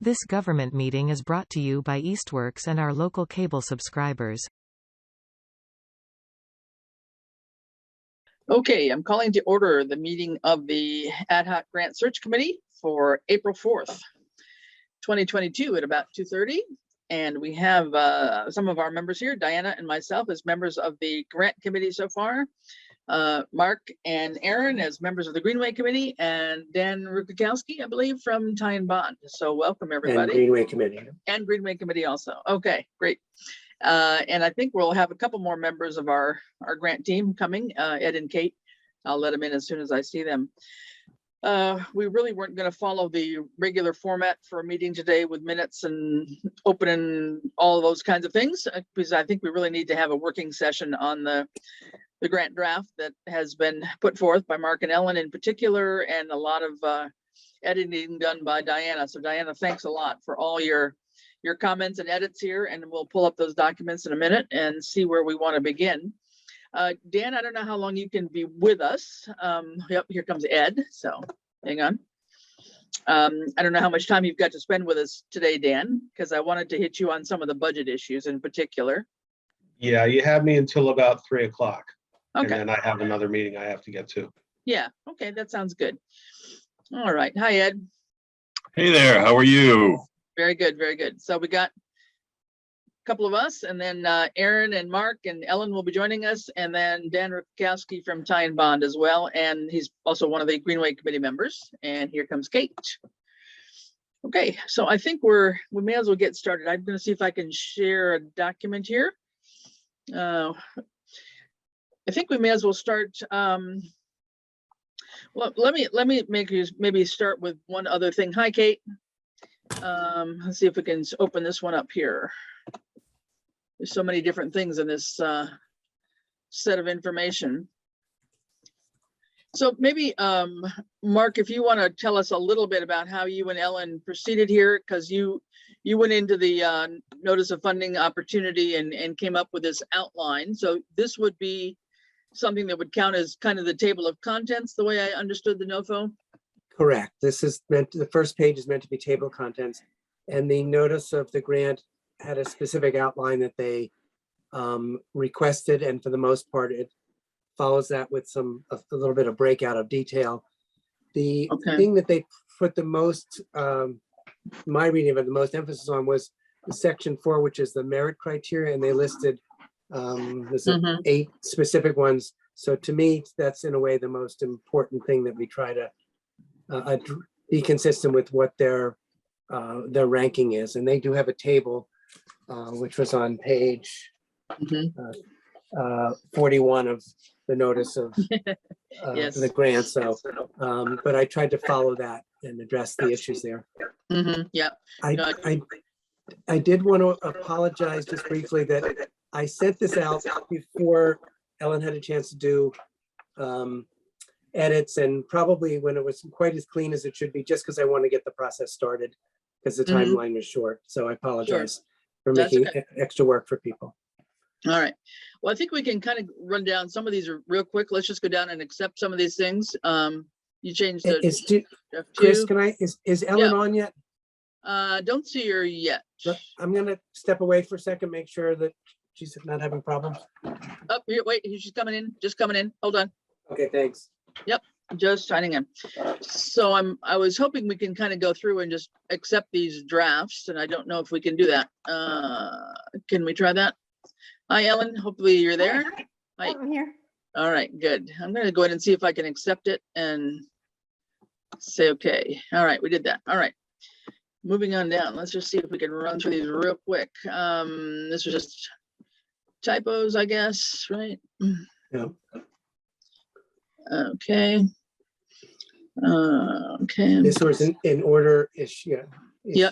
This government meeting is brought to you by Eastworks and our local cable subscribers. Okay, I'm calling to order the meeting of the Ad Hoc Grant Search Committee for April 4th, 2022 at about 2:30. And we have some of our members here, Diana and myself as members of the Grant Committee so far, Mark and Aaron as members of the Greenway Committee, and Dan Rukakowski, I believe, from Tie and Bond. So welcome, everybody. And Greenway Committee. And Greenway Committee also. Okay, great. And I think we'll have a couple more members of our grant team coming, Ed and Kate. I'll let them in as soon as I see them. We really weren't going to follow the regular format for a meeting today with minutes and opening all of those kinds of things, because I think we really need to have a working session on the grant draft that has been put forth by Mark and Ellen in particular, and a lot of editing done by Diana. So Diana, thanks a lot for all your comments and edits here, and we'll pull up those documents in a minute and see where we want to begin. Dan, I don't know how long you can be with us. Yep, here comes Ed, so hang on. I don't know how much time you've got to spend with us today, Dan, because I wanted to hit you on some of the budget issues in particular. Yeah, you have me until about 3 o'clock. Okay. And then I have another meeting I have to get to. Yeah, okay, that sounds good. All right, hi, Ed. Hey there, how are you? Very good, very good. So we got a couple of us, and then Aaron and Mark and Ellen will be joining us, and then Dan Rukowski from Tie and Bond as well, and he's also one of the Greenway Committee members. And here comes Kate. Okay, so I think we may as well get started. I'm going to see if I can share a document here. I think we may as well start. Well, let me maybe start with one other thing. Hi, Kate. Let's see if we can open this one up here. There's so many different things in this set of information. So maybe, Mark, if you want to tell us a little bit about how you and Ellen proceeded here, because you went into the notice of funding opportunity and came up with this outline. So this would be something that would count as kind of the table of contents, the way I understood the NOFO? Correct. This is meant to, the first page is meant to be table of contents, and the notice of the grant had a specific outline that they requested, and for the most part, it follows that with a little bit of breakout of detail. The thing that they put the most, my reading of it, the most emphasis on was the section 4, which is the merit criteria, and they listed there's 8 specific ones. So to me, that's in a way the most important thing, that we try to be consistent with what their ranking is. And they do have a table, which was on page 41 of the notice of Yes. the grant. So, but I tried to follow that and address the issues there. Yeah. I did want to apologize just briefly that I sent this out before Ellen had a chance to do edits, and probably when it was quite as clean as it should be, just because I want to get the process started, because the timeline was short. So I apologize for making extra work for people. All right. Well, I think we can kind of run down some of these real quick. Let's just go down and accept some of these things. You changed the Chris, is Ellen on yet? Don't see her yet. I'm gonna step away for a second, make sure that she's not having problems. Oh, here, wait, she's coming in, just coming in. Hold on. Okay, thanks. Yep, just signing in. So I was hoping we can kind of go through and just accept these drafts, and I don't know if we can do that. Can we try that? Hi, Ellen, hopefully you're there. Hi. I'm here. All right, good. I'm gonna go ahead and see if I can accept it and say, okay. All right, we did that. All right. Moving on down, let's just see if we can run through these real quick. This was just typos, I guess, right? Yeah. Okay. Okay. This was in order issue. Yeah.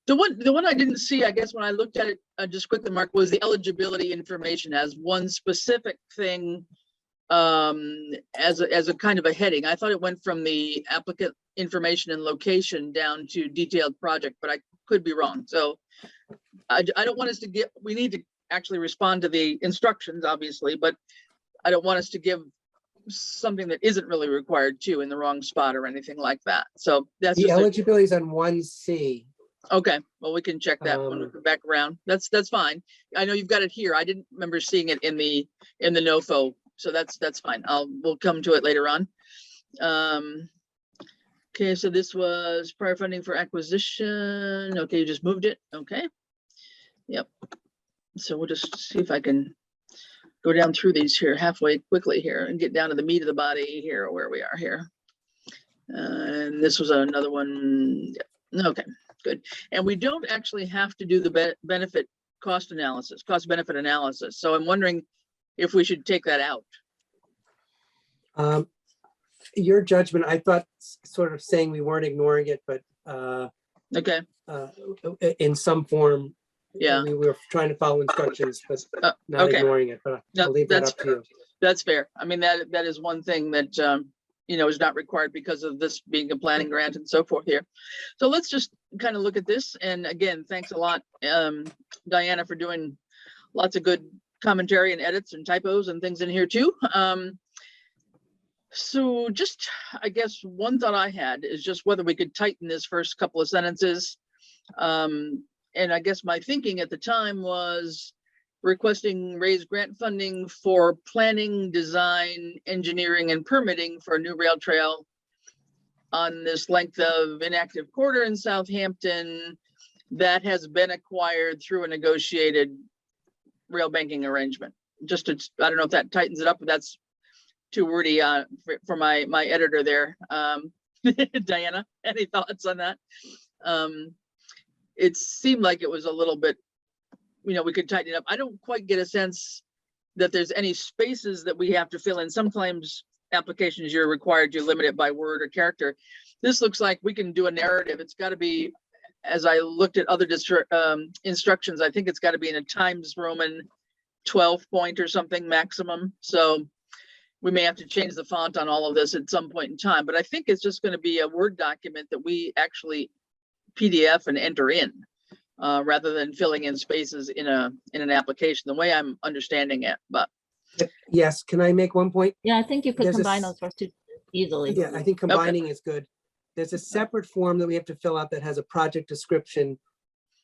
The one I didn't see, I guess, when I looked at it just quickly, Mark, was the eligibility information as one specific thing, as a kind of a heading. I thought it went from the applicant information and location down to detailed project, but I could be wrong. So I don't want us to get, we need to actually respond to the instructions, obviously, but I don't want us to give something that isn't really required to in the wrong spot or anything like that. So that's the eligibility is on 1C Okay, well, we can check that when we come back around. That's fine. I know you've got it here. I didn't remember seeing it in the NOFO, so that's fine. We'll come to it later on. Okay, so this was prior funding for acquisition. Okay, you just moved it. Okay. Yep. So we'll just see if I can go down through these here halfway quickly here and get down to the meat of the body here, where we are here. And this was another one. Yep. Okay, good. And we don't actually have to do the benefit cost benefit analysis. So I'm wondering if we should take that out. Your judgment, I thought sort of saying we weren't ignoring it, but Okay, in some form, yeah, we were trying to follow instructions, but not okay. ignoring it, but No, I'll leave that that's up to you. That's fair. I mean, that is one thing that, is not required because of this being a planning grant and so forth here. So let's just kind of look at this. And again, thanks a lot, Diana, for doing lots of good commentary and edits and typos and things in here too. So just, I guess, one thought I had is just whether we could tighten this first couple of sentences. And I guess my thinking at the time was requesting raised grant funding for planning, design, engineering, and permitting for a new rail trail on this length of inactive corridor in Southampton that has been acquired through a negotiated rail banking arrangement. Just to, I don't know if that tightens it up, but that's too wordy for my editor there. Diana, any thoughts on that? It seemed like it was a little bit, we could tighten it up. I don't quite get a sense that there's any spaces that we have to fill in. Some claims applications you're required to limit it by word or character. This looks like we can do a narrative. It's got to be, as I looked at other instructions, I think it's got to be in a Times Roman 12 point or something maximum. So we may have to change the font on all of this at some point in time, but I think it's just going to be a Word document that we actually PDF and enter in, rather than filling in spaces in an application, the way I'm understanding it. But Yes, can I make one point? Yeah, I think you could There's combine those first two easily. Yeah, I think combining is good. There's a separate form that we have to fill out that has a project description,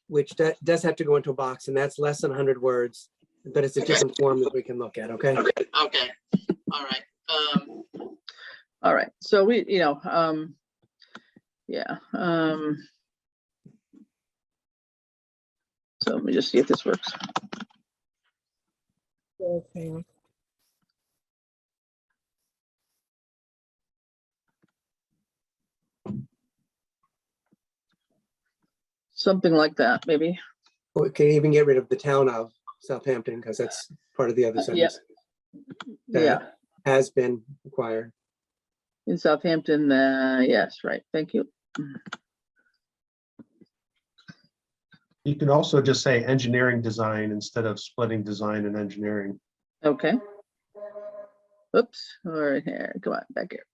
which does have to go into a box, and that's less than 100 words, but it's a different form that we can look at, okay? Okay. All right. All right. So we, yeah. So let me just see if this works. Okay. Something like that, maybe. We can even get rid of the town of Southampton, because that's part of the other Yeah. sentence. Yeah. That has been acquired. In Southampton, yes, right. Thank you. You can also just say engineering design instead of splitting design and engineering. Okay. Oops. All right, here. Come on, back here.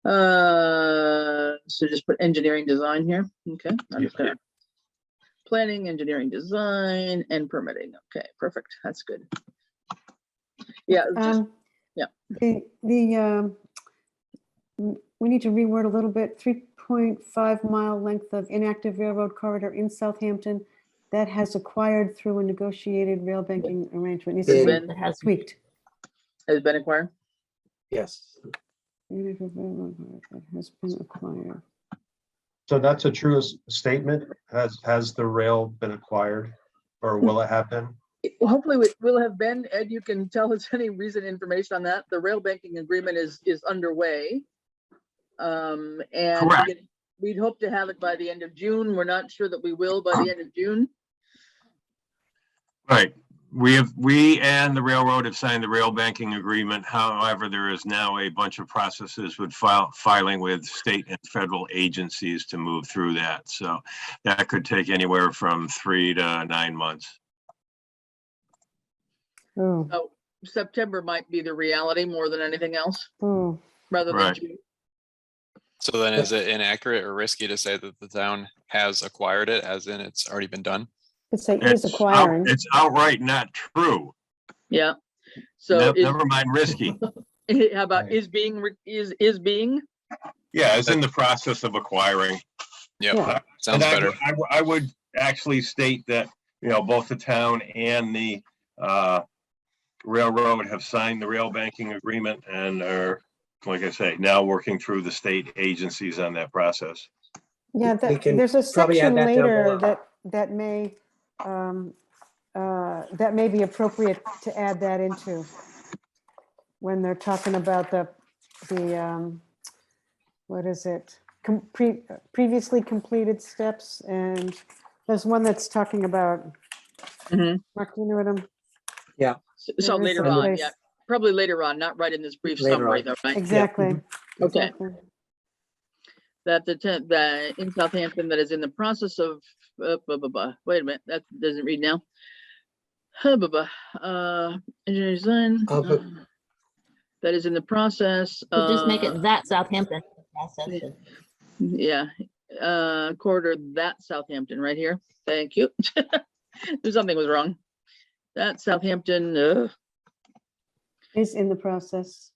So just put engineering design here. Okay. I'm just gonna planning, engineering design, and permitting. Okay, perfect. That's good. Yeah. Yeah. We need to reword a little bit. 3.5 mile length of inactive railroad corridor in Southampton that has acquired through a negotiated rail banking arrangement. Needs to Been- be tweaked. Has been acquired. Yes. Inactive railroad corridor that has been acquired. So that's a true statement. Has the rail been acquired, or will it have been? Hopefully we will have been. Ed, you can tell us any recent information on that. The rail banking agreement is underway. And Correct. we'd hope to have it by the end of June. We're not sure that we will by the end of June. Right. We and the railroad have signed the rail banking agreement. However, there is now a bunch of processes with filing with state and federal agencies to move through that. So that could take anywhere from 3 to 9 months. Oh, So September might be the reality more than anything else, oh. rather than Right. June. So then is it inaccurate or risky to say that the town has acquired it, as in it's already been done? It's like is acquiring. It's outright not true. Yeah. So Never mind risky. how about is being? Yeah, it's in the process of acquiring. Yep, Yeah. sounds And better. I would actually state that, both the town and the railroad have signed the rail banking agreement and are, like I say, now working through the state agencies on that process. Yeah, We can there's a probably add section that down later below. that may be appropriate to add that into when they're talking about the what is it? Previously completed steps, and there's one that's talking about, Mhm. Mark, you know what I'm, So There is later a on, place. yeah, probably later on, not right in this brief Later summary on. though, right? exactly. Okay. exactly. That the in Southampton that is in the process of, wait a minute, that doesn't read now. Engineering design, But- that is in the process. So just make it that Southampton process. Yeah, corridor that Southampton right here. Thank you. Something was wrong. That Southampton, Is in the process.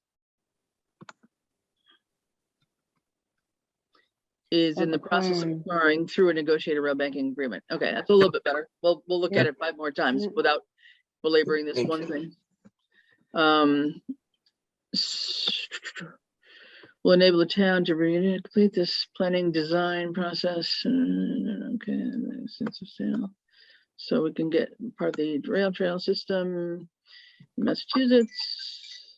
is in Of the process of acquiring. acquiring through a negotiated rail banking agreement. Okay, that's a little bit better. We'll look Yeah. at it 5 more times Yeah. without belaboring this Thank one you. thing. Will enable the town to complete this planning design process. Okay, sense of sale. So we can get part of the rail trail system in Massachusetts.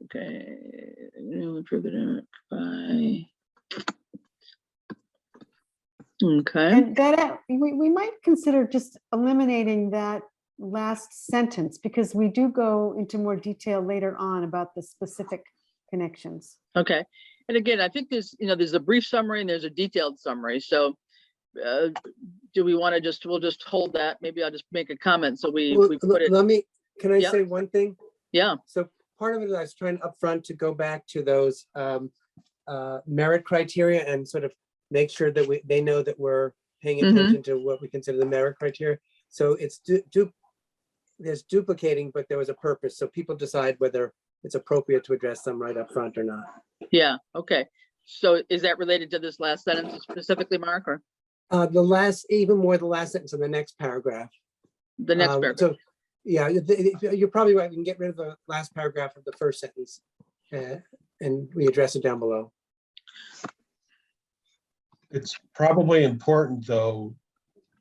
Okay, improve it by. Okay, And that, we might consider just eliminating that last sentence, because we do go into more detail later on about the specific connections. okay. And again, I think there's a brief summary and there's a detailed summary. So do we want to we'll just hold that? Maybe I'll just make a comment. So we Well, put it, can I Yeah. say one thing? yeah, So part of it, I was trying upfront to go back to those merit criteria and sort of make sure that they know that we're paying Mhm. attention to what we consider the merit criteria. So it's there's duplicating, but there was a purpose. So people decide whether it's appropriate to address them right up front or not. yeah, okay. So is that related to this last sentence specifically, Mark, or Even more the last sentence of the next paragraph. the next paragraph? So, yeah, you're probably right. We can get rid of the last paragraph of the first sentence and we address it down below. It's probably important, though,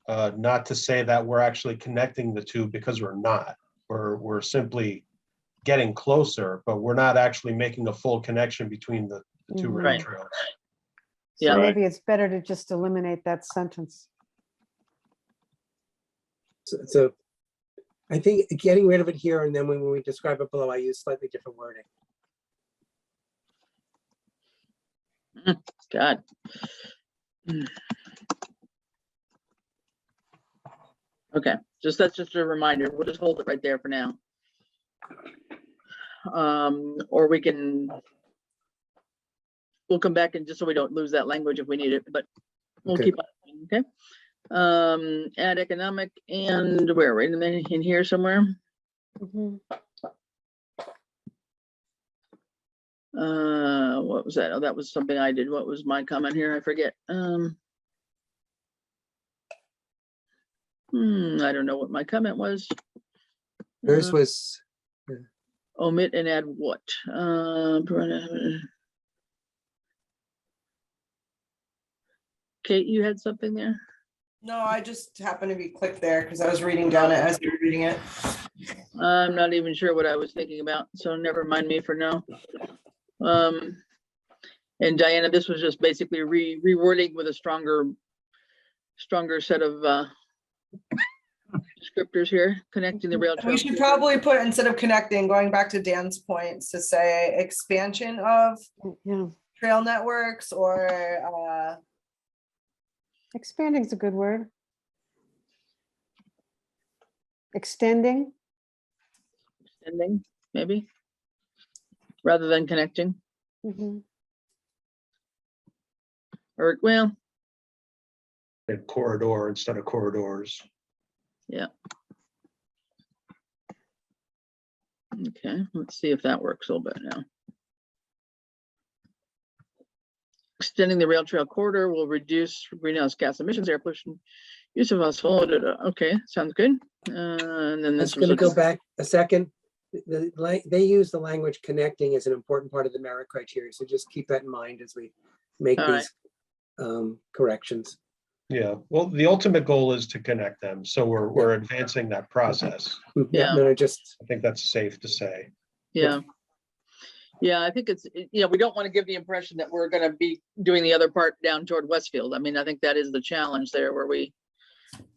not to say that we're actually connecting the two, because we're not. We're simply getting closer, but we're not actually making a full connection between the two Mhm. rail Right. trails. Yeah. So maybe it's better to just eliminate that sentence. So I think getting rid of it here, and then when we describe it below, I use slightly different wording. God. Mm. Okay, that's just a reminder. We'll just hold it right there for now. Or we'll come back and just so we don't lose that language if we need it, but we'll Okay. keep on, okay? Add economic and where, right in here somewhere? Mhm. What was that? Oh, that was something I did. What was my comment here? I forget. I don't know what my comment was. Yours was, Omit and add what? Kate, you had something there? No, I just happened to be clicked there because I was reading down it as you were reading it. I'm not even sure what I was thinking about, so never mind me for now. And Diana, this was just basically rewording with a stronger set of descriptors here, connecting the rail trail. We should probably put, instead of connecting, going back to Dan's points, to say expansion of Yeah, trail networks or expanding is a good word. Extending. Extending, maybe, rather than connecting, Mhm. or well, And corridor instead of corridors. yeah. Okay, let's see if that works a little bit now. Extending the rail trail corridor will reduce greenhouse gas emissions, air pollution, use of asphalt. Okay, sounds good. And then That's this was going to a, go back a second. They use the language connecting as an important part of the merit criteria. So just keep that in mind as we make All right. these corrections. Yeah, well, the ultimate goal is to connect them. So we're advancing that process. Yeah. No, just, I think that's safe to say. yeah. Yeah, I think it's, we don't want to give the impression that we're going to be doing the other part down toward Westfield. I mean, I think that is the challenge there, where we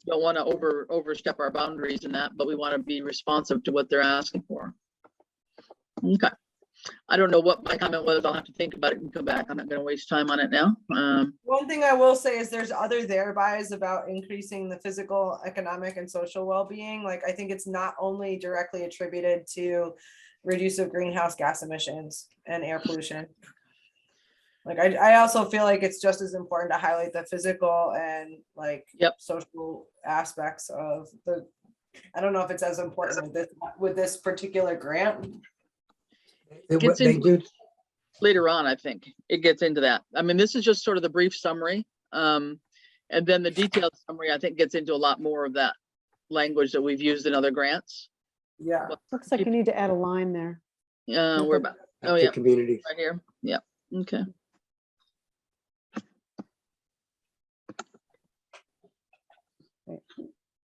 don't want to overstep our boundaries in that, but we want to be responsive to what they're asking for. Okay. I don't know what my comment was. I'll have to think about it and come back. I'm not going to waste time on it now. One thing I will say is there's other therebys about increasing the physical, economic, and social well-being. Like, I think it's not only directly attributed to reduce of greenhouse gas emissions and air pollution. Like, I also feel like it's just as important to highlight the physical and like social aspects of the, I don't know if it's as important with this particular grant. they do. Later on, I think it gets into that. I mean, this is just sort of the brief summary. And then the detailed summary, I think, gets into a lot more of that language that we've used in other grants. Yeah. Looks like you need to add a line there. We're about, oh to yeah, community. right here. Yeah, okay.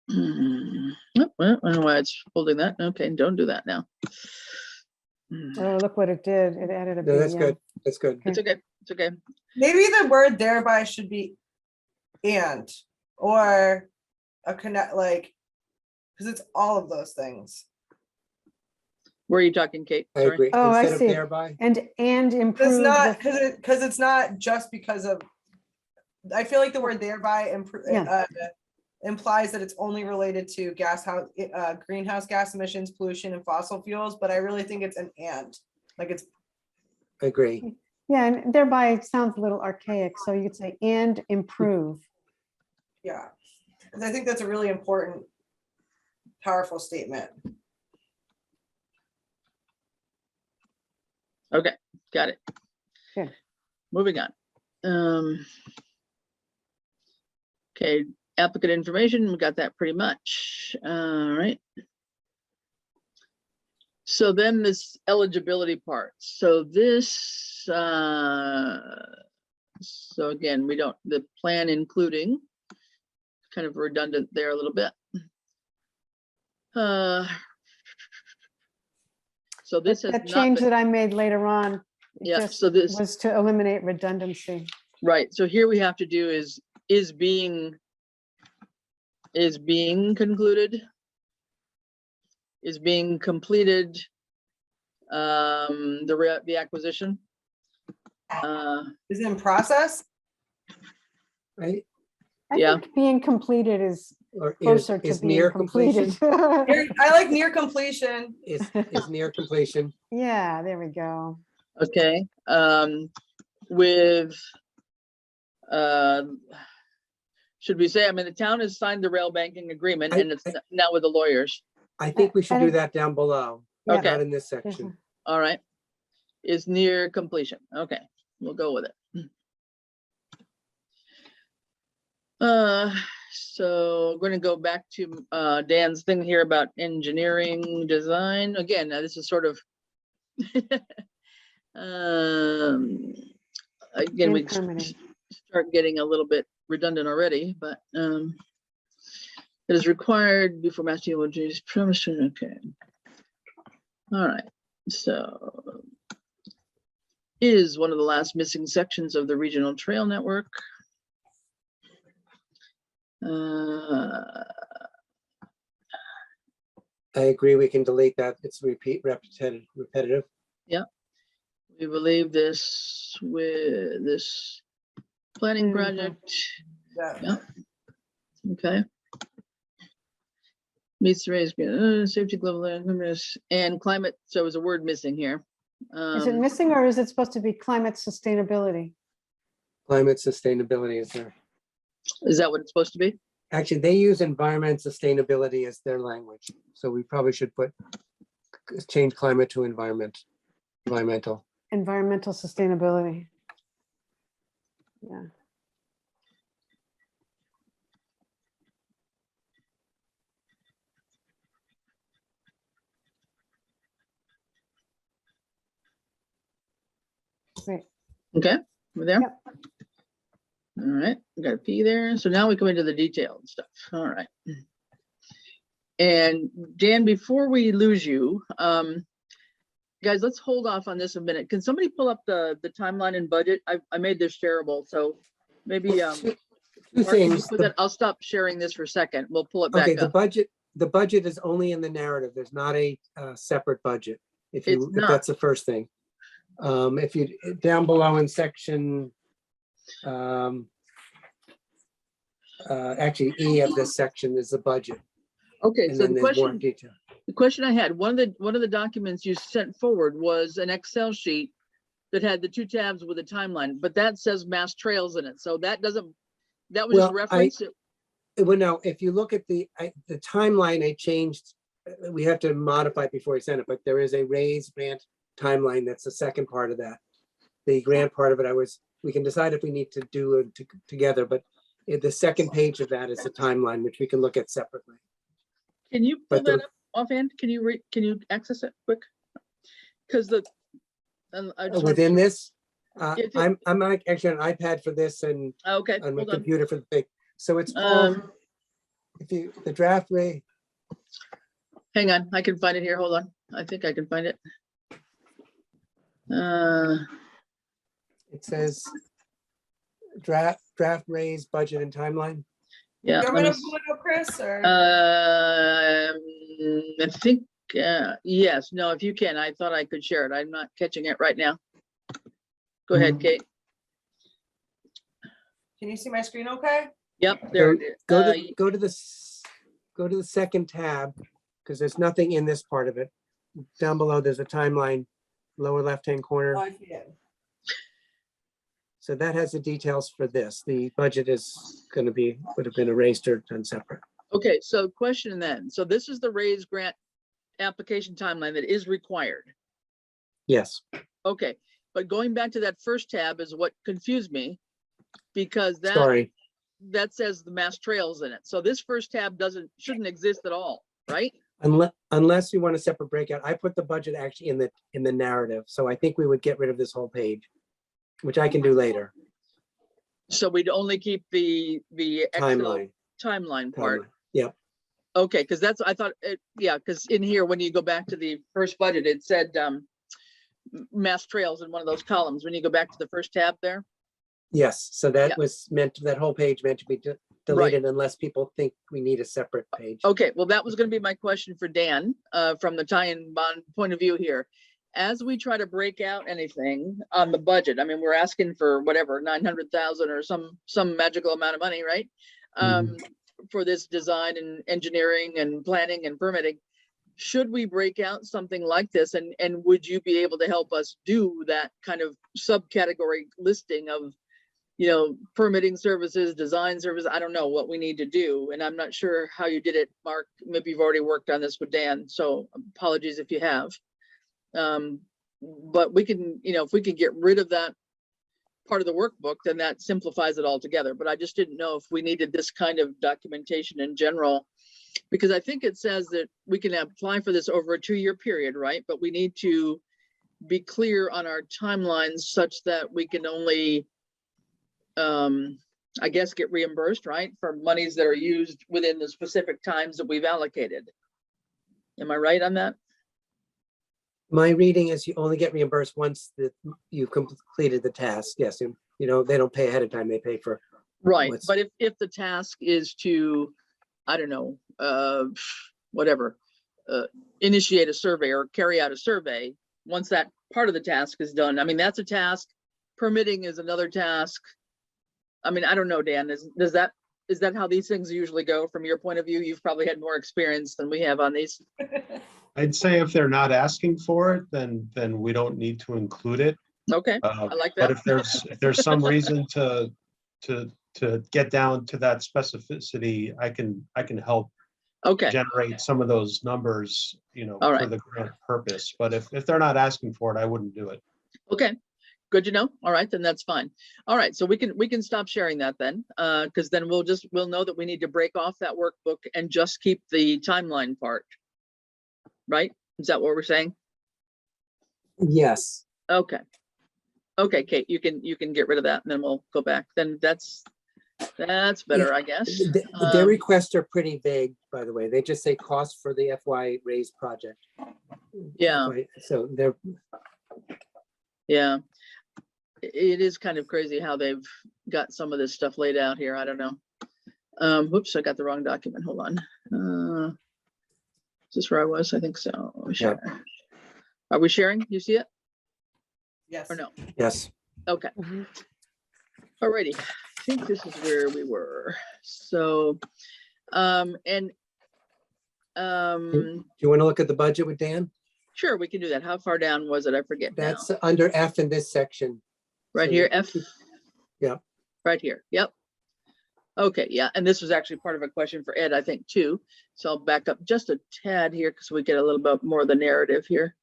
Well, I don't know why it's holding that. Okay, don't do that now. Oh, look what it did. It added a No, that's BM. good. That's good. It's okay. It's okay. Maybe the word thereby should be and, or a connect, like, because it's all of those things. Where are you talking, Kate? I Sorry. agree. Oh, I Instead of see. thereby. And It's improve. not the- because it's not just because of, I feel like the word thereby implies that it's only related to greenhouse gas emissions, pollution, and fossil fuels, but I really think it's an and, like it's. I agree. Yeah, and thereby it sounds a little archaic. So you could say and improve. Yeah, and I think that's a really important, powerful statement. Okay, got it. Good. Moving on. Okay, applicant information, we got that pretty much. All right. So then this eligibility part. So this, so again, we don't, the plan including, kind of redundant there a little bit. So this has That not change been, that I made later on yeah, just so this was to eliminate redundancy. right. So here we have to do is being concluded, is being completed, the acquisition. Is it in process? Right? I Yeah. think being completed is Or closer to is being near completed. I like near completion. Is near completion. Yeah, there we go. Okay, with, should we say, I mean, the town has signed the rail banking agreement and it's now with the lawyers. I think we should I do think- that down below. Yeah. Okay. Not in this section. All right, is near completion. Okay, we'll go with it. So I'm going to go back to Dan's thing here about engineering design. Again, now this is sort of again, we And permitting. start getting a little bit redundant already, but it is required before Mass DOT's permission. Okay. All right. So is one of the last missing sections of the regional trail network. I agree. We can delete that. It's repetitive. Yeah. We believe this with this planning There you go. project. Yeah. Yeah. Okay. Meets the raise, safety level and climate. So is a word missing here. Is it missing or is it supposed to be climate sustainability? Climate sustainability is there. Is that what it's supposed to be? Actually, they use environment sustainability as their language. So we probably should change climate to environmental. Environmental sustainability. Yeah. Great. Okay, we're there? Yep. All right, we got a P there. So now we come into the detailed stuff. All right. And Dan, before we lose you, guys, let's hold off on this a minute. Can somebody pull up the timeline and budget? I made this shareable, so maybe Two Mark, can you things. put that- I'll stop sharing this for a second. We'll pull it back Okay, the up. budget is only in the narrative. There's not a separate budget. If It's if not. that's the first thing. If you, down below in section, actually E of this section is the budget. Okay, And so then the there's more question, detail. the question I had, one of the documents you sent forward was an Excel sheet that had the 2 tabs with a timeline, but that says mass trails in it. So that doesn't, that was just Well, reference. Well, no, if you look at the timeline, I changed, we have to modify it before I send it, but there is a raised grant timeline. That's the second part of that. The grant part of it, we can decide if we need to do it together, but the second page of that is the timeline, which we can look at separately. Can you pull But the- that up offhand? Can you access it quick? Because the, and I just wanna- Within this, If it- I'm like actually on an iPad for this and Okay, on my hold on. computer for the thing. So it's called, if you, the draft rate, Hang on, I can find it here. Hold on. I think I can find it. it says draft raise budget and timeline. Yeah. You want let me me to pull it up, Chris, or? I think, yes, no, if you can, I thought I could share it. I'm not catching it right now. Go ahead, Kate. Can you see my screen okay? Yep, there it is. Go to the second tab, because there's nothing in this part of it. Down below, there's a timeline, lower left-hand corner. Oh, I see it. So that has the details for this. The budget is going to be, would have been erased or done separate. Okay, so question then. So this is the raised grant application timeline that is required. Yes, Okay, but going back to that first tab is what confused me, because sorry. that says the mass trails in it. So this first tab shouldn't exist at all, right? Unless you want a separate breakout. I put the budget actually in the narrative. So I think we would get rid of this whole page, which I can do later. So we'd only keep the Excel timeline part. Yep. Okay, because that's, I thought, yeah, because in here, when you go back to the first budget, it said mass trails in one of those columns. When you go back to the first tab there. Yes, so Yeah. that whole page meant to be deleted unless people think we need a separate page. Okay, well, that was going to be my question for Dan, from the tie-in bond point of view here. As we try to break out anything on the budget, I mean, we're asking for whatever, 900,000 or some magical amount of money, right? For this design and engineering and planning and permitting. Should we break out something like this, and would you be able to help us do that kind of subcategory listing of, permitting services, design services? I don't know what we need to do, and I'm not sure how you did it, Mark. Maybe you've already worked on this with Dan, so apologies if you have. But we can, if we can get rid of that part of the workbook, then that simplifies it all together. But I just didn't know if we needed this kind of documentation in general, because I think it says that we can apply for this over a 2-year period, right? But we need to be clear on our timelines such that we can only, I guess, get reimbursed, right, for monies that are used within the specific times that we've allocated. Am I right on that? My reading is you only get reimbursed once you've completed the task. Yes, they don't pay ahead of time, they pay for. Right, but if the task is to, I don't know, whatever, initiate a survey or carry out a survey, once that part of the task is done, I mean, that's a task. Permitting is another task. I mean, I don't know, Dan, is that how these things usually go from your point of view? You've probably had more experience than we have on these. I'd say if they're not asking for it, then we don't need to include it. Okay, I like But that. if there's some reason to get down to that specificity, I can help Okay, generate some of those numbers, All for right. the grant purpose. But if they're not asking for it, I wouldn't do it. okay. good to know. All right, then that's fine. All right, so we can stop sharing that then, because then we'll know that we need to break off that workbook and just keep the timeline part. Right? Is that what we're saying? Yes. Okay. Okay, Kate, you can get rid of that and then we'll go back. Then that's better, I guess. Their requests are pretty vague, by the way. They just say cost for the FY raise project. Yeah. So they're, Yeah. It is kind of crazy how they've got some of this stuff laid out here. I don't know. Whoops, I got the wrong document. Hold on. Is this where I was? I think so. Yeah. Are we sharing? You see it Yes. or no? yes. Okay. Alrighty. I think this is where we were. So, Do you want to look at the budget with Dan? sure, we can do that. How far down was it? I forget now. That's under F in this section. Right so here, F? Yeah. Right here, yep. Okay, yeah, and this was actually part of a question for Ed, I think, too. So I'll back up just a tad here because we get a little bit more of the narrative here.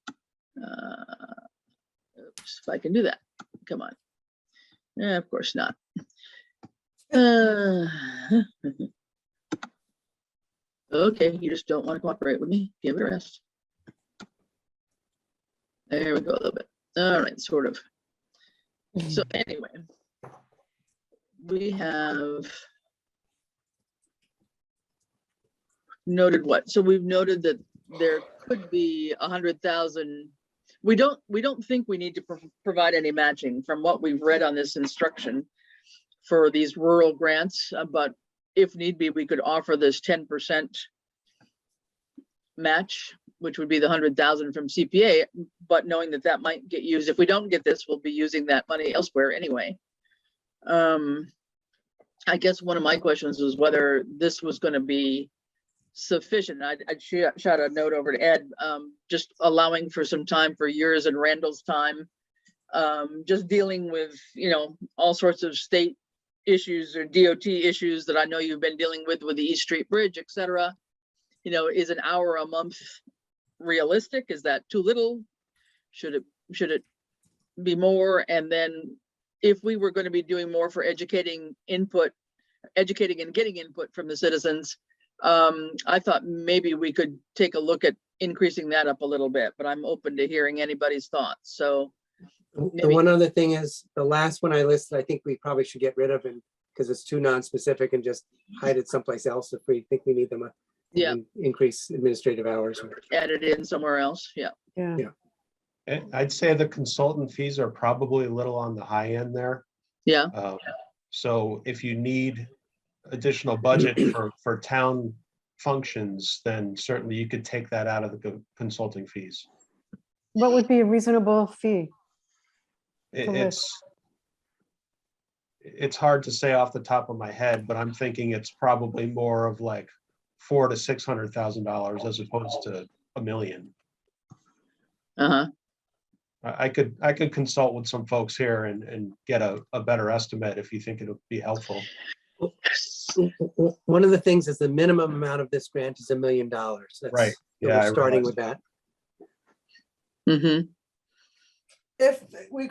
Oops, if I can do that. Come on. Of course not. Okay, you just don't want to cooperate with me. Give it a rest. There we go a little bit. All right, sort of. So anyway, we have noted what? So we've noted that there could be 100,000. We don't think we need to provide any matching from what we've read on this instruction for these rural grants, but if need be, we could offer this 10% match, which would be the 100,000 from CPA, but knowing that that might get used. If we don't get this, we'll be using that money elsewhere anyway. I guess one of my questions was whether this was going to be sufficient. I'd shot a note over to Ed, just allowing for some time for yours and Randall's time, just dealing with, all sorts of state issues or DOT issues that I know you've been dealing with the East Street Bridge, et cetera. Is an hour a month realistic? Is that too little? Should it be more? And then if we were going to be doing more for educating and getting input from the citizens, I thought maybe we could take a look at increasing that up a little bit, but I'm open to hearing anybody's thoughts. So the one other thing is the last one I listed, I think we probably should get rid of it because it's too non-specific and just hide it someplace else if we think we need them. Yeah. Increase administrative hours. Add it in somewhere else. Yeah. I'd say the consultant fees are probably a little on the high end there. Yeah. So if you need additional budget for town functions, then certainly you could take that out of the consulting fees. What would be a reasonable fee? It's hard to say off the top of my head, but I'm thinking it's probably more of like $400,000 to $600,000 as opposed to $1 million. I could consult with some folks here and get a better estimate if you think it would be helpful. One of the things is the minimum amount of this grant is $1 million. That's, right. Yeah, we're starting with that. Mm-hmm. If we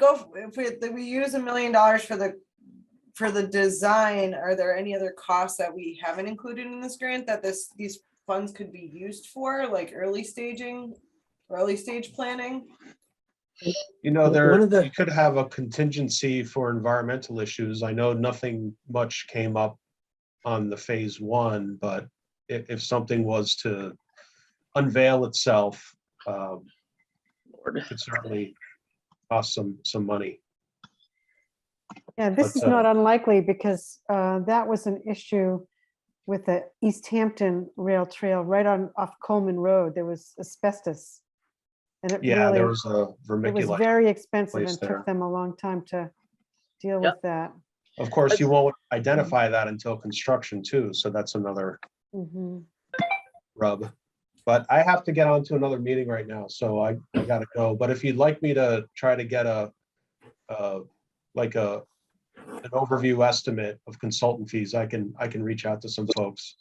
use $1 million for the design, are there any other costs that we haven't included in this grant that these funds could be used for, like early stage planning? You could have a contingency for environmental issues. I know nothing much came up on the phase 1, but if something was to unveil itself, it could certainly cost some money. Yeah, this is not unlikely because that was an issue with the East Hampton rail trail right off Coleman Road. There was asbestos. And there was a vermiculite. It was very expensive and there. took them a long time to deal with that. Of course, you won't identify that until construction too. So that's another rub. But I have to get on to another meeting right now, so I gotta go. But if you'd like me to try to get an overview estimate of consultant fees, I can reach out to some folks.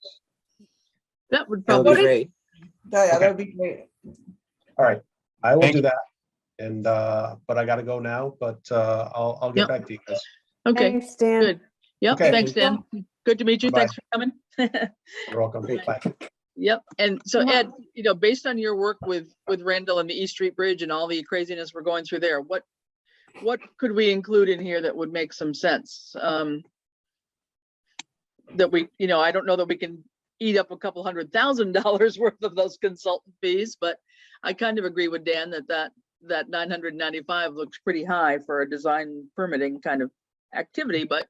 That would That would probably be great. Yeah, Okay. that would be great. All right, I will do that. And, but I gotta go now, but I'll get Yep. back to you guys. Okay, Thanks, Dan. good. Yep, Okay. thanks, Dan. Good to meet you. Bye-bye. Thanks for coming. You're welcome. Bye. Yep, and so Well- Ed, you know, based on your work with Randall and the East Street Bridge and all the craziness we're going through there, what could we include in here that would make some sense? That we, you know, I don't know that we can eat up a couple $100,000 worth of those consultant fees, but I kind of agree with Dan that 995 looks pretty high for a design permitting kind of activity, but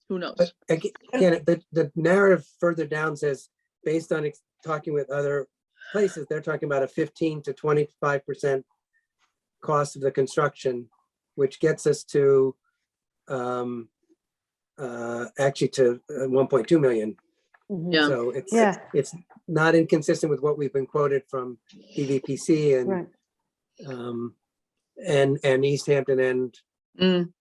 who knows? But again, the narrative further down says, based on talking with other places, they're talking about a 15 to 25% cost of the construction, which gets us to actually to 1.2 million. Mhm. Yeah. So it's Yeah. it's not inconsistent with what we've been quoted from PVPC Right. and East Hampton and Mm,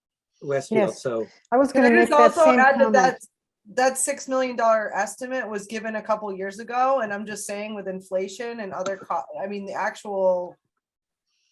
Westfield. Yes. So I was Can gonna I make just that also same add that comment. that $6 million estimate was given a couple years ago, and I'm just saying with inflation and other I mean, the actual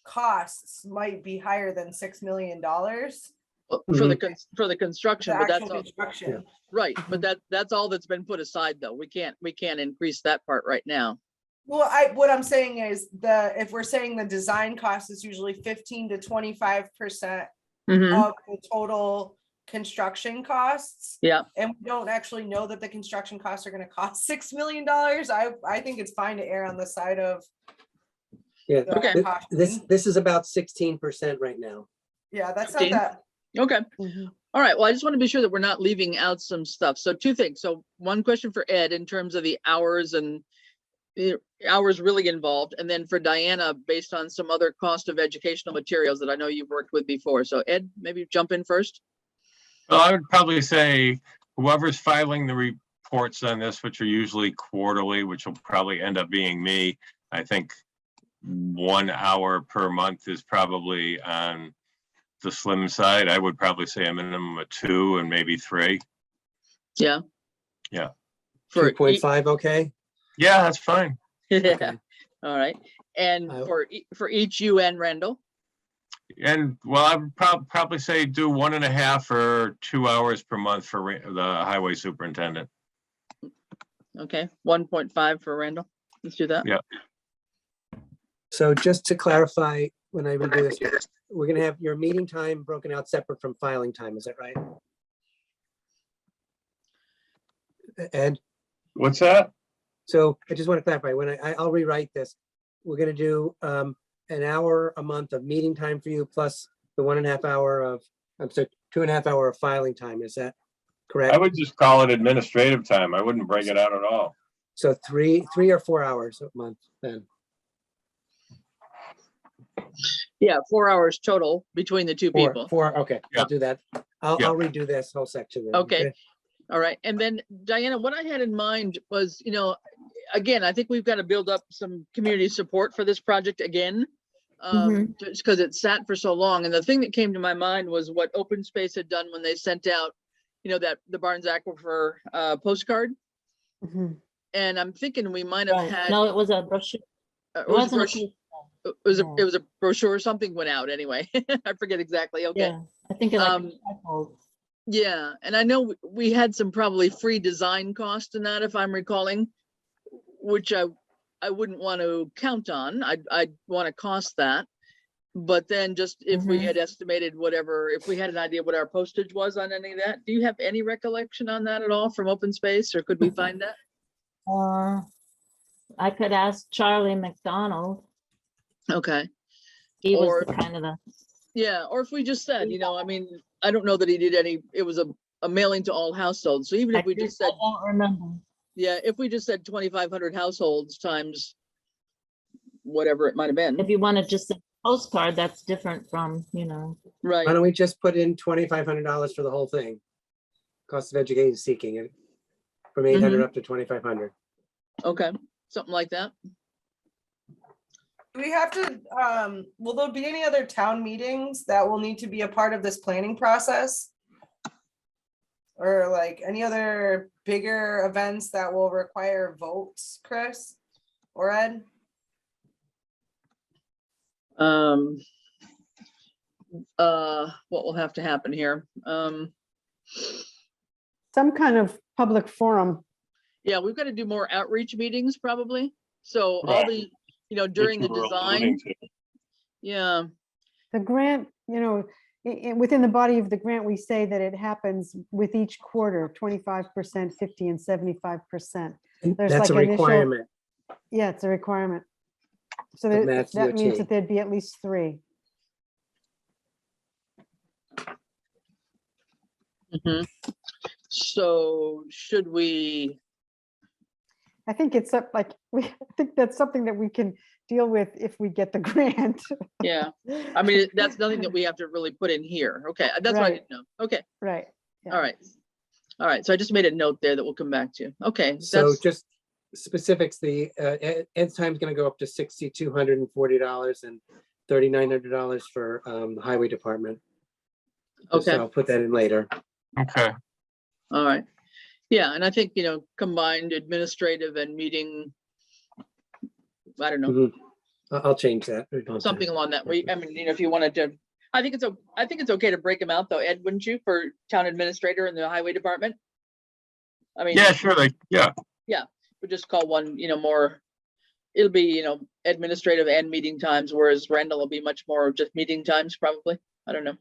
costs might be higher than $6 million. for the construction, The but that's actual all, construction. right, but that's all that's been put aside, though. We can't increase that part right now. Well, what I'm saying is if we're saying the design cost is usually 15 to 25% Mhm. of the total construction costs. Yeah, And we don't actually know that the construction costs are gonna cost $6 million. I think it's fine to err on the side of. yeah, the Okay. caution. this is about 16% right now. Yeah, that's not 15? that. okay. Mhm. All right, well, I just want to be sure that we're not leaving out some stuff. So two things. So one question for Ed in terms of the hours and the hours really involved. And then for Diana, based on some other cost of educational materials that I know you've worked with before. So Ed, maybe jump in first. Well, I would probably say whoever's filing the reports on this, which are usually quarterly, which will probably end up being me, I think 1 hour per month is probably on the slim side. I would probably say a minimum of 2 and maybe 3. Yeah. Yeah. For 2.5, okay? Yeah, that's fine. yeah. Okay. All right. And I- for each UN Randall. And well, I would probably say do 1.5 or 2 hours per month for the highway superintendent. Okay, 1.5 for Randall. Let's do that. Yeah. So just to clarify, when I redo this, we're gonna have your meeting time broken out separate from filing time, is that right? Ed, What's that? so I just want to clarify, when I'll rewrite this, we're gonna do an hour a month of meeting time for you, plus the 1.5 hour of, I'm sorry, 2.5 hour of filing time, is that I correct? would just call it administrative time. I wouldn't break it out at all. So 3 or 4 hours a month then? Yeah, 4 hours total between the two people. Four, okay, Yeah. I'll do that. Yeah. I'll redo this whole section then. Okay. All right. And then Diana, what I had in mind was, you know, again, I think we've got to build up some community support for this project again. Just because it sat for so long. And the thing that came to my mind was what Open Space had done when they sent out, you know, that the Barnes Aquifer postcard. Mhm. And I'm thinking we might have Right. had. No, it was a brochure. It It wasn't a piece. It was No. it was a brochure or something went out anyway. I forget exactly. Okay. Yeah, I think it like. Um, Yeah, and I know we had some probably free design cost in that, if I'm recalling, which I wouldn't want to count on. I'd want to cost that. But then just if we had estimated whatever, if we had an idea what our postage was on any of that, do you have any recollection on that at all from Open Space, or could we find that? I could ask Charlie McDonald. Okay. He was Or- the kind of the, Yeah, or if we just said, you know, I mean, I don't know that he did any, it was a mailing to all households. So even I if we just said, don't remember. yeah, if we just said 2,500 households times whatever it might have been, If you want to just a postcard, that's different from, you know. right? Why don't we just put in $2,500 for the whole thing? Cost of education seeking it from 800 up to 2,500. Okay, something like that. Do we have to, will there be any other town meetings that will need to be a part of this planning process? Or like any other bigger events that will require votes, Chris or Ed? what will have to happen here. Some kind of public forum. Yeah, we've got to do more outreach meetings probably. So all Right. the, during the Which you were design, alluding to. yeah, The grant, within the body of the grant, we say that it happens with each quarter, 25%, 50 and 75%. And There's that's a like initial- requirement. Yeah, it's a requirement. So Of that Mass that means DOT. that there'd be at least 3. mhm. So should we, I think it's up like, I think that's something that we can deal with if we get the grant. yeah, I mean, that's nothing that we have to really put in here. Okay, that's what I Right. didn't know. Okay, Right. Yeah. all right. All right, so I just made a note there that we'll come back to. Okay, So that's, just specifics, the Ed's time is going to go up to $6,240 and $3,900 for the highway department. So okay, I'll put that in later. Okay, all right. Yeah, and I think, combined administrative and meeting, I don't know, Mhm. I'll change that. something along that way. I mean, if you wanted to, I think it's okay to break them out though, Ed, wouldn't you, for town administrator and the highway department? I mean, yeah, sure, yeah, we just call one, more, it'll be, administrative and meeting times, whereas Randall will be much more just meeting times, probably. I don't know.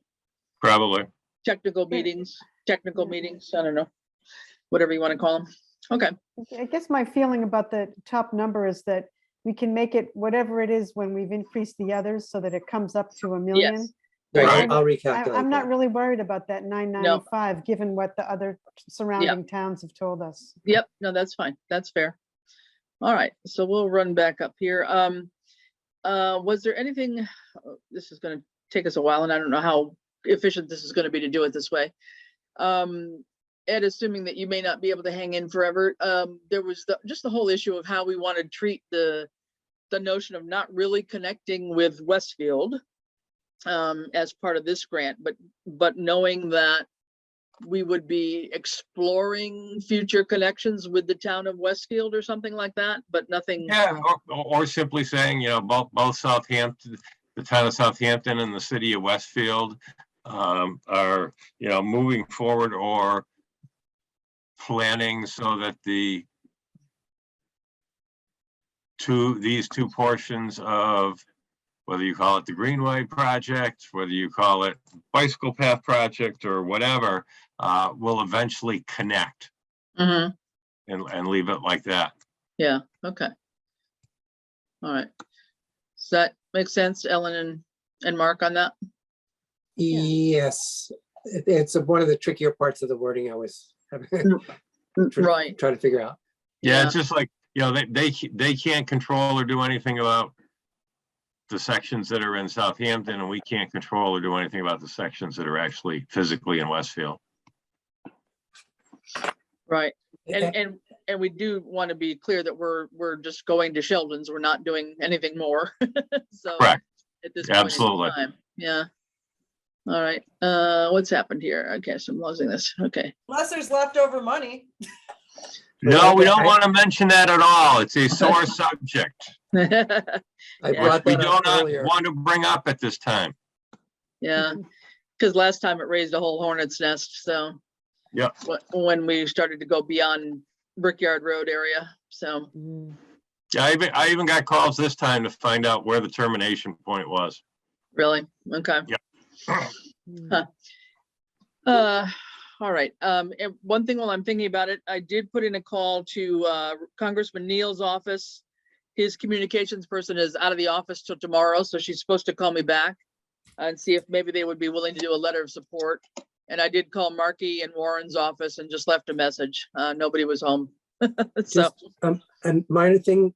probably. Technical meetings, I don't know. Whatever you want to call them. Okay, I guess my feeling about the top number is that we can make it whatever it is when we've increased the others so that it comes up to 1 million. yes, Right, Right. I'll I'm recalculate not that. really worried about that 995, given what the other surrounding towns have told us. yep, no, that's fine. That's fair. All right, so we'll run back up here. Was there anything, this is gonna take us a while and I don't know how efficient this is gonna be to do it this way. Ed, assuming that you may not be able to hang in forever, there was just the whole issue of how we want to treat the notion of not really connecting with Westfield as part of this grant, but knowing that we would be exploring future connections with the town of Westfield or something like that, but nothing. Yeah, or simply saying, both Southampton, the town of Southampton and the city of Westfield are, moving forward or planning so that these two portions of, whether you call it the Greenway project, whether you call it bicycle path project or whatever, will eventually connect Mhm. and leave it like that. Yeah, okay. All right. Does that make sense, Ellen and Mark, on that? Yes, it's one of the trickier parts of the wording I was Right, trying to figure out. Yeah, Yeah. it's just like, they can't control or do anything about the sections that are in Southampton, and we can't control or do anything about the sections that are actually physically in Westfield. right. And we do want to be clear that we're just going to Sheldon's. We're not doing anything more. So Correct. at this point in Absolutely. time, yeah. All right, what's happened here? Okay, so I'm losing this. Okay. Unless there's leftover money. No, we don't want to mention that at all. It's a sore subject, I Yeah. brought which we that do up not earlier. want to bring up at this time. Yeah, because last time it raised a whole hornet's nest, so. Yeah. When we started to go beyond Brickyard Road area, so, Yeah, I even got calls this time to find out where the termination point was. really, okay. Yeah. All right, and one thing while I'm thinking about it, I did put in a call to Congressman Neal's office. His communications person is out of the office till tomorrow, so she's supposed to call me back and see if maybe they would be willing to do a letter of support. And I did call Markey and Warren's office and just left a message. Nobody was home. So, Just and minor thing,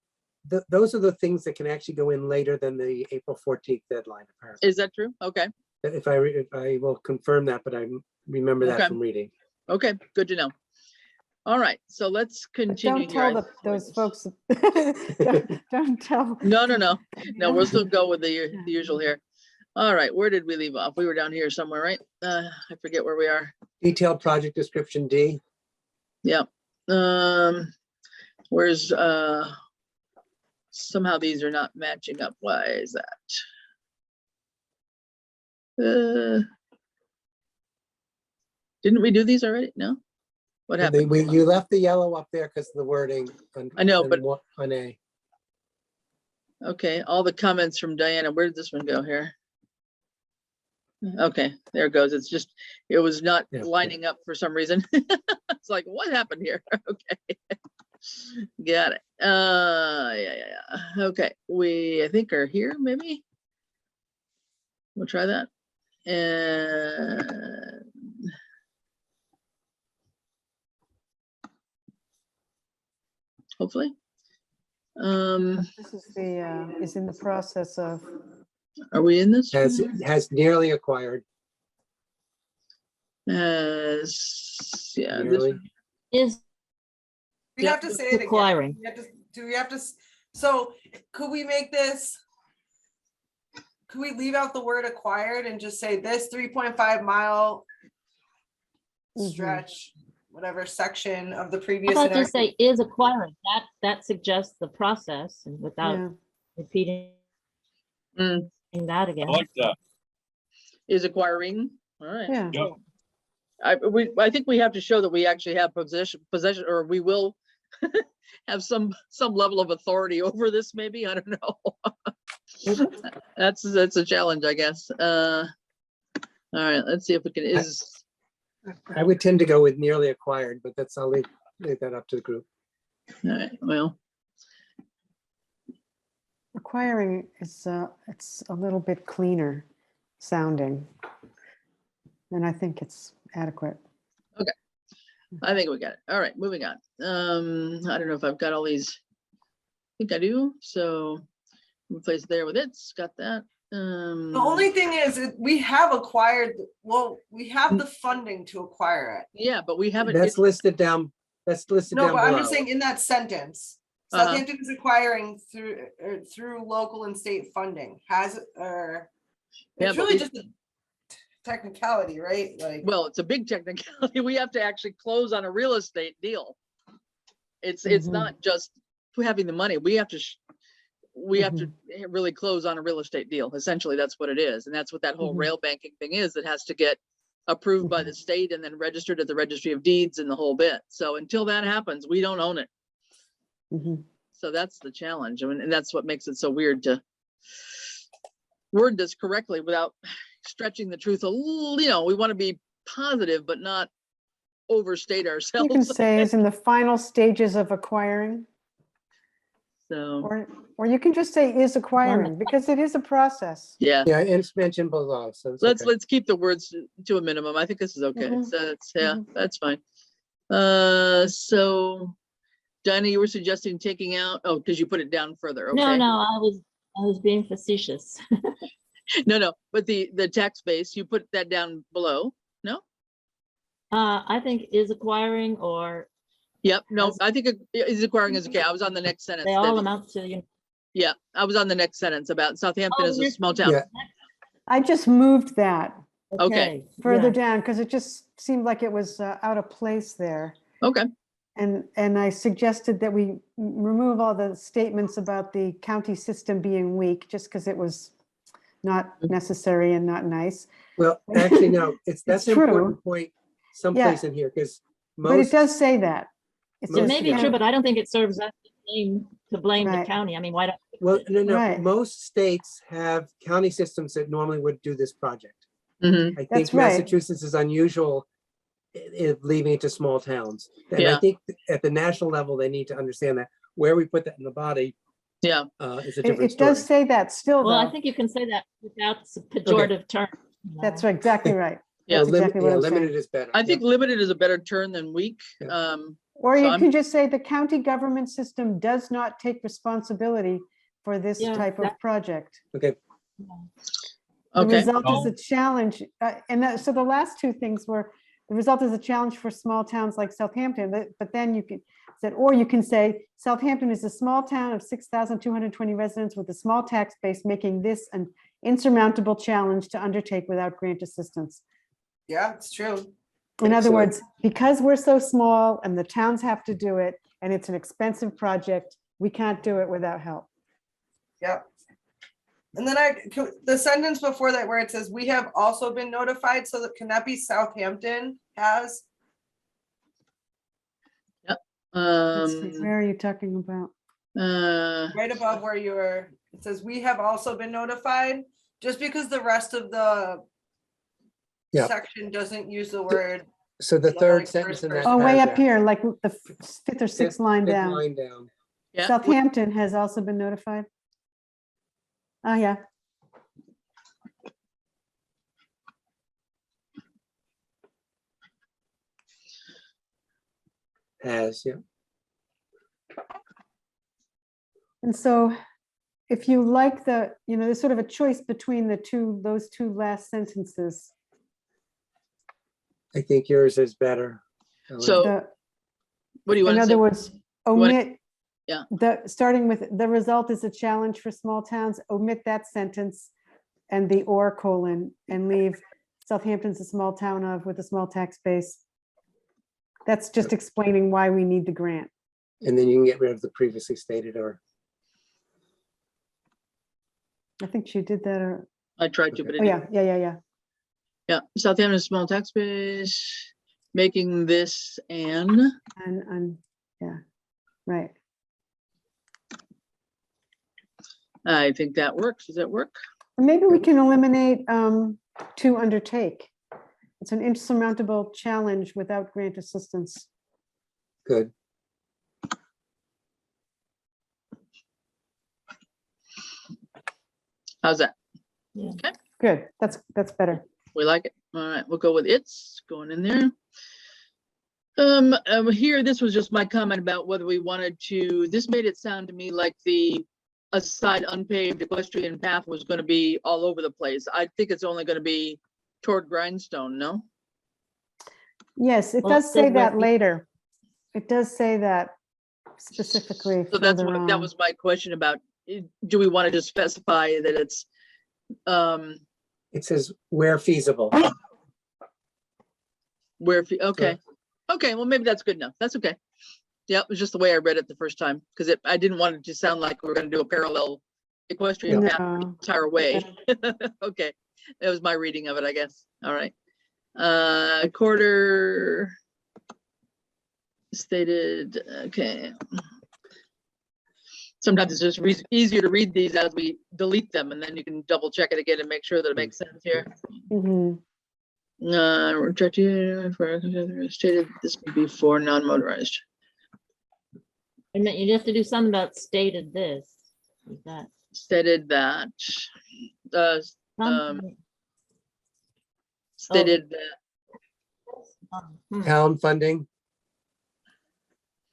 those are the things that can actually go in later than the April 14th deadline, apparently. is that true? Okay, If I will confirm that, but I remember that Okay. from reading. okay, good to know. All right, so let's But continue don't here. tell those folks. Don't tell. No, we'll still go with the usual here. All right, where did we leave off? We were down here somewhere, right? I forget where we are. Detailed project description D. Yeah. Where's, somehow these are not matching up. Why is that? Didn't we do these already? No? What happened? You left the yellow up there because of the wording. I know, but- On A. Okay, all the comments from Diana. Where did this one go here? Okay, there it goes. It's just, it was not Yeah. lining up for some reason. It's like, what happened here? Okay. Got it. Yeah. Okay, I think are here, maybe. We'll try that. And hopefully. This is in the process of, Are we in this? Has nearly acquired. Yeah, this Nearly. Is We have to say it again. acquiring. Do we have to, so could we make this? Could we leave out the word acquired and just say this 3.5 mile Mhm. stretch, whatever section of the I previous? thought just enactment? say is acquiring. That suggests the process and without yeah, repeating Mm, that again. that. is acquiring. All right. yeah. Yep. I think we have to show that we actually have possession, or we will have some level of authority over this, maybe. I don't know. That's a challenge, I guess. All right, let's see if we can, I would tend to go with nearly acquired, but I'll leave that up to the group. all right, well, Acquiring is, it's a little bit cleaner sounding. And I think it's adequate. I think we got it. All right, moving on. I don't know if I've got all these. I think I do, so replace there with it's got that. The only thing is, we have acquired, well, we have the funding to acquire it. Yeah, but we haven't. That's listed down. That's listed No, down but I'm below. just saying in that sentence, Uh-huh. Southampton is acquiring through local and state funding, has, or Yeah, it's but really we- just a technicality, right? Like, Well, it's a big technicality. We have to actually close on a real estate deal. It's Mhm. not just having the money. We have to really close on a real estate deal. Essentially, that's what it is. And that's what that whole Mhm. rail banking thing is. It has to get approved by the state and then registered at the registry of deeds and the whole bit. So until that happens, we don't own it. Mhm. So that's the challenge. I mean, and that's what makes it so weird to word this correctly without stretching the truth a little. We want to be positive, but not overstate You can ourselves. say is in the final stages of acquiring, So, or you can just say is acquiring, because it is a process. yeah, Yeah, and it's mentioned below, so it's okay. let's keep the words to a minimum. I think this is okay. Mhm. Yeah, Mhm. that's fine. So Dinah, you were suggesting taking out, oh, because you put it down further. No, Okay. no, I was being facetious. No, but the tax base, you put that down below. No? I think is acquiring or Yep. No, As- I think is acquiring is okay. I was on the next sentence. they all Debbie. amount to, Yeah, I was on the next sentence about Southampton Oh, is a next small town. Yeah. I just moved that Okay. further yeah. down because it just seemed like it was out of place there. Okay. And I suggested that we remove all the statements about the county system being weak, just because it was not necessary and not nice. Well, actually, no, that's an true. important point someplace in here, because But it most, does say that. It It Most- says may be yeah. true, but I don't think it serves us to blame the Right. county. I mean, why don't? well, no, Right. most states have county systems that normally would do this project. Mhm. I That's think right. Massachusetts is unusual in leaving it to small towns. And I Yeah. think at the national level, they need to understand that where we put that in the body Yeah. is a It different it does story. say that still, Well, I though. think you can say that without the pejorative term. That's right, exactly right. Yeah. That's exactly what I'm saying. Limited is better. I think Yep. limited is a better term than weak. Yeah. Or So you I'm- can just say the county government system does not take responsibility for this Yeah, type of that- project. Okay, The Okay. result is a challenge, so the last two things were, the result is a challenge for small towns like Southampton, but then you can, or you can say Southampton is a small town of 6,220 residents with a small tax base, making this an insurmountable challenge to undertake without grant assistance. yeah, it's true. In other Excellent. words, because we're so small and the towns have to do it, and it's an expensive project, we can't do it without help. Yep. And then the sentence before that where it says, we have also been notified, so that, can that be Southampton has? Let's see, where are you talking about? Right above where you were, it says, we have also been notified, just because the rest of the Yeah. section doesn't use the word. So the Yeah, third like sentence in that first Oh, way up paragraph, here, like the fifth or sixth line fifth down. line down. Yeah, Southampton has also been notified. Oh, yeah. Has, yeah. And so if you like there's sort of a choice between those two last sentences. I think yours is better. Ellen. So The- what do you want In to say? other words, wanna- omit. Yeah. Starting with the result is a challenge for small towns, omit that sentence and the or colon and leave Southampton's a small town of with a small tax base. That's just explaining why we need the grant. And then you can get rid of the previously stated or. I think she did that or, I tried to, Okay. but it oh, didn't. yeah. Yeah, Southampton is small tax base, making this and Yeah, right. I think that works. Does that work? Maybe we can eliminate to undertake. It's an insurmountable challenge without grant assistance. Good. How's that? Good, that's better. We like it. All right, we'll go with it's going in there. Here, this was just my comment about whether we wanted to, this made it sound to me like the aside unpaved equestrian path was going to be all over the place. I think it's only going to be toward Grindstone, no? Yes, it Well, does it say said that right- later. It does say that specifically So that's further what, that on. was my question about, do we want to just specify that it's, It says where feasible. where, okay. Okay, well, maybe that's good enough. That's okay. Yeah, it was just the way I read it the first time, because I didn't want it to sound like we were gonna do a parallel equestrian path the No, entire way. Okay, that was my reading of it, I guess. All right. Quarter stated, okay. Sometimes it's just easier to read these as we delete them, and then you can double check it again and make sure that it makes sense here. mhm. Stated this would be for non-motorized. I mean, you have to do something about stated this. Is that Stated that, something? stated that, Town funding.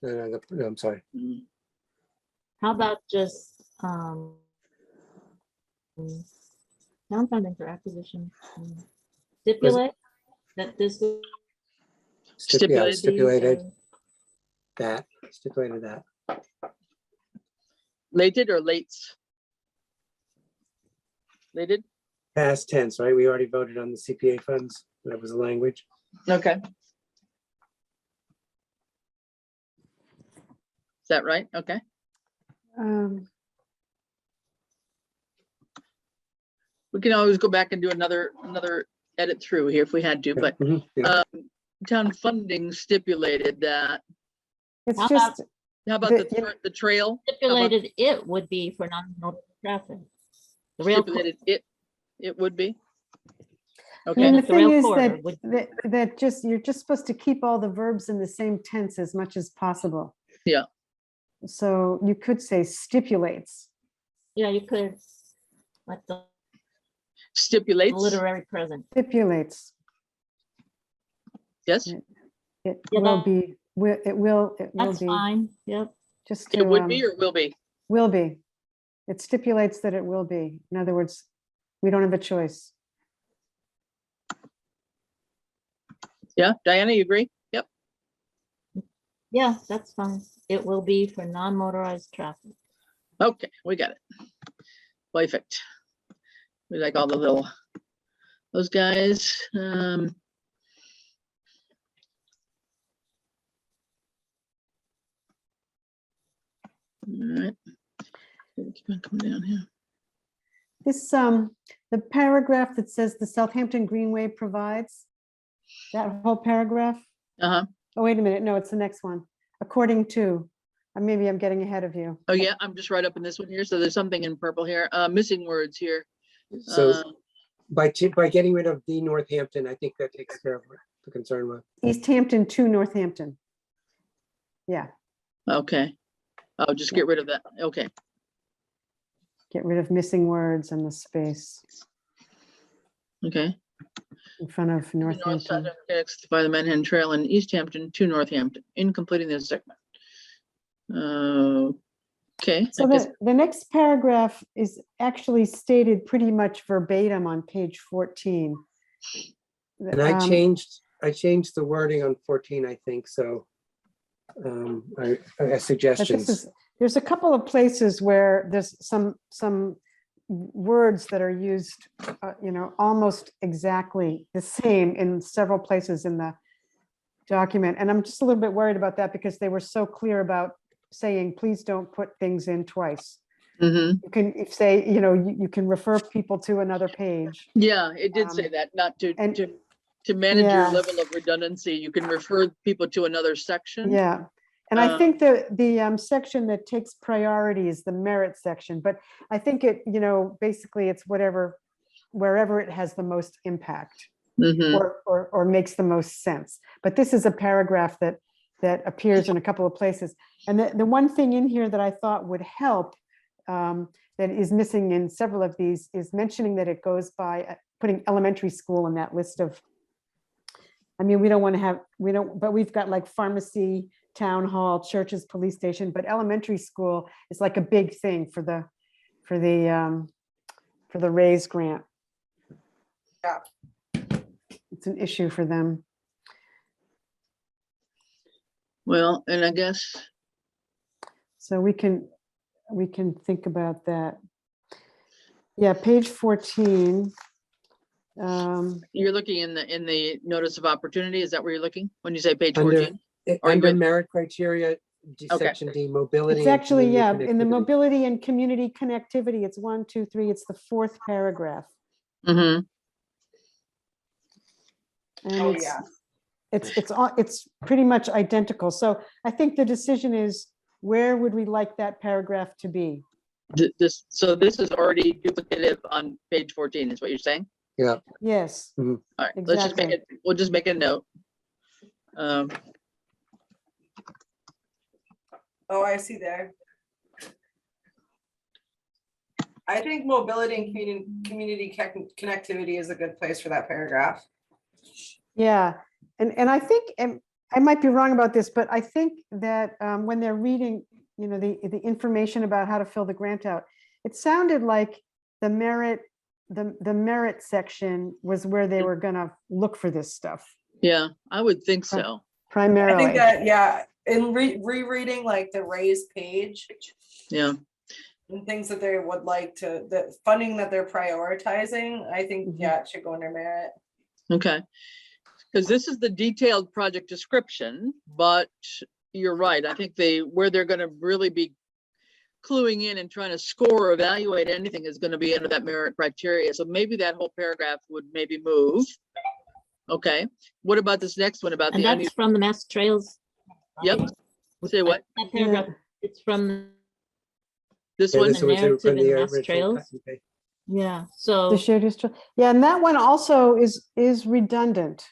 No, I'm sorry. How about just, town funding for acquisition? Stipulate that this. is- Stipulated. Stipulated that, stipulated that. lated or lates? Lated? Past tense, right? We already voted on the CPA funds. That was the language. Okay. Is that right? Okay. We can always go back and do another edit through here if we had to, but Mhm, yeah. town funding stipulated that. It's How just, How about the trail? Stipulated it would be for non-motor traffic. The rail, co- Stipulated it would be. I Okay, mean, the the rail thing is corridor that, would- that just, you're just supposed to keep all the verbs in the same tense as much as possible. Yeah. So you could say stipulates. yeah, you could, like the stipulates, literary present. Stipulates. yes, It Yeah, will that- be, it will That's be, fine, yep. just it to, would be or will be. will be. It stipulates that it will be. In other words, we don't have a choice. Yeah, Diana, you agree? Yep, Yeah, that's fine. It will be for non-motorized traffic. okay, we got it. Perfect. We like all the those guys. All right. Keep on coming down here. This, the paragraph that says the Southampton Greenway provides, that whole paragraph. Uh-huh. Oh, wait a minute. No, it's the next one. According to, maybe I'm getting ahead of you. Oh, yeah, I'm just right up in this one here. So there's something in purple here, missing words here. So by getting rid of the Northampton, I think that takes care of what the concern was. East Hampton to Northampton. Yeah, Okay. I'll just get rid of that. Okay. get rid of missing words and the space Okay. in front of Northampton. Next by the Manhattan Trail in East Hampton to Northampton in completing this segment. Okay. So I guess- the next paragraph is actually stated pretty much verbatim on page 14. And I changed the wording on 14, I think, so I But this suggestions. is, there's a couple of places where there's some words that are used, almost exactly the same in several places in the document. And I'm just a little bit worried about that because they were so clear about saying, please don't put things in twice. Mhm. You can say, you can refer people to another page. Yeah, it did say that, not to manage your Yeah. level of redundancy, you can refer people to another section. Yeah. And I think the section that takes priority is the merit section, but I think it, basically it's wherever it has the most impact Mhm. or makes the most sense. But this is a paragraph that appears in a couple of places. And the one thing in here that I thought would help, that is missing in several of these, is mentioning that it goes by putting elementary school in that list of, we don't want to have, but we've got like pharmacy, town hall, churches, police station, but elementary school is like a big thing for the raise grant. Yeah. It's an issue for them. Well, and I guess, So we can think about that. Yeah, page 14. you're looking in the notice of opportunity, is that where you're looking when you say page Under 14? Or under you- merit criteria, Okay. section D, mobility. It's and actually, community in the connectivity. mobility and community connectivity, it's 1, 2, 3, it's the 4th paragraph. Mhm. And Oh, it's, yeah. it's pretty much identical. So I think the decision is, where would we like that paragraph to be? So this is already duplicative on page 14, is what you're saying? Yeah. Yes, All right, let's just make Exactly. it, we'll just make a note. Oh, I see there. I think mobility and community connectivity is a good place for that paragraph. yeah. And I think, and I might be wrong about this, but I think that when they're reading, the information about how to fill the grant out, it sounded like the merit section was where they were gonna look for this stuff Yeah, I would think so. I primarily. think that, yeah, in rereading like the raised page Yeah, and things that they would like to, the funding that they're prioritizing, I think, Mhm. yeah, it should go under merit. okay. Because this is the detailed project description, but you're right. I think where they're gonna really be cluing in and trying to score or evaluate anything is gonna be under that merit criteria. So maybe that whole paragraph would maybe move. Okay, what about this next one about And the, that's from the Mass Trails. yep, say what? That paragraph, it's from, This Yeah, one? this was narrative from the in Mass original Trails. cut and paste. yeah, The so, shared history. Yeah, and that one also is redundant.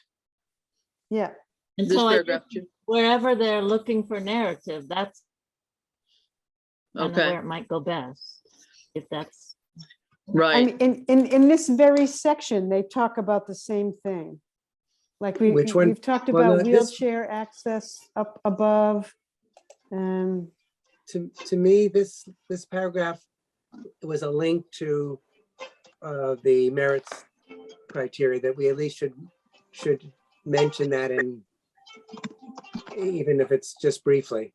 Yeah, and This so I paragraph think too? wherever they're looking for narrative, that's kind of Okay, where it might go best. If that's, right. in this very section, they talk about the same thing. Like Which one? we've talked Well, about no, this- wheelchair access up above. And To me, this paragraph was a link to the merits criteria that we at least should mention that, in even if it's just briefly.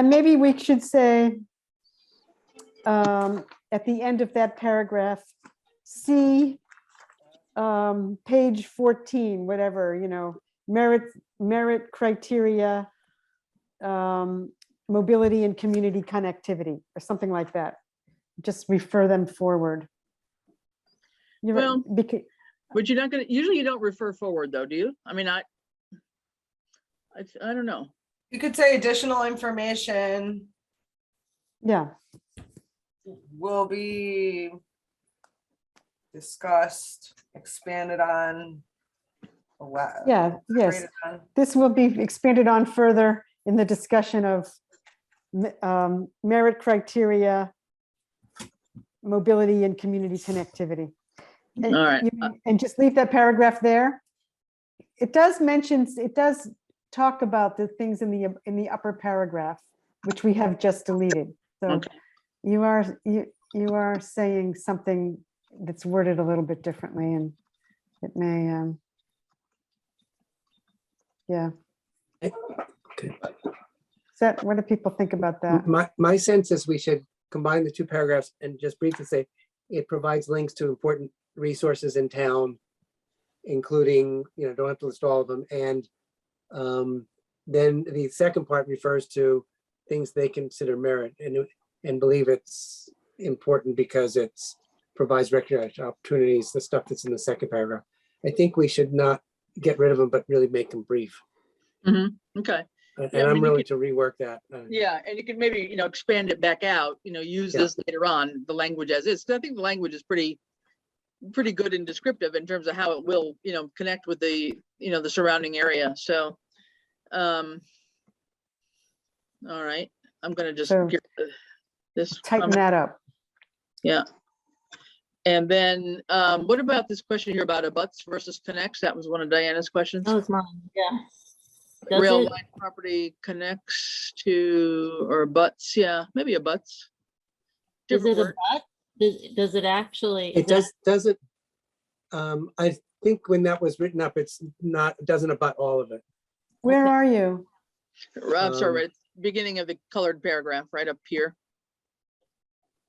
maybe we should say, at the end of that paragraph, see page 14, whatever, merit criteria, mobility and community connectivity, or something like that. Just refer them forward. You're right, Well, but you're not gonna, usually you don't refer forward though, do you? I mean, I don't know. You could say additional information yeah, will be discussed, expanded on. yeah, yes. elaborated on. This will be expanded on further in the discussion of merit criteria, mobility and community connectivity. And All right. and just leave that paragraph there. It does mention, it does talk about the things in the upper paragraph, which we have just deleted. So Okay. you are saying something that's worded a little bit differently, and it may, yeah. Okay. What do people think about that? My sense is we should combine the two paragraphs and just briefly say it provides links to important resources in town, including, don't have to list all of them. And then the second part refers to things they consider merit and believe it's important because it's provides recognition opportunities, the stuff that's in the second paragraph. I think we should not get rid of them, but really make them brief. Okay. And Yeah, I mean, I'm you willing to rework that. Yeah, and you can maybe, expand it back out, use Yeah. this later on, the language as is. 'Cause I think the language is pretty good and descriptive in terms of how it will, connect with the, the surrounding area. So, all right, I'm gonna just So, get this. Tighten that up. Yeah. And then, what about this question here about abuts versus connects? That was one of Diana's questions. That was mine, yeah. Does Rail it- line property connects to, or abuts, yeah, maybe abuts. Is Different it a word. but? Does it actually? It doesn't, I think when that was written up, it doesn't abut all of it. Where are you? I'm sorry, Um, right at the beginning of the colored paragraph, right up here.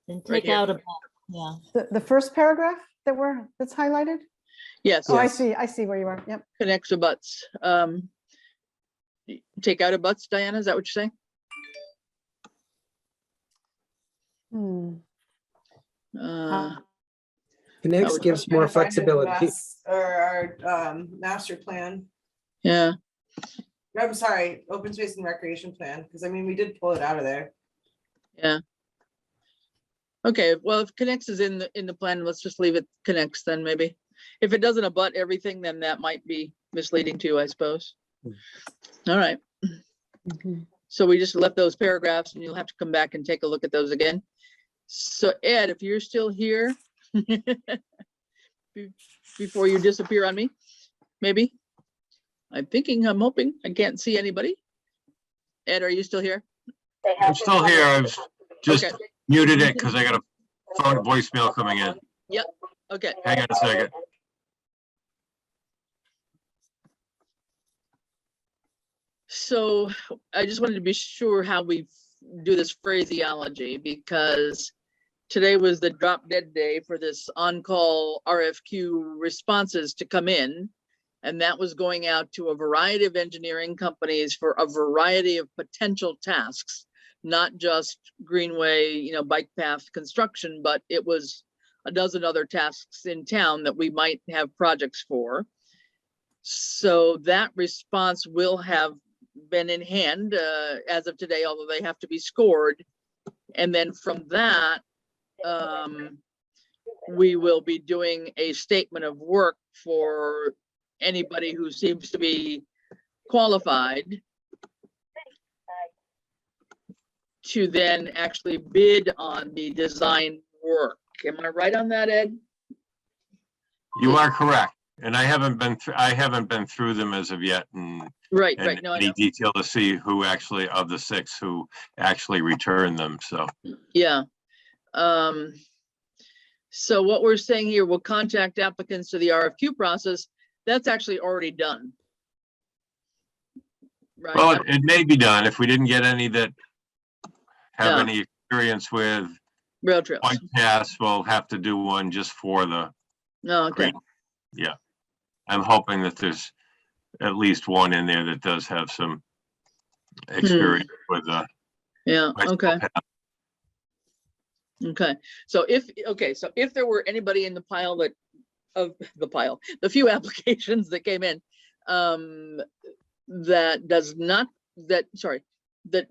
Then right take here. out a, yeah. The first paragraph that's highlighted? Yes, Oh, Yes. I see where you are. Yep. connects abuts. Take out abuts, Diana, is that what you're saying? Hmm. Connects would- gives Trying more to find it in flexibility. Or our master plan. Yeah, I'm sorry, open space and recreation plan, because I mean, we did pull it out of there. yeah. Okay, well, if connects is in the plan, let's just leave it connects then maybe. If it doesn't abut everything, then that might be misleading too, I suppose. All right, Mhm. so we just left those paragraphs and you'll have to come back and take a look at those again. So Ed, if you're still here, before you disappear on me, maybe. I'm hoping, I can't see anybody. Ed, are you still here? I'm still here. I've just Okay. muted it because I got a phone voicemail coming in. Okay, Hang on a second. so I just wanted to be sure how we do this phraseology, because today was the drop dead day for this on-call RFQ responses to come in. And that was going out to a variety of engineering companies for a variety of potential tasks, not just greenway, bike path construction, but it was a dozen other tasks in town that we might have projects for. So that response will have been in hand as of today, although they have to be scored. And then from that, we will be doing a statement of work for anybody who seems to be qualified to then actually bid on the design work. Am I right on that, Ed? You are correct. And I haven't been through them as of yet in Right, no, I any know. detail to see who actually, of the 6 who actually returned them. So Yeah. So what we're saying here, we'll contact applicants to the RFQ process. That's actually already done. Right? well, it may be done if we didn't get any that have Yeah. any experience with Rail trails. bike paths. We'll have to do one just for the No, okay. green. Yeah, I'm hoping that there's at least one in there that does have some experience with Yeah, bicycle okay. path. Okay, so if there were anybody in the pile that the few applications that came in, that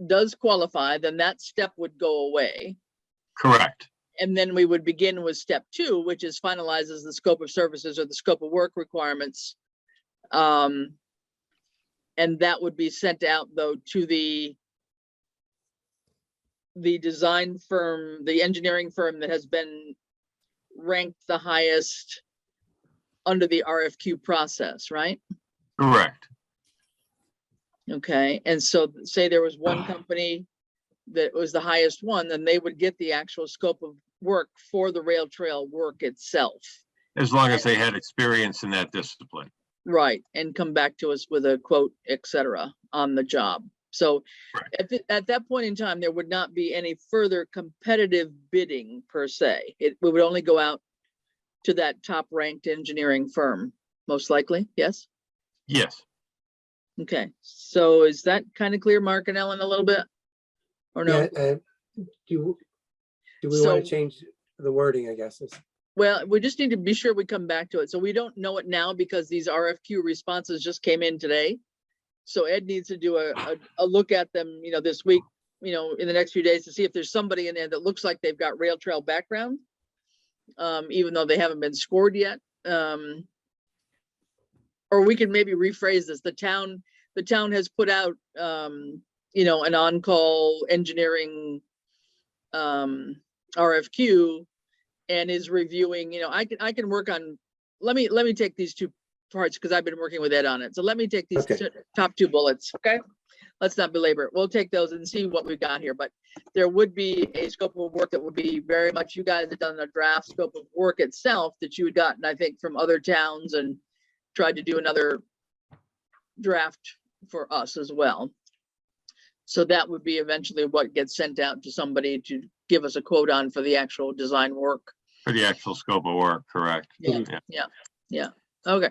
does qualify, then that step would go away. Correct. And then we would begin with step 2, which is finalizes the scope of services or the scope of work requirements. And that would be sent out though to the design firm, the engineering firm that has been ranked the highest under the RFQ process, right? Correct. Okay, and so say there was one company that was the highest one, then they would get the actual scope of work for the rail trail work itself. As long as they had experience in that discipline. Right, and come back to us with a quote, etc. on the job. So at that point in time, there would not be any further competitive bidding per se. We would only go out to that top ranked engineering firm, most likely, yes? Yes. Okay, so is that kind of clear, Mark and Ellen, a little bit? Or no? Yeah, do we So- want to change the wording, I guess? Well, we just need to be sure we come back to it. So we don't know it now because these RFQ responses just came in today. So Ed needs to do a look at them, this week, in the next few days to see if there's somebody in there that looks like they've got rail trail background, even though they haven't been scored yet. Or we can maybe rephrase this. The town has put out, an on-call engineering RFQ and is reviewing, I can work on, let me take these 2 parts because I've been working with Ed on it. So let me take these Okay. top 2 bullets, okay? Let's not belabor it. We'll take those and see what we've got here, but there would be a scope of work that would be very much, you guys have done a draft scope of work itself that you had gotten, I think, from other towns and tried to do another draft for us as well. So that would be eventually what gets sent out to somebody to give us a quote on for the actual design work. For the actual scope of work, correct. Yeah. Okay.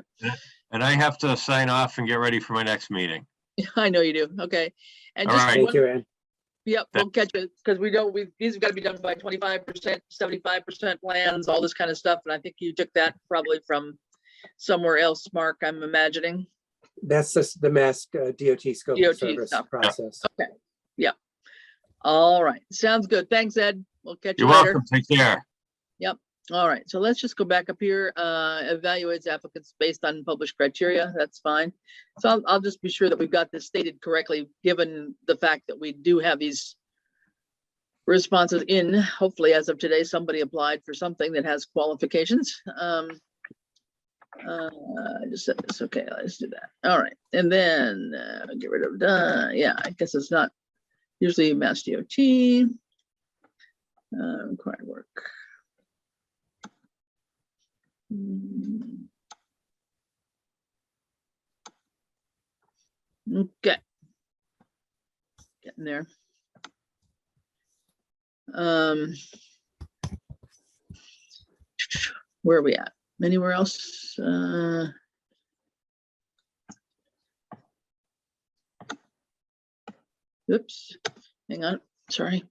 And I have to sign off and get ready for my next meeting. I know you do. Okay. And All just right. Thank you, Ed. Yep, we'll catch it because we know these have got to be done by 25%, 75% plans, all this kind of stuff. And I think you took that probably from somewhere else, Mark, I'm imagining. That's just the Mass DOT scope DOT of service stuff. process. Okay. Yeah. All right. Sounds good. Thanks, Ed. We'll catch you You're later. welcome. Take care. All right. So let's just go back up here. Evaluates applicants based on published criteria. That's fine. So I'll just be sure that we've got this stated correctly, given the fact that we do have these responses in. Hopefully, as of today, somebody applied for something that has qualifications. I just said this. Okay, let's do that. All right. And then get rid of yeah, I guess it's not usually Mass DOT. Required work. Okay. Getting there. Where are we at? Anywhere else? Oops, hang on, sorry.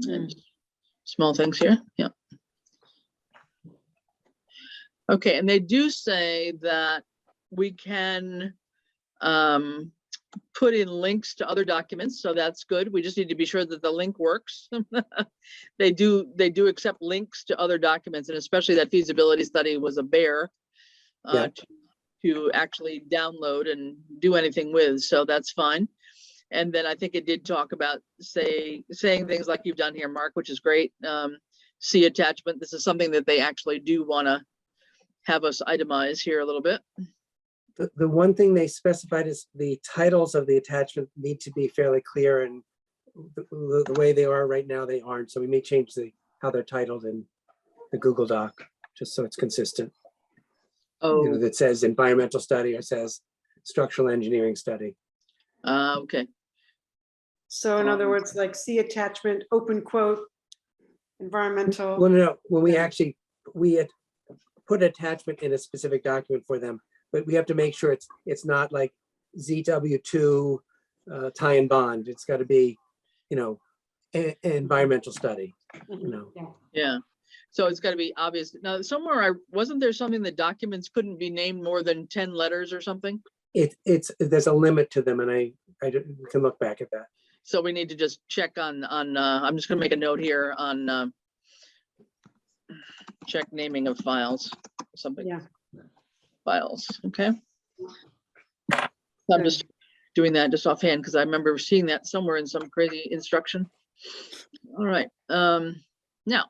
And small things here, yeah. Okay, and they do say that we can put in links to other documents, so that's good. We just need to be sure that the link works. They do accept links to other documents, and especially that feasibility study was a bear to actually download and do anything with, so that's fine. And then I think it did talk about saying things like you've done here, Mark, which is great. See attachment. This is something that they actually do want to have us itemize here a little bit. The one thing they specified is the titles of the attachment need to be fairly clear, and the way they are right now, they aren't. So we may change how they're titled in the Google Doc, just so it's consistent. Oh, That says environmental study or says structural engineering study. okay. So in other words, like see attachment, open quote, environmental. Well, no, when we had put attachment in a specific document for them, but we have to make sure it's not like ZW2 tie and bond. It's got to be, an environmental study. you know. Yeah. So it's gotta be obvious. Now, somewhere wasn't there something that documents couldn't be named more than 10 letters or something? There's a limit to them, and we can look back at that. So we need to just check on, I'm just gonna make a note here on, check naming of files, something. Yeah. Files, okay? I'm just doing that just offhand, because I remember seeing that somewhere in some crazy instruction. All right, now.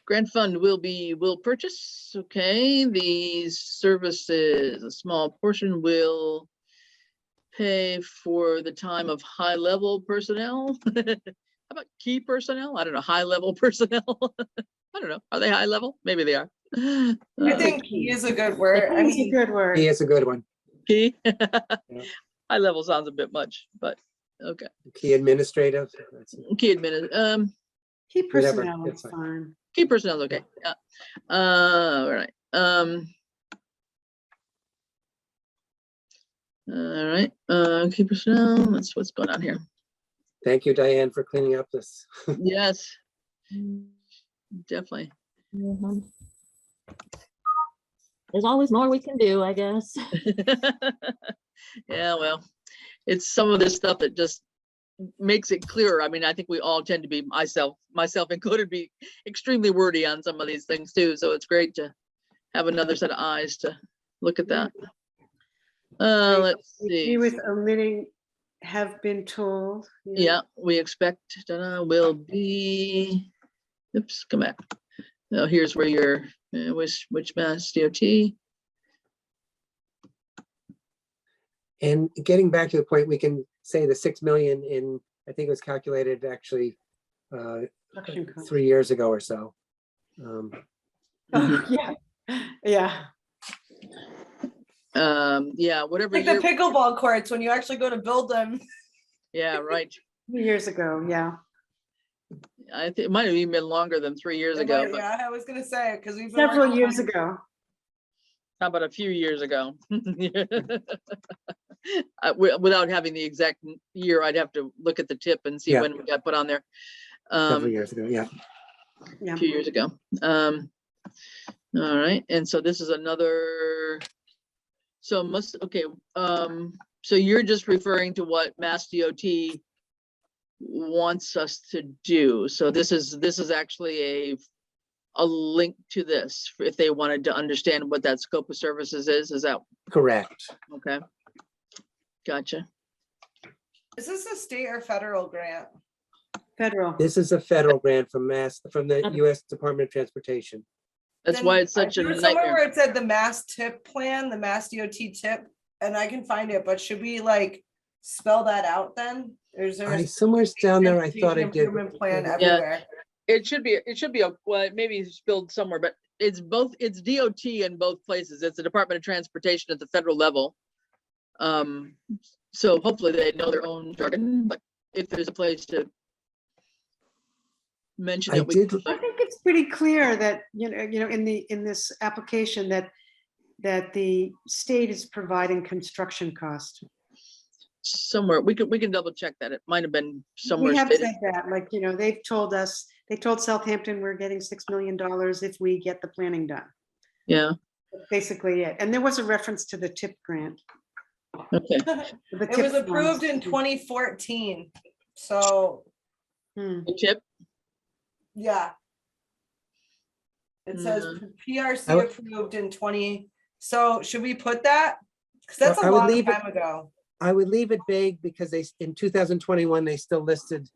Grant fund will purchase, okay, these services, a small portion will pay for the time of high-level personnel. How about key personnel? I don't know, high-level personnel. I don't know, are they high-level? Maybe they are. I think key is a good word. I It's a mean, good word. He is a good one. Key. High-level sounds a bit much, but, okay. Key administrative. Key admin, Key Whatever, personnel it's is fine. fine. key personnel is okay, yeah. All right, all right, key personnel, that's what's going on here. Thank you, Diane, for cleaning up this. Yes, definitely. Mhm. There's always more we can do, I guess. Yeah, well, it's some of this stuff that just makes it clearer. I mean, I think we all tend to be, myself included, be extremely wordy on some of these things too. So it's great to have another set of eyes to look at that. Let's Agree see. with omitting have been told. Yeah, we expect will be, oops, come back. Now here's where your, which Mass DOT. And getting back to the point, we can say the 6 million in, I think it was calculated actually Production cost. 3 years ago or so. Oh, yeah, yeah. Yeah, whatever like the year, pickleball courts, when you actually go to build them. yeah, right. 2 years ago, yeah. I think it might have even been longer than 3 years It ago, might- but Yeah, I was gonna say, because we've been Several working years on- ago. how about a few years ago? Without having the exact year, I'd have to look at the tip and see Yeah. when we got put on there. Several A years ago, yeah. Yeah. few years ago. All right, and so this is another, so okay, so you're just referring to what Mass DOT wants us to do. So this is actually a link to this, if they wanted to understand what that scope of services is that, Correct. okay? Gotcha. Is this a state or federal grant? Federal. This is a federal grant from the Okay. US Department of Transportation. That's Then why it's such a there was somewhere nightmare. where it said the Mass Tip Plan, the Mass DOT tip, and I can find it, but should we like spell that out then? Or is there? a Somewhere down there, I thought I transportation did. improvement Plan Yeah. everywhere. It should be, well, maybe spilled somewhere, but it's DOT in both places. It's the Department of Transportation at the federal level. So hopefully they know their own jargon, but if there's a place to mention I it, we did- could. I think it's pretty clear that, in this application that the state is providing construction cost. Somewhere, we can double check that. It might have been somewhere We have stated. said that, like, they've told us, they told Southampton we're getting $6 million if we get the planning done. Yeah, That's basically it. And there was a reference to the TIP grant. okay. The It TIP was approved funds. in 2014, so, Hmm. The tip, yeah. It says Mm. PRC I would- approved in 20, so should we put that? Because that's Well, I a would long leave it- time ago. I would leave it vague because in 2021, they still listed,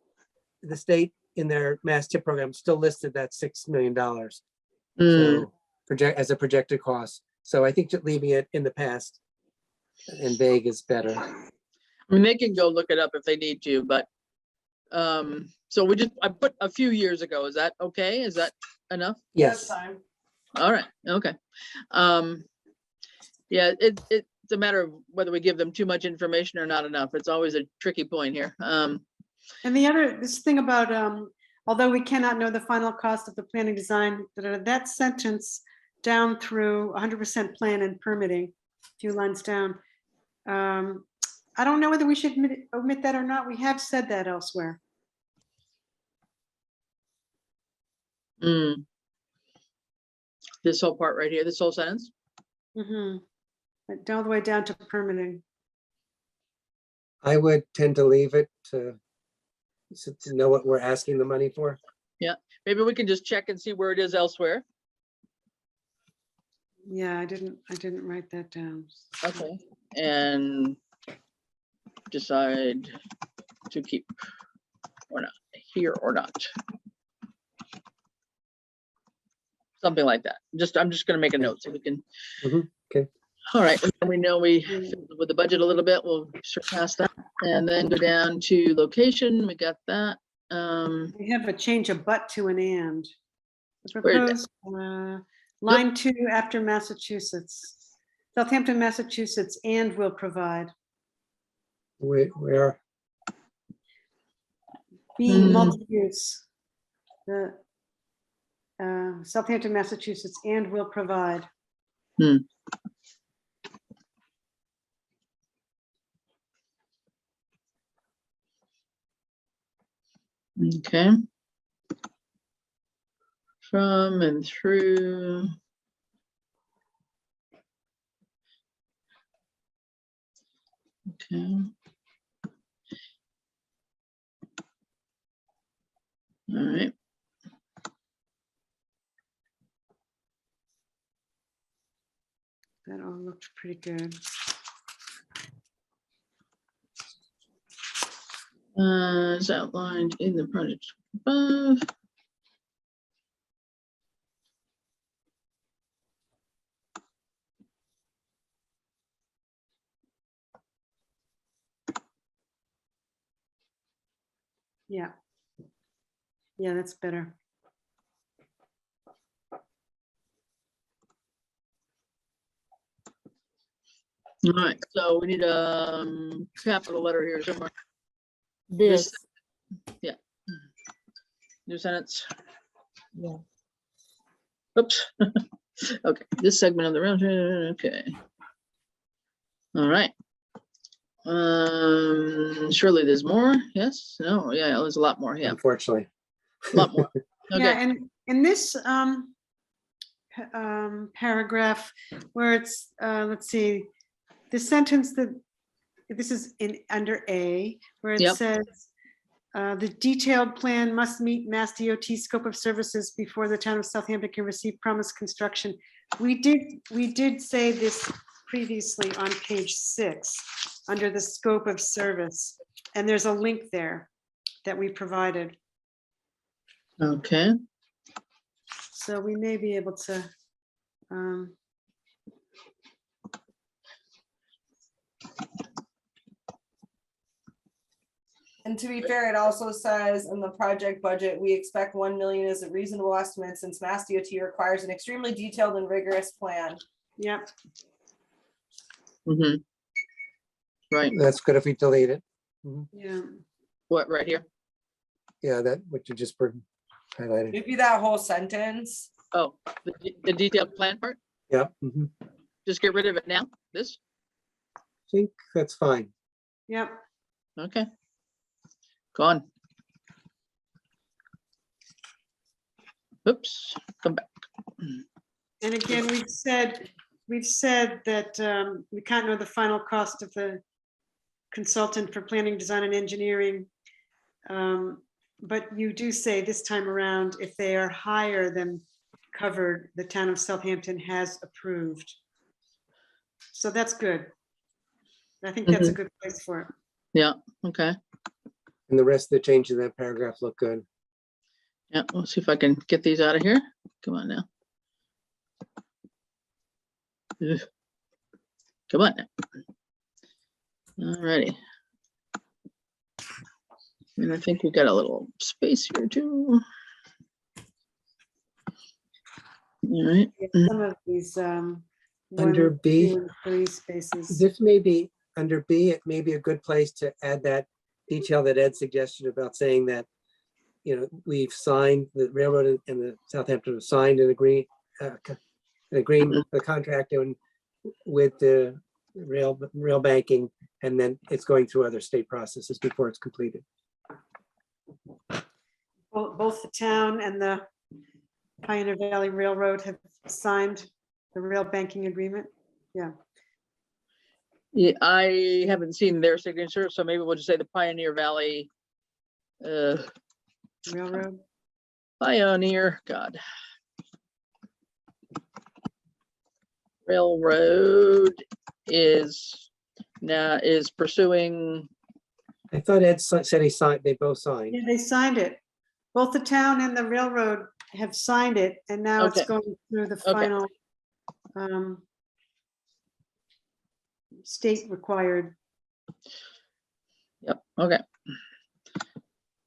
the state in their mass tip program still listed that $6 million. Mm, So as a projected cost. So I think just leaving it in the past and vague is better. I mean, they can go look it up if they need to, but, so I put a few years ago. Is that okay? Is that enough? That's Yes. fine. All right, okay. Yeah, it's a matter of whether we give them too much information or not enough. It's always a tricky point here. And this thing about, although we cannot know the final cost of the planning design, that sentence down through 100% plan and permitting, a few lines down. I don't know whether we should omit that or not. We have said that elsewhere. Mm. This whole part right here, this whole sentence? Mm-hmm. All the way down to permitting. I would tend to leave it to know what we're asking the money for. Maybe we can just check and see where it is elsewhere. Yeah, I didn't write that down. Okay. And decide to keep or not, here or not. Something like that. I'm just gonna make a note so we can. Okay. All right, and we know we, with the budget a little bit, we'll surpass that. And then go down to location, we got that. We have a change of but to an and. The Where is it? proposed, line 2 after Massachusetts. Southampton, Massachusetts, and will provide. Where? B, multi-use. The Southampton, Massachusetts, and will provide. Okay. From and through. Okay. All right. That all looked pretty good. As outlined in the project above. Yeah. Yeah, that's better. All right, so we need a capital letter here somewhere. This, New sentence. yeah. Oops. Okay, this segment of the round. Okay. All right. Surely there's more. Yes. No. Yeah. There's a lot more. Yeah. Unfortunately. A lot more. Yeah, Okay. and in this paragraph where it's, let's see, the sentence that, this is in under A, where it Yep. says, the detailed plan must meet Mass DOT scope of services before the town of Southampton can receive promised construction. We did say this previously on page 6, under the scope of service, and there's a link there that we provided. Okay. So we may be able to, And to be fair, it also says in the project budget, we expect 1 million is a reasonable estimate since Mass DOT requires an extremely detailed and rigorous plan. yep, Mm-hmm. Right. That's good if we delete it. yeah. What, right here? Yeah, that what you just highlighted. Maybe that whole sentence. Oh, the detailed plan part? Yeah. Just get rid of it now? This? I think that's fine. Yep. Okay. Gone. Oops, come back. And again, we've said that we can't know the final cost of the consultant for planning, design, and engineering. But you do say this time around, if they are higher than covered, the town of Southampton has approved. So that's good. I think that's a good place for it. Yeah, okay. And the rest of the changes in that paragraph look good. Yeah, we'll see if I can get these out of here. Come on now. Ugh. Come on now. All righty. And I think we got a little space here too. All right. Some of these Under 1, B. 2, and 3 spaces. This may be, under B, it may be a good place to add that detail that Ed suggested about saying that, you know, we've signed, the railroad and the Southampton have signed an agreement, the contract and with the rail banking, and then it's going through other state processes before it's completed. Both the town and the Pioneer Valley Railroad have signed the rail banking agreement. Yeah, Yeah, I haven't seen their signature, so maybe we'll just say the Pioneer Valley. Railroad. Pioneer, God. Railroad is pursuing, I thought Ed said he signed, they both signed. Yeah, they signed it. Both the town and the railroad have signed it, and now it's Okay. going through the Okay. final state required yep, okay,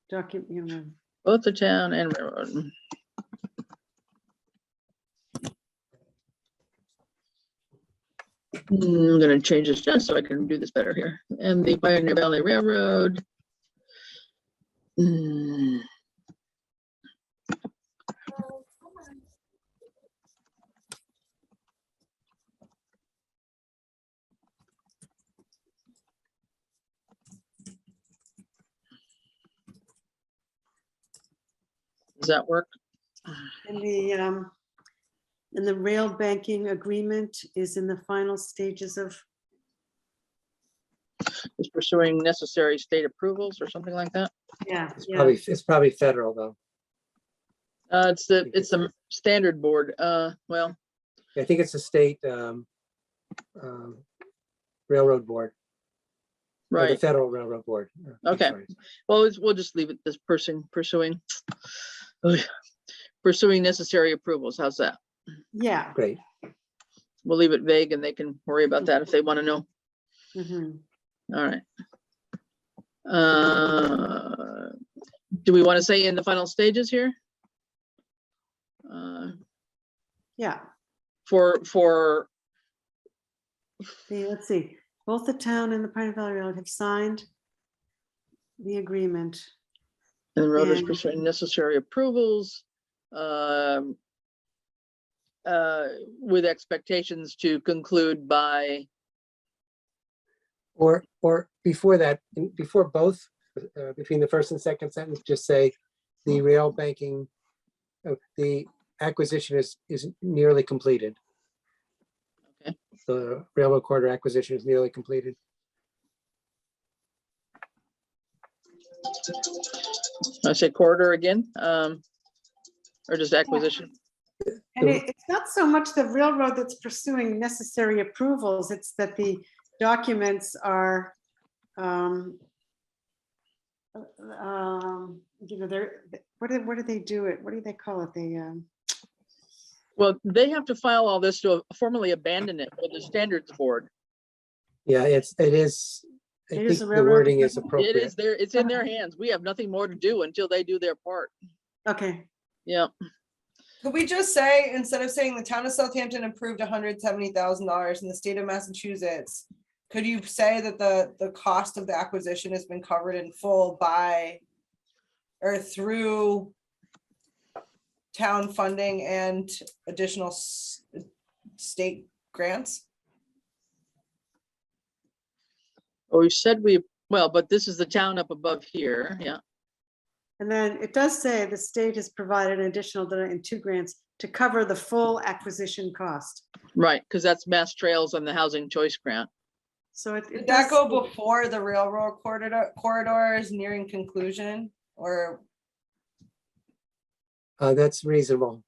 document. both the town and railroad. I'm gonna change this just so I can do this better here. And the Pioneer Valley Railroad. Does that work? And the rail banking agreement is in the final stages of, Is pursuing necessary state approvals or something like that? yeah, It's probably federal though. It's the standard board. Well, I think it's a state railroad board. Or the right. Federal Railroad Board. Okay. Sorry. Well, we'll just leave it this person pursuing necessary approvals. How's that? yeah. Great. We'll leave it vague and they can worry about that if they want to know. Mhm. All right. Do we want to say in the final stages here? Yeah, For let's see, both the town and the Pioneer Valley Railroad have signed the agreement. and the road is And- pursuing necessary approvals with expectations to conclude by, Or before that, before both, between the first and second sentence, just say the rail banking, the acquisition is nearly completed. Okay. The railroad corridor acquisition is nearly completed. I say corridor again, or just acquisition? And it's not so much the railroad that's pursuing necessary approvals, it's that the documents are, they're, what do they do it? What do they call it? They, Well, they have to file all this to formally abandon it with the standards board. Yeah, it is. I It think is a the railroad wording is agreement? appropriate. It is there, it's in their hands. We have nothing more to do until they do their part. okay, Yeah, Could we just say, instead of saying the town of Southampton approved $170,000 in the state of Massachusetts, could you say that the cost of the acquisition has been covered in full by or through town funding and additional state grants? well, we said but this is the town up above here, yeah. and then it does say the state has provided an additional and 2 grants to cover the full acquisition cost. Right, because that's Mass Trails and the Housing Choice Grant. So it Did that does go say- before the railroad corridor is nearing conclusion, or? That's reasonable.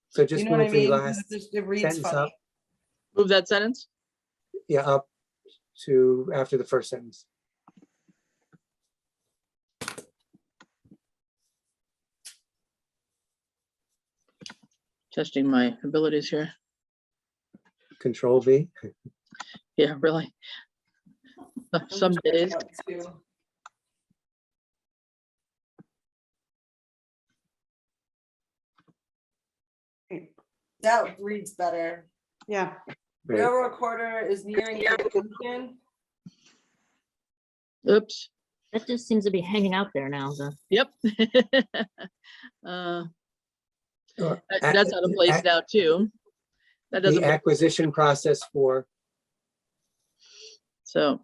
So just You know what I move the mean? 'Cause last it reads sentence funny. up. Move that sentence? Yeah, up to after the first sentence. Testing my abilities here. Control V. Yeah, really. Some days. That reads better. Yeah, Right. Railroad corridor is nearing conclusion. Oops, That just seems to be hanging out there now, yep. That's out of place now too. That doesn't, The acquisition process for, so.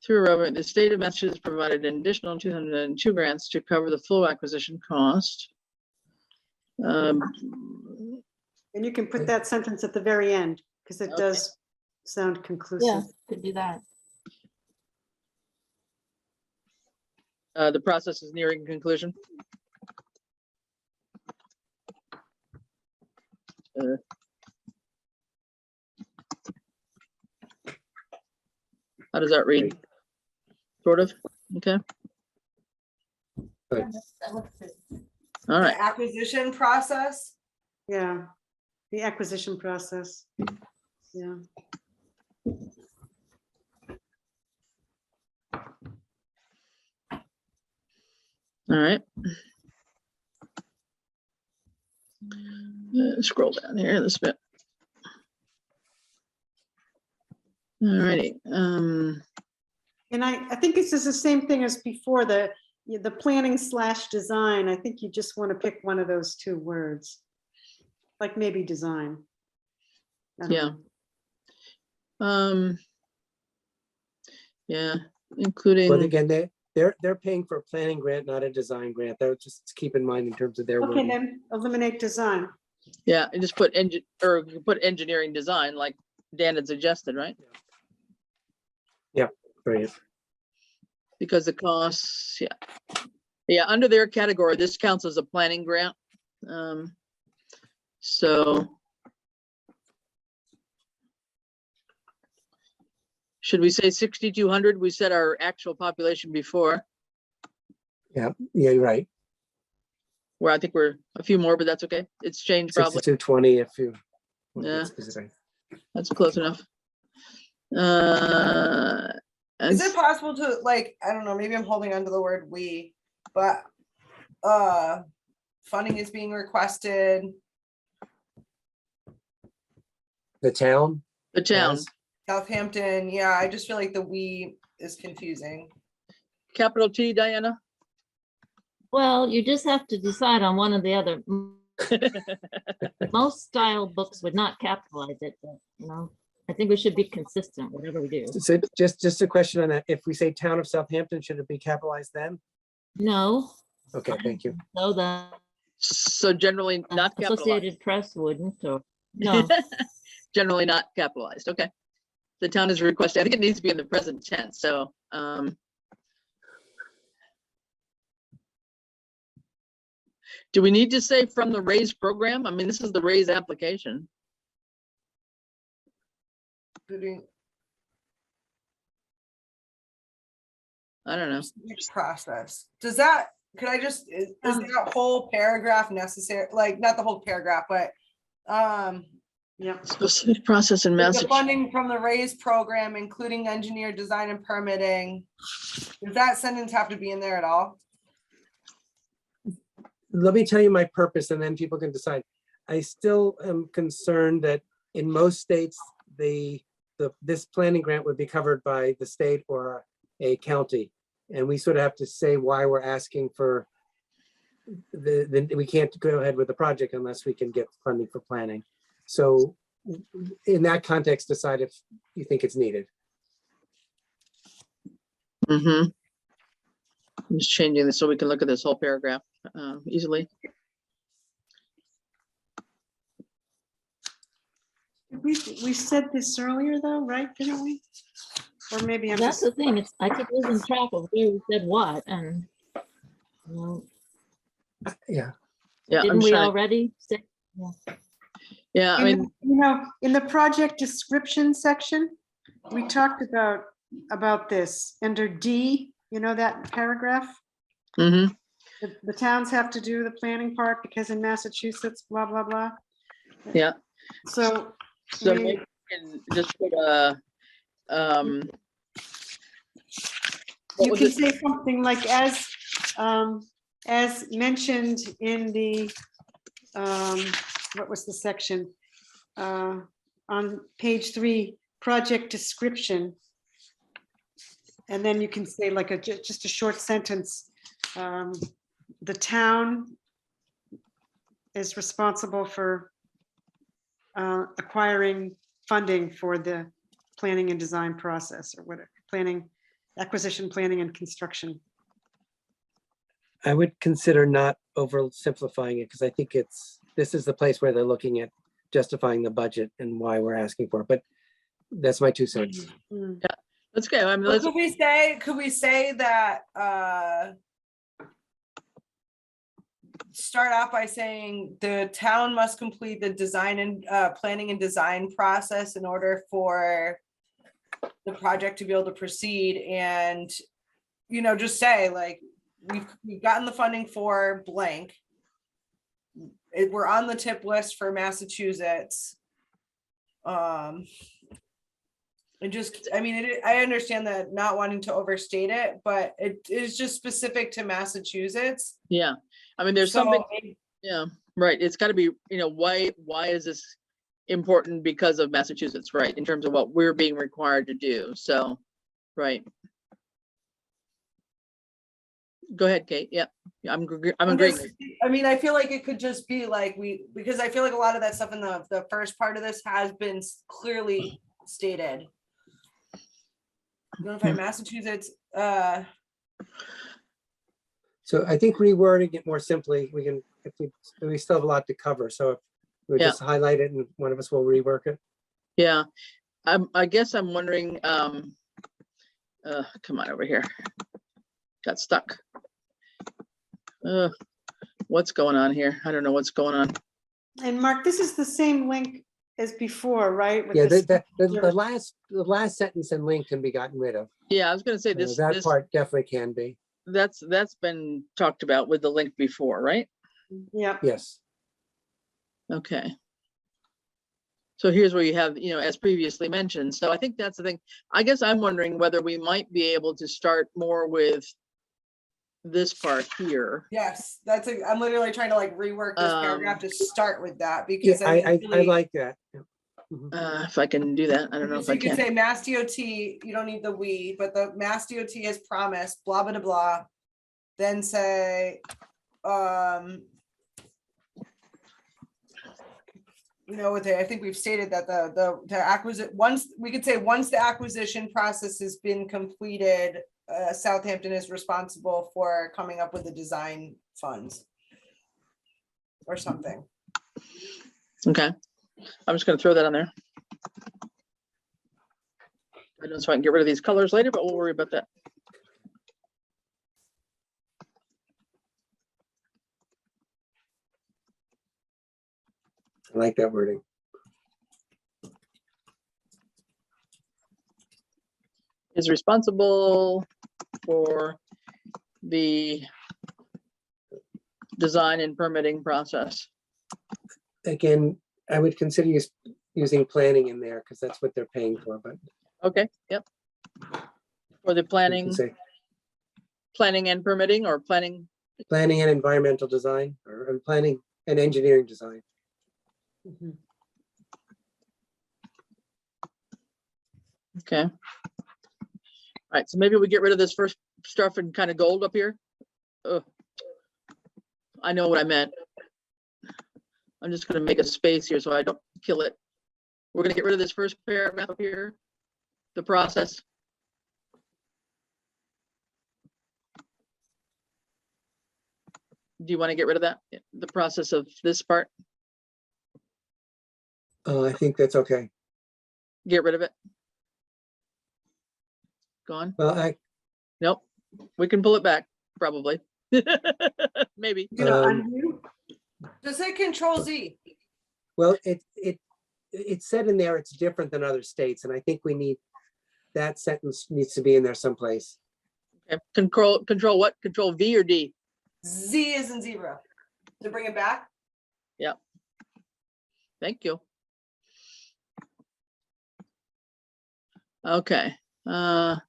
Through Robert, the state of Massachusetts provided an additional 202 grants to cover the full acquisition cost. Um, And you can put that sentence at the very end, because it Okay. does sound Yeah, conclusive. could do that. the process is nearing conclusion. Uh, How does that read? Sort of, okay, Good. That looks good. all right, The acquisition process. Yeah, the acquisition process. Yeah. all right. Scroll down here this bit. All righty, And I think it's just the same thing as before, the planning / design. I think you just want to pick one of those two words. Like maybe design. I don't Yeah. know. Yeah, But including, again, they're paying for a planning grant, not a design grant. That would just keep in mind in terms of their Okay, wording. then eliminate design. yeah, and just put or you put engineering design like Dan had suggested, right? Right. Because the costs, yeah. Yeah, under their category, this counts as a planning grant. So. Should we say 6,200? We said our actual population before, Yeah, you're right. where I think we're a few more, but that's okay. It's changed probably. 6220 if you want to Yeah. get specific. That's close enough. And Is it possible to, like, I don't know, maybe I'm holding on to the word we, but funding is being requested. The town? the town, has- Southampton, yeah, I just feel like the we is confusing. capital T, Diana? Well, you just have to decide on one or the other. Most style books would not capitalize it, but, you know, I think we should be consistent, whatever we do. So just a question on that. If we say town of Southampton, should it be capitalized then? No, Okay, thank you. so the So generally not capitalized. Associated Press wouldn't, or, no, Generally not capitalized, okay. The town is requested, I think it needs to be in the present tense, so, do we need to say from the RAISE program? I mean, this is the RAISE application. Including I don't know. process. Does that, could I just, is that whole paragraph necessary? Like, not the whole paragraph, but Yeah. Specific process in the Massachusetts. funding from the RAISE program, including engineer design and permitting. Does that sentence have to be in there at all? Let me tell you my purpose and then people can decide. I still am concerned that in most states, this planning grant would be covered by the state or a county. And we sort of have to say why we're asking for we can't go ahead with the project unless we can get funding for planning. So in that context, decide if you think it's needed. Mm-hmm. I'm just changing this so we can look at this whole paragraph easily. We said this earlier though, right? Didn't we? Or maybe I'm that's just, the thing, it's, I keep losing track of where we said what, and, you know, Yeah. Yeah, I'm didn't we trying. already say? Yeah, I mean, in the project description section, we talked about this under D, you know, that paragraph. mhm. The towns have to do the planning part because in Massachusetts, blah, blah, blah. Yeah. So So we- maybe we can just put what you was can it? say something like as mentioned in the, what was the section? On page 3, project description. And then you can say like just a short sentence. The town is responsible for acquiring funding for the planning and design process or whatever, acquisition, planning and construction. I would consider not oversimplifying it, because I think this is the place where they're looking at justifying the budget and why we're asking for it, but that's my 2 cents. Let's go. I mean, Well, let's, could we say that, start off by saying the town must complete the design and, planning and design process in order for the project to be able to proceed, and, just say like, we've gotten the funding for blank. We're on the tip list for Massachusetts. And just, I mean, I understand that not wanting to overstate it, but it is just specific to Massachusetts. yeah. I mean, there's So, something, yeah, right. It's got to be, why is this important because of Massachusetts, right? In terms of what we're being required to do. So, right. Go ahead, Kate. Yeah, I'm agreeing. I mean, I feel like it could just be like because I feel like a lot of that stuff in the first part of this has been clearly stated. Notify Massachusetts. So I think rewording it more simply, we can, if we still have a lot to cover, so if we Yeah. just highlight it and one of us will rework it. Yeah, I guess I'm wondering, come on over here. Got stuck. What's going on here? I don't know what's going on. And Mark, this is the same link as before, right? With Yeah, this- the last sentence and link can be gotten rid of. Yeah, I was gonna say this, That part definitely can be, that's been talked about with the link before, right? Yeah, yes. Okay. So here's where you have, as previously mentioned. So I think that's the thing. I guess I'm wondering whether we might be able to start more with this part here. Yes, I'm literally trying to like rework this paragraph to start with that Yeah, because I like that. Yeah. Mhm. If I can do that, I don't know if So I you can can. say Mass DOT, you don't need the we, but the Mass DOT has promised, blah, blah, blah, blah. Then say, I think we've stated that the acquisition, once the acquisition process has been completed, Southampton is responsible for coming up with the design funds. Or something. Okay. I'm just gonna throw that on there. I know, so I can get rid of these colors later, but we'll worry about that. I like that wording. Is responsible for the design and permitting process. Again, I would consider using planning in there because that's what they're paying for, but. Okay, yep. For the you can planning say and permitting, or planning, Planning and environmental design, or planning and engineering design. Mhm. okay. All right, so maybe we get rid of this first stuff in kind of gold up here. Ugh. I know what I meant. I'm just gonna make a space here so I don't kill it. We're gonna get rid of this first paragraph up here, the process. Do you want to get rid of that? The process of this part? I think that's okay. Get rid of it? Gone? Well, Nope. We can pull it back, probably. Maybe. You know, Um, undo. Just say Control Z. well, it said in there, it's different than other states, and I think that sentence needs to be in there someplace. Okay. Control what? Control V or D? Z is in zebra. To bring it back. Thank you. Okay. All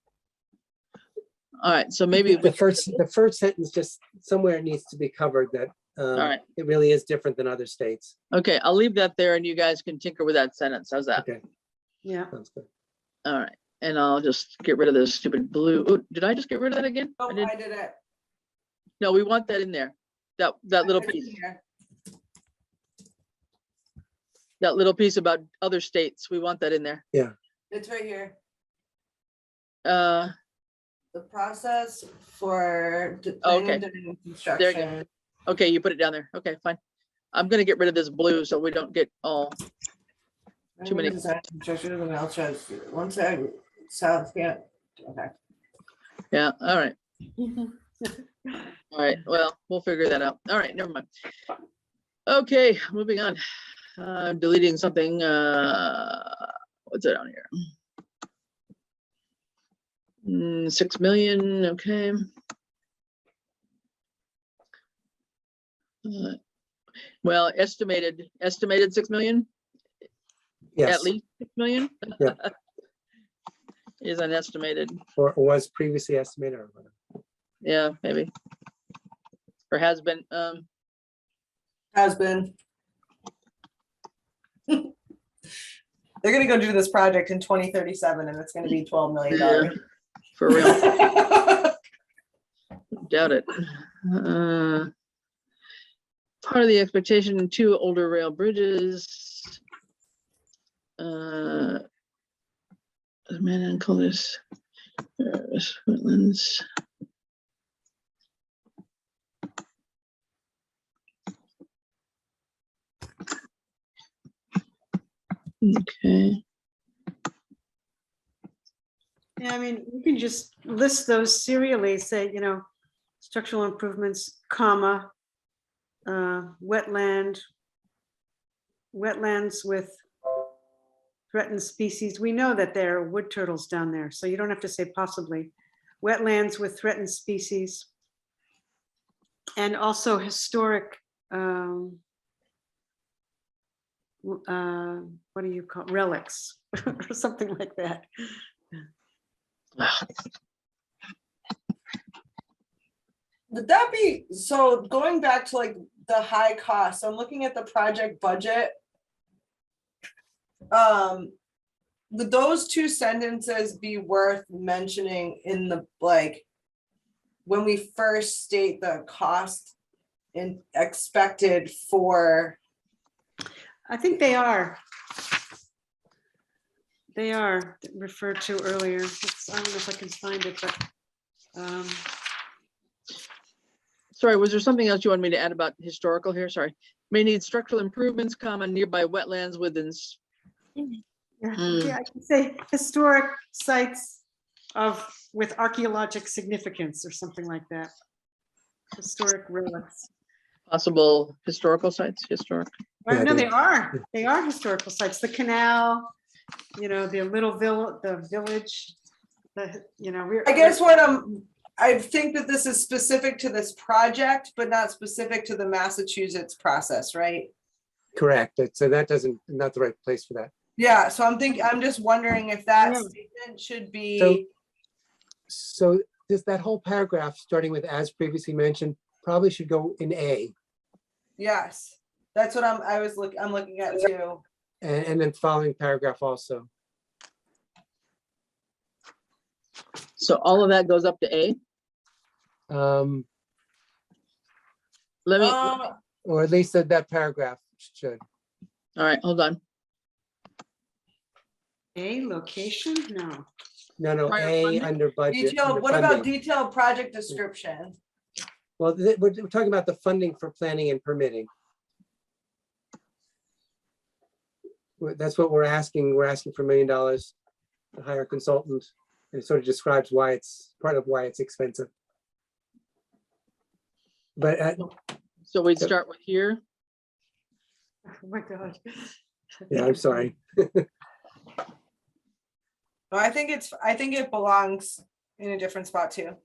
right, so maybe The first sentence, just somewhere needs to be covered that right. it really is different than other states. okay, I'll leave that there and you guys can tinker with that sentence. How's that? Okay, Yeah, sounds good. All right, and I'll just get rid of this stupid blue. Ooh, did I just get rid of that again? Oh, I did. I did it. No, we want that in there. That little I put it piece. here. That little piece about other states. We want that in there. It's right here. The process for Oh, planning okay. and construction. Okay, you put it down there. Okay, fine. I'm gonna get rid of this blue so we don't get all, too many. Design, construction of the mail trucks. Once I Southampton. Okay. yeah, all right. All right, well, we'll figure that out. All right, never mind. Okay, moving on. Deleting something, what's it on here? 6 million, okay. Well, estimated 6 million, Yes, at least 6 million. Yeah. Is an estimated, or was previously estimated or whatever. yeah, maybe. Or has been, Has been. They're gonna go do this project in 2037 and it's gonna be $12 million. for real, doubt it. Part of the expectation in 2 older rail bridges. Man and colors, wetlands. Okay, Yeah, I mean, you can just list those serially, say, structural improvements, comma, wetlands with threatened species. We know that there are wood turtles down there, so you don't have to say possibly. Wetlands with threatened species. And also historic, what do you call, relics, or something like that. Would that be, so going back to like the high cost, so I'm looking at the project budget. Would those 2 sentences be worth mentioning in the, like, when we first state the cost and expected for? I think they are. They are referred to earlier. I don't know if I can find it, but sorry, was there something else you wanted me to add about historical here? Sorry. May need structural improvements, comma, nearby wetlands within. yeah, I can say historic sites with archaeologic significance or something like that. Historic relics. Possible historical sites, historic. Well, Yeah, no, they- they are historical sites. The canal, the little the village, I guess I think that this is specific to this project, but not specific to the Massachusetts process, right? Correct. So that not the right place for that. Yeah, so I'm just wondering if that Yeah. statement should be, So that whole paragraph, starting with as previously mentioned, probably should go in A. yes, that's what I'm looking at too. And then following paragraph also. So all of that goes up to A. Let me, Or at least that paragraph should. all right, hold on. A location? No. No, Prior A funding? under budget. Detailed, under what about funding. detailed project description? Well, we're talking about the funding for planning and permitting. That's what we're asking. We're asking for $1 million to hire a consultant. And it sort of describes why it's part of why it's expensive. But So we'd start with here. Oh my God. yeah, I'm sorry. No, I think it belongs in a different spot too.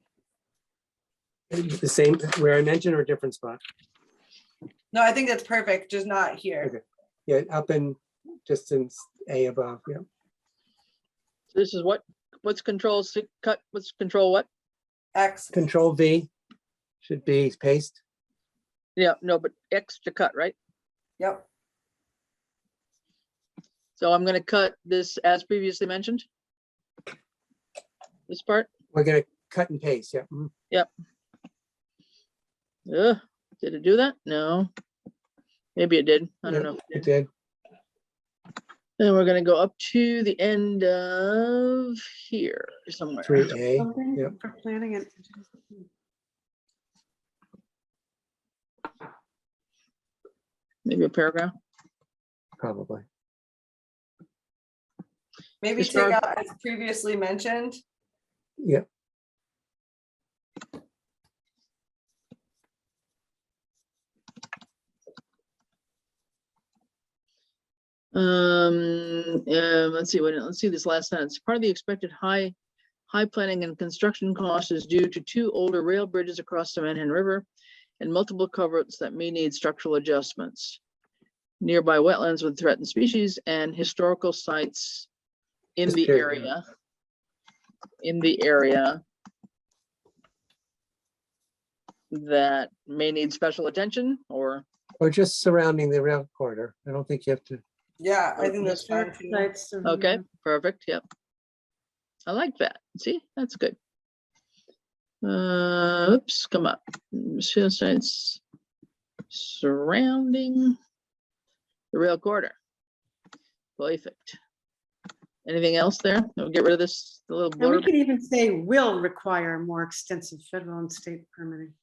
The same where I mentioned or a different spot. No, I think that's perfect, just not here. Okay. Yeah, up in just in A above. Yeah. This is what's control cut, what's control what? X, Control V should be paste. Yeah, no, but X to cut, right? yep, So I'm gonna cut this as previously mentioned. This part. We're gonna cut and paste. Yeah. Mhm. Did it do that? No. Maybe it did. I don't Yeah, know. if it it did. did. Then we're gonna go up to the end of here. somewhere. 3A, Something yep. for planning and. Maybe a paragraph. Probably. Maybe take Historic- out as previously mentioned. Yep. Let's see this last sentence. Part of the expected high planning and construction cost is due to 2 older rail bridges across the Manhattan River and multiple culverts that may need structural adjustments. Nearby wetlands with threatened species and historical sites in Just the period. area that may need special attention, or Or just surrounding the rail corridor. I don't think you have to. Yeah, I think that's fine too. Sites of, okay, perfect, yep. I like that. See, that's good. Oops, come up. Sites surrounding the rail corridor. Perfect. Anything else there? We'll get rid of this, the little And we blurb. could even say will require more extensive federal and state permitting.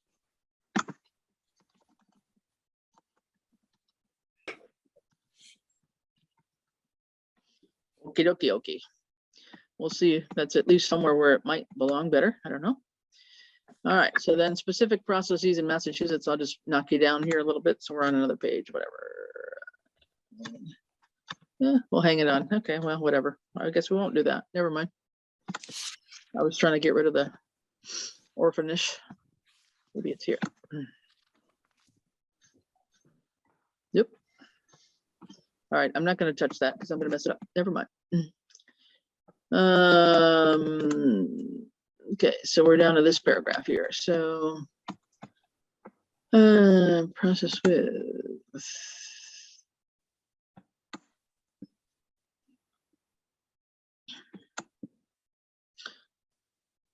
Okie dokie, okie. We'll see if that's at least somewhere where it might belong better. I don't know. All right, so then specific processes in Massachusetts, I'll just knock you down here a little bit. So we're on another page, whatever. Yeah, we'll hang it on. Okay, well, whatever. I guess we won't do that. Never mind. I was trying to get rid of the orphanage. Maybe it's here. Yep. All right, I'm not going to touch that because I'm going to mess it up. Never mind. Okay, so we're down to this paragraph here. So process with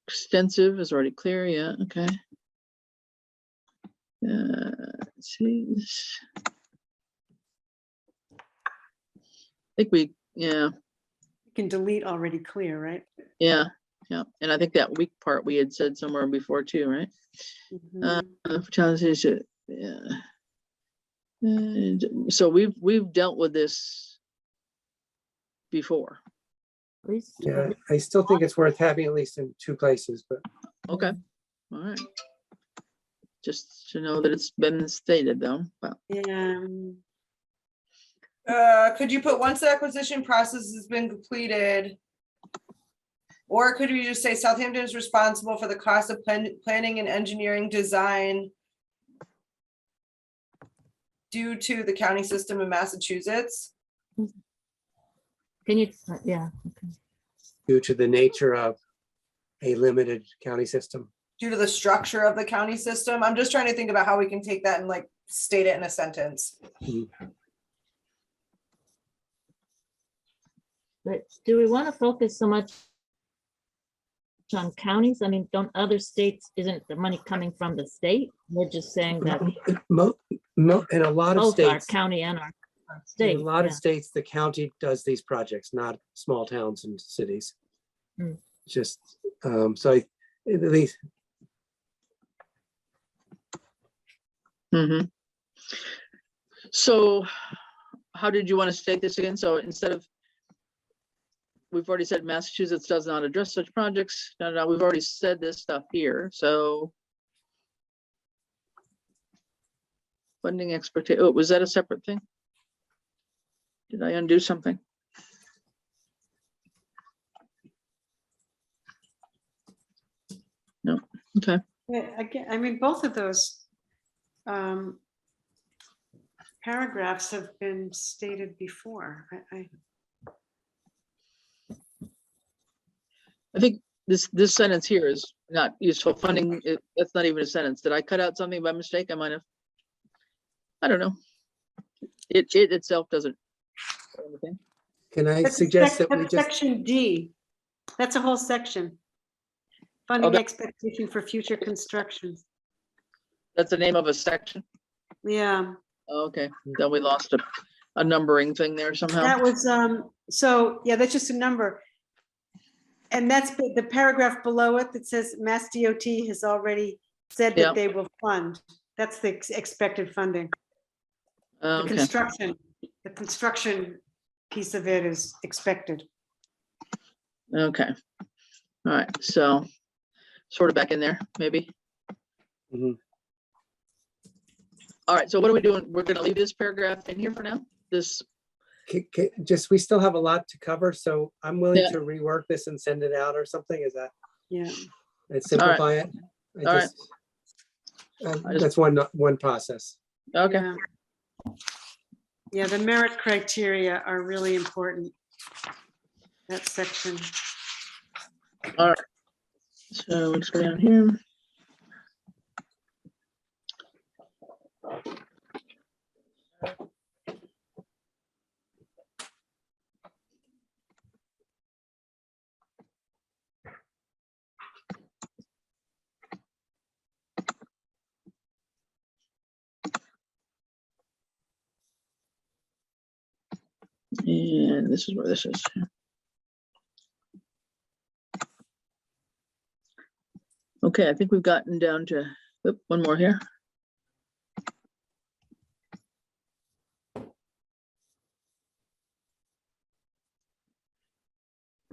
extensive is already clear. Yeah, okay. Let's see this. I think we, yeah. You can delete already clear, right? Yeah, yeah, and I think that weak part we had said somewhere before too, right? Mhm. For challenges, yeah. And so we've dealt with this before. Please. Yeah, I still think it's worth having at least in 2 places, but Okay, all right. Just to know that it's been stated though. Well, Yeah. Could you put once the acquisition process has been completed? Or could we just say Southampton is responsible for the cost of planning and engineering design due to the county system in Massachusetts? Can you, yeah, okay. due to the nature of a limited county system. Due to the structure of the county system? I'm just trying to think about how we can take that and like state it in a sentence. But do we want to focus so much on counties? I mean, don't other states, isn't the money coming from the state? We're just saying that In a lot of both our states, county and our in state. a lot of yeah. states, the county does these projects, not small towns and cities. Mm. Just, so at least, mhm. So how did you want to state this again? So instead of, we've already said Massachusetts does not address such projects. No, we've already said this stuff here, so. Funding expectation, oh, was that a separate thing? Did I undo something? No, okay. Yeah, again, I mean, both of those paragraphs have been stated before. I think this sentence here is not useful. Funding, that's not even a sentence. Did I cut out something by mistake? I might have. I don't know. It itself doesn't. can I That's suggest that we that's just, Section D. That's a whole section. Funding that- expectation for future constructions. That's the name of a section. Yeah, Okay, then we lost a numbering thing there somehow. that was, so, yeah, that's just a number. And that's the paragraph below it that says Mass DOT has already said Yeah. that they will fund. That's the expected funding. The Okay, construction piece of it is expected. okay. All right, so sort of back in there, maybe. Mhm. All right, so what are we doing? We're gonna leave this paragraph in here for now? This, Just, we still have a lot to cover, so I'm willing Yeah. to rework this and send it out or something. Is that, Yeah. and simplify it? I All right. just- I just- That's one process. okay, Yeah. Yeah, the merit criteria are really important. That section. all right. So let's go down here. And this is where this is. Okay, I think we've gotten down to, oop, one more here.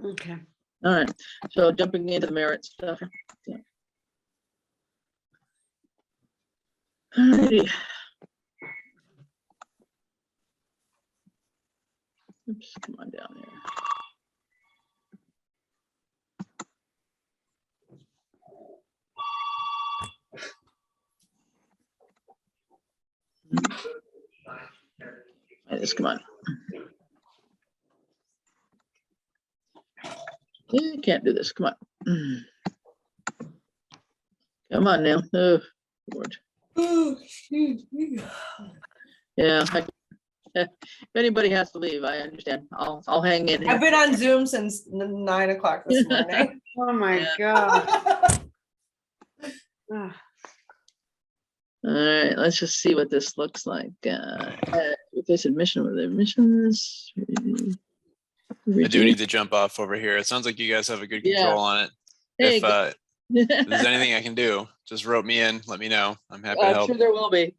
Okay. All right, so jumping into the merit stuff. Yeah. Alrighty. Oops, come on down here. Just come on. You can't do this. Come on. Come on now. Oh, Lord. Yeah. If anybody has to leave, I understand. I'll hang in I've here. been on Zoom since 9 o'clock this morning. Oh my Yeah. God. Ah, All right, let's just see what this looks like. This admission with admissions. I do need to jump off over here. It sounds like you guys have a good Yeah. control on it. Hey, If there's anything I can do, just rope me in, let me know. I'm happy to I'm help. sure there will be.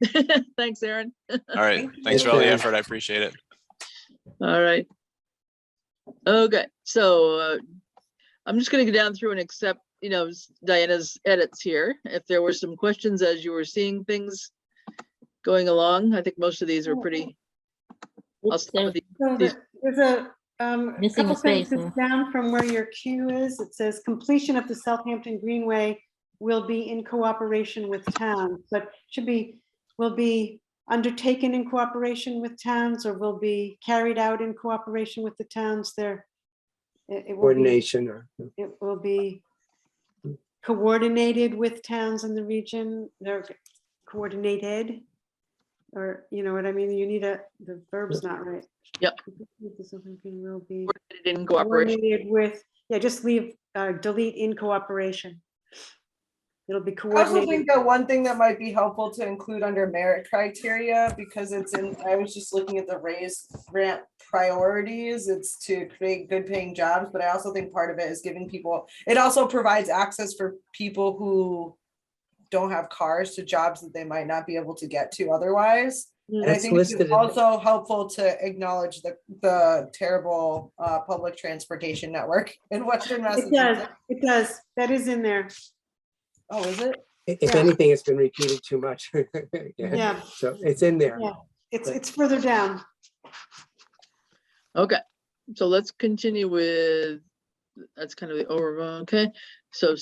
Thanks, Aaron. All right, Thank you. thanks for all the Yeah. effort. I appreciate it. All right. Okay, so I'm just gonna go down through and accept, Diana's edits here. If there were some questions as you were seeing things going along, I think most of these are pretty. I'll Oops, start with there's- the- So there's a Missing a couple space sentences there. down from where your queue is. It says completion of the Southampton Greenway will be in cooperation with towns, but will be undertaken in cooperation with towns or will be carried out in cooperation with the towns. It will be, Coordination or, it will be coordinated with towns in the region. They're coordinated. Or, you know what I mean? You need the verb's not right. Yep. Something will be coordinated in cooperation. coordinated with, yeah, just leave, delete in cooperation. It'll be I also coordinated. think that one thing that might be helpful to include under merit criteria, because I was just looking at the raise grant priorities, it's to create good paying jobs, but I also think part of it is giving people, it also provides access for people who don't have cars to jobs that they might not be able to get to otherwise. And I That's think it's listed in- also helpful to acknowledge the terrible public transportation network in Western It Massachusetts. does, it does. That is in there. Oh, is it? if Yeah. anything, it's been repeated too much. Yeah, So it's in there. Yeah. it's further down. Okay, so let's continue with, that's kind of the overview, okay? So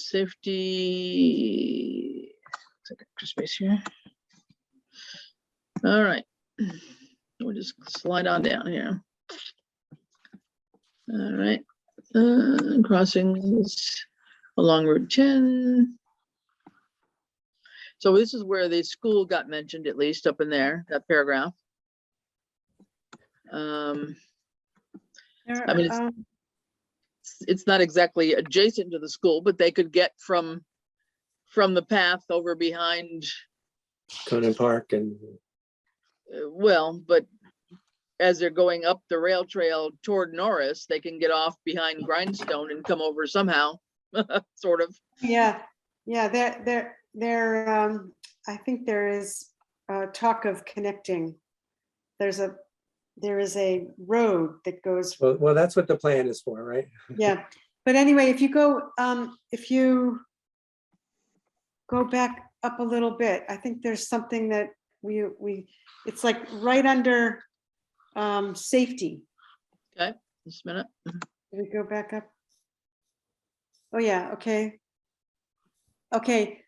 safety, second space here. All right, we'll just slide on down here. All right, crossings along Route 10. So this is where the school got mentioned, at least up in there, that paragraph. I mean, it's not exactly adjacent to the school, but they could get from the path over behind, Conan Park and well, but as they're going up the rail trail toward Norris, they can get off behind Grindstone and come over somehow, sort of. Yeah, yeah, I think there is talk of connecting. There is a road that goes, Well, that's what the plan is for, right? yeah. But anyway, if you go back up a little bit, I think there's something that it's like right under safety. Okay, just a minute. Can we go back up? Oh, yeah, okay. Okay.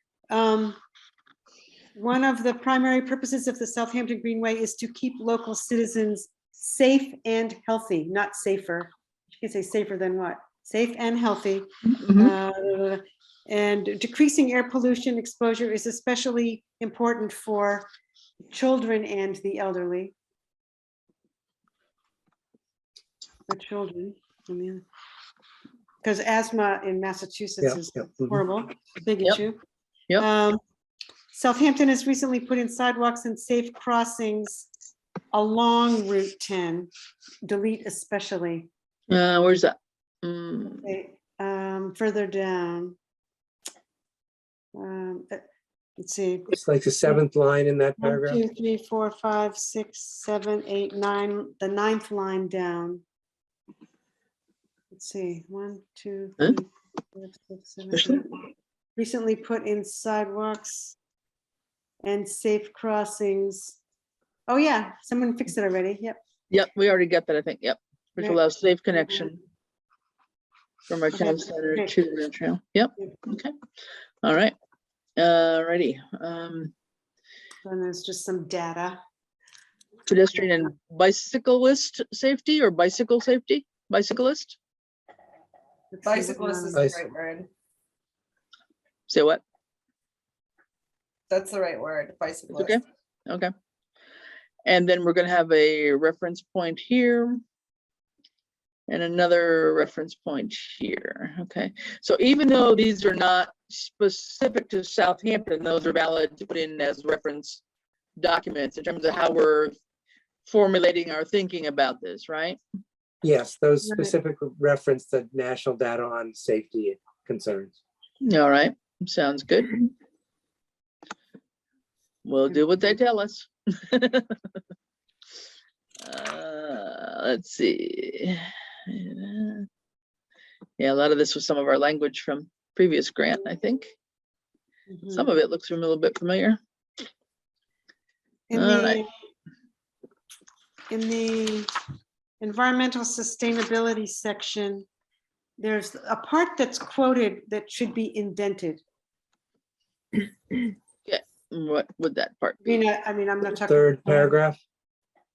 One of the primary purposes of the Southampton Greenway is to keep local citizens safe and healthy, not safer. You can say safer than what? Safe and healthy. And decreasing air pollution exposure is especially important for children and the elderly. For children, I mean, because asthma in Massachusetts is horrible, big issue. Yep. Southampton has recently put in sidewalks and safe crossings along Route 10. Delete especially. Where's that? Okay, further down. Let's see. It's like the 7th line in that 1, paragraph. 2, 3, 4, 5, 6, 7, 8, 9. The 9th line down. Let's see. 1, 2, 3, 4, 6, 7, 8. Recently put in sidewalks and safe crossings. Oh yeah, someone fixed it already. Yep. Yep, we already got that, I think. Yep. Which Right. allows safe connection from our Okay, town center great. to the rail trail. Yep. Okay. All right. Righty. And there's just some data. Pedestrian and bicyclist safety or bicycle safety? Bicyclist? Let's see what Bicyclist is one- the right word. Say what? That's the right word, bicyclist. Okay. Okay. And then we're gonna have a reference point here. And another reference point here. Okay. So even though these are not specific to Southampton, those are valid to put in as reference documents in terms of how we're formulating our thinking about this, right? Yes, those Right. specific reference to national data on safety concerns. All right. Sounds good. We'll do what they tell us. Let's see. Yeah, a lot of this was some of our language from previous grant, I think. Some of it looks a little bit familiar. In All right. the environmental sustainability section, there's a part that's quoted that should be indented. What would that part be? I mean, I'm not talking. 3rd paragraph.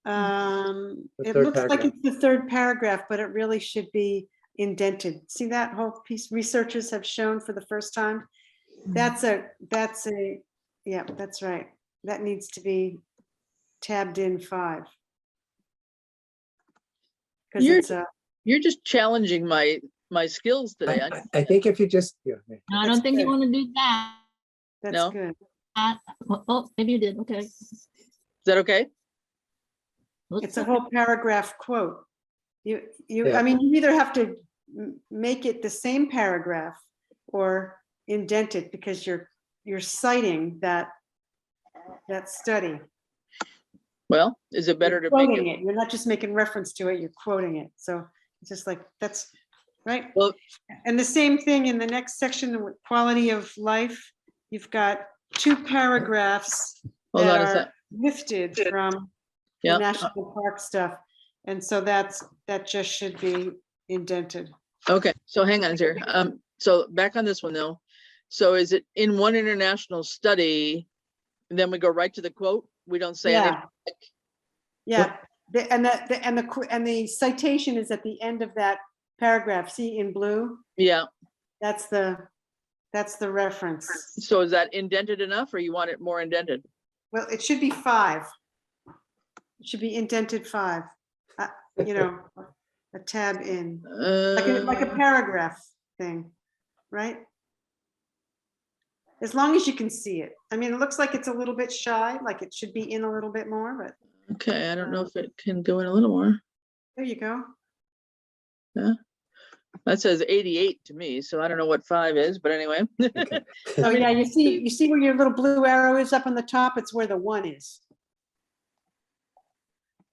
The The It 3rd looks like paragraph. it's the 3rd paragraph, but it really should be indented. See that whole piece researchers have shown for the first time? That's a, yeah, that's right. That needs to be tabbed in 5. Because You're- it's a, You're just challenging my skills today. I think if you just, No, I That's don't think you good. want to do that. that's No. good. Oh, maybe you did. Okay. Is that okay? It's a whole paragraph quote. I Yeah. mean, you either have to make it the same paragraph or indent it because you're citing that study. Well, is it better You're to make quoting it? it. You're not just making reference to it, you're quoting it. So it's just like, that's right. Well- And the same thing in the next section, with quality of life, you've got 2 paragraphs Hold that on a are sec. lifted from the Yeah. national park stuff. And so that just should be indented. Okay, so hang on here. So back on this one though. So is it in one international study? And then we go right to the quote? We don't say anything? Yeah, and the citation is at the end of that paragraph. See in blue? Yeah. That's the reference. So is that indented enough or you want it more indented? Well, it should be 5. It should be indented 5. You know, a tab in, like a paragraph thing, right? As long as you can see it. I mean, it looks like it's a little bit shy, like it should be in a little bit more, but Okay, I don't know if it can go in a little more. There you go. That says 88 to me, so I don't know what 5 is, but anyway. Okay. Oh, yeah, you see where your little blue arrow is up on the top? It's where the 1 is.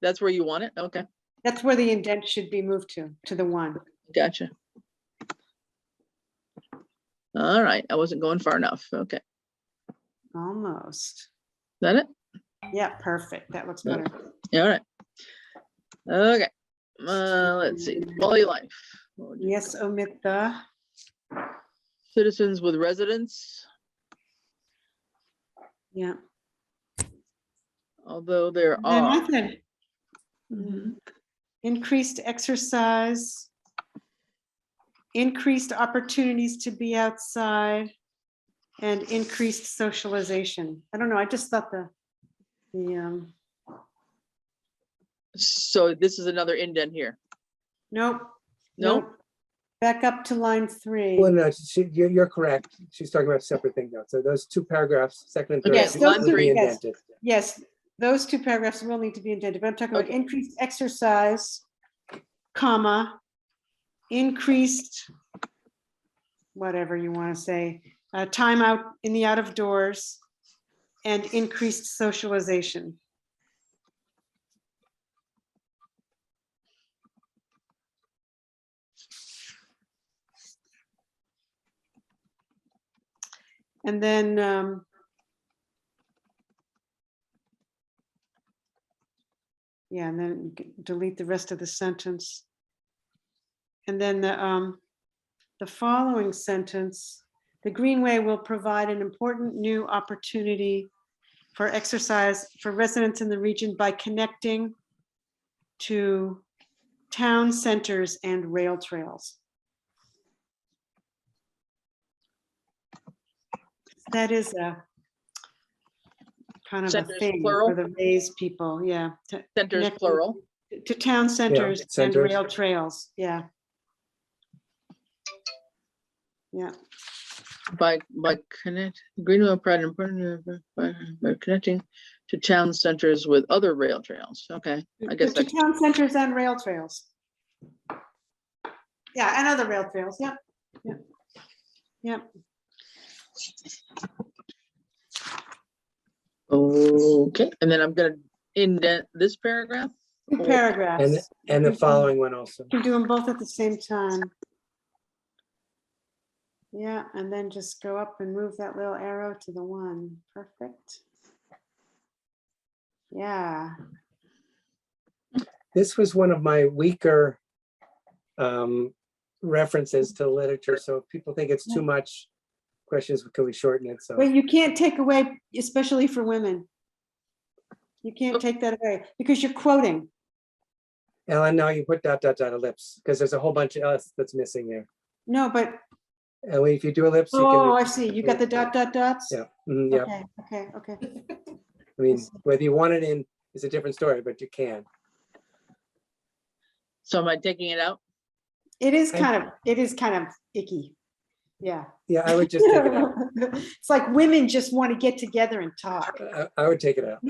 That's where you want it? Okay, That's where the indent should be moved to the 1. gotcha. All right, I wasn't going far enough. Okay, is Almost. that it? Yeah, perfect. That looks better. All right. Okay, let's see, quality of life. What would you- Yes, omit the, Citizens with residence, yeah. although there Then are. I said, increased exercise, increased opportunities to be outside, and increased socialization. I don't know, I just thought the So this is another indent here. nope. No? nope. Back up to line 3. Well, no, you're correct. She's talking about a separate thing though. So those 2 paragraphs, second and third. Yes, should line be 3. Yes. indented. Yes, those 2 paragraphs will need to be indented, but I'm talking about Okay. increased exercise, comma, increased, whatever you want to say, time out in the out of doors, and increased socialization. And then yeah, and then you can delete the rest of the sentence. And then the following sentence, the Greenway will provide an important new opportunity for exercise for residents in the region by connecting to town centers and rail trails. That is a kind of a Centers, thing plural? for the Rays people, yeah. to Centers connect plural. To town centers and centers. rail trails, yeah. Yeah, By connect, Greenway pride by connecting to town centers with other rail trails. Okay, I guess to that, town centers and rail trails. Yeah, and other rail trails, yeah, yeah, yeah. okay, and then I'm gonna indent this paragraph. Two paragraphs. And the following one also. You can do them both at the same time. Yeah, and then just go up and move that little arrow to the 1. Perfect. Yeah. This was one of my weaker references to literature. So if people think it's too much, questions, can we shorten it? So But you can't take away, especially for women. You can't take that away because you're quoting. Ellen, now you put ... ellipse because there's a whole bunch of us that's missing there. No, but, And if you do ellipse, you oh, I can. see. You got the ... dots? Yeah, yeah. Okay, okay. I mean, whether you want it in is a different story, but you can. So am I taking it out? It is kind of icky. Yeah. Yeah, I would just take it out. It's like women just want to get together and talk. I would take it out.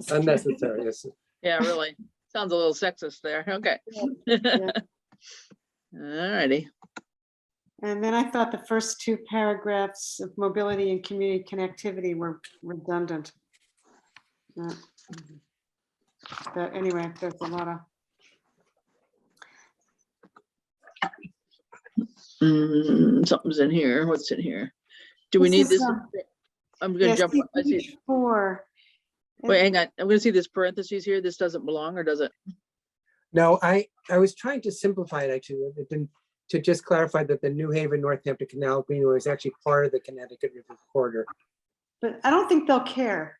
Unnecessary. Yes. Yeah, really. Sounds a little sexist there. Okay. Yeah. All righty. And then I thought the first 2 paragraphs of mobility and community connectivity were redundant. Yeah. But anyway, there's a lot of. Something's in here. What's in here? Do we This need is, this? I'm gonna Yes, jump. I see. page 4. Wait, hang on. I'm gonna see this parentheses here. This doesn't belong, or does it? No, I was trying to simplify it actually. To just clarify that the New Haven Northampton Canal Greenway is actually part of the Connecticut River corridor. But I don't think they'll care.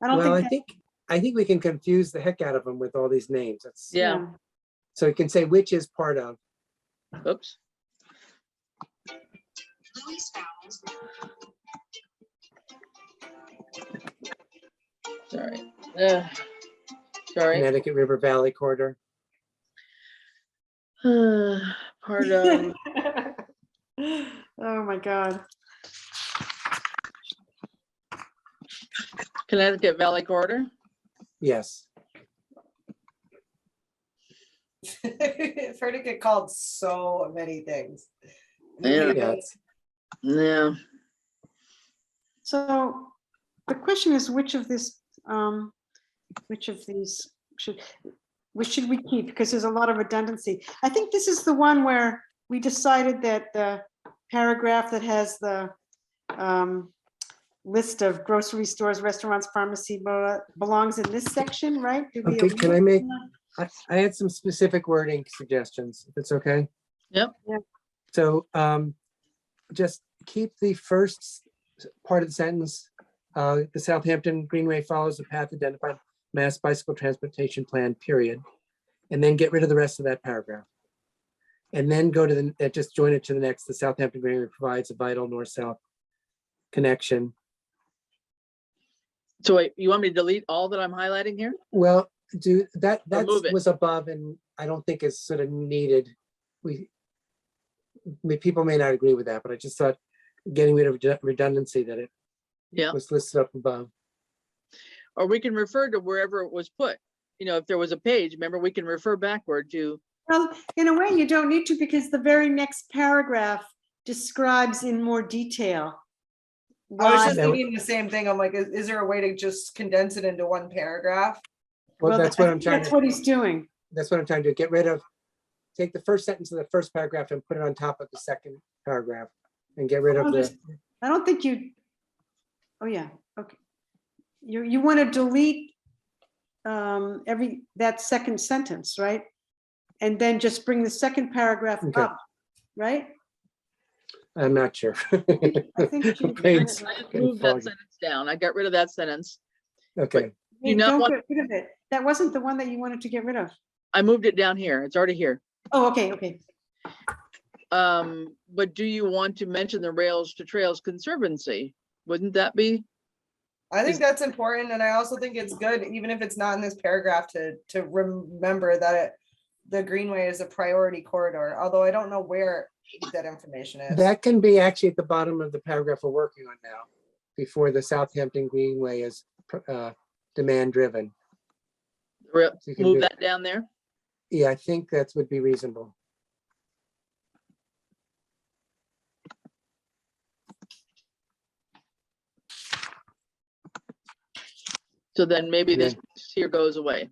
I don't Well, think. I think we can confuse the heck out of them with all these names. That's, Yeah. so you can say which is part of. Oops. Sorry. Sorry. Connecticut River Valley corridor. Part of Oh, my God. Connecticut Valley Corridor. Yes. I've heard it get called so many things. Yeah. Yes. Yeah. So the question is, which of these which should we keep? Because there's a lot of redundancy. I think this is the one where we decided that the paragraph that has the list of grocery stores, restaurants, pharmacy belongs in this section, right? Did we Okay, can I make, that? I had some specific wording suggestions, if it's okay. Yep. Yeah. So just keep the first part of the sentence. The Southampton Greenway follows the path identified Mass Bicycle Transportation Plan, period. And then get rid of the rest of that paragraph. And then go to the, just join it to the next, the Southampton Greenway provides a vital north-south connection. So wait, you want me to delete all that I'm highlighting here? Well, do that, that move it. was above and I don't think is sort of needed. People may not agree with that, but I just thought getting rid of redundancy that it Yeah. was listed up above. Or we can refer to wherever it was put. You know, if there was a page, remember, we can refer backward to, Well, in a way, you don't need to, because the very next paragraph describes in more detail. I was why- just thinking the same thing. I'm like, is there a way to just condense it into one paragraph? Well, that's what I'm trying That's to, what he's doing. that's what I'm trying to do. Get rid of, take the first sentence of the first paragraph and put it on top of the second paragraph and get rid of Oh, the, I don't think you, oh yeah, okay. You want to delete that second sentence, right? And then just bring the second paragraph Okay. up, right? I'm not sure. I think you- Brain's I just getting moved that foggy. sentence down. I got rid of that sentence. Okay, You know Don't what? get rid of it. That wasn't the one that you wanted to get rid of. I moved it down here. It's already here. Oh, okay, okay. But do you want to mention the Rails to Trails Conservancy? Wouldn't that be? I think that's important, and I also think it's good, even if it's not in this paragraph, to remember that the Greenway is a priority corridor, although I don't know where that information is. that can be actually at the bottom of the paragraph we're working on now, before the Southampton Greenway is demand driven. You can Move do- that down there? Yeah, I think that would be reasonable. So then maybe this Yeah. here goes away.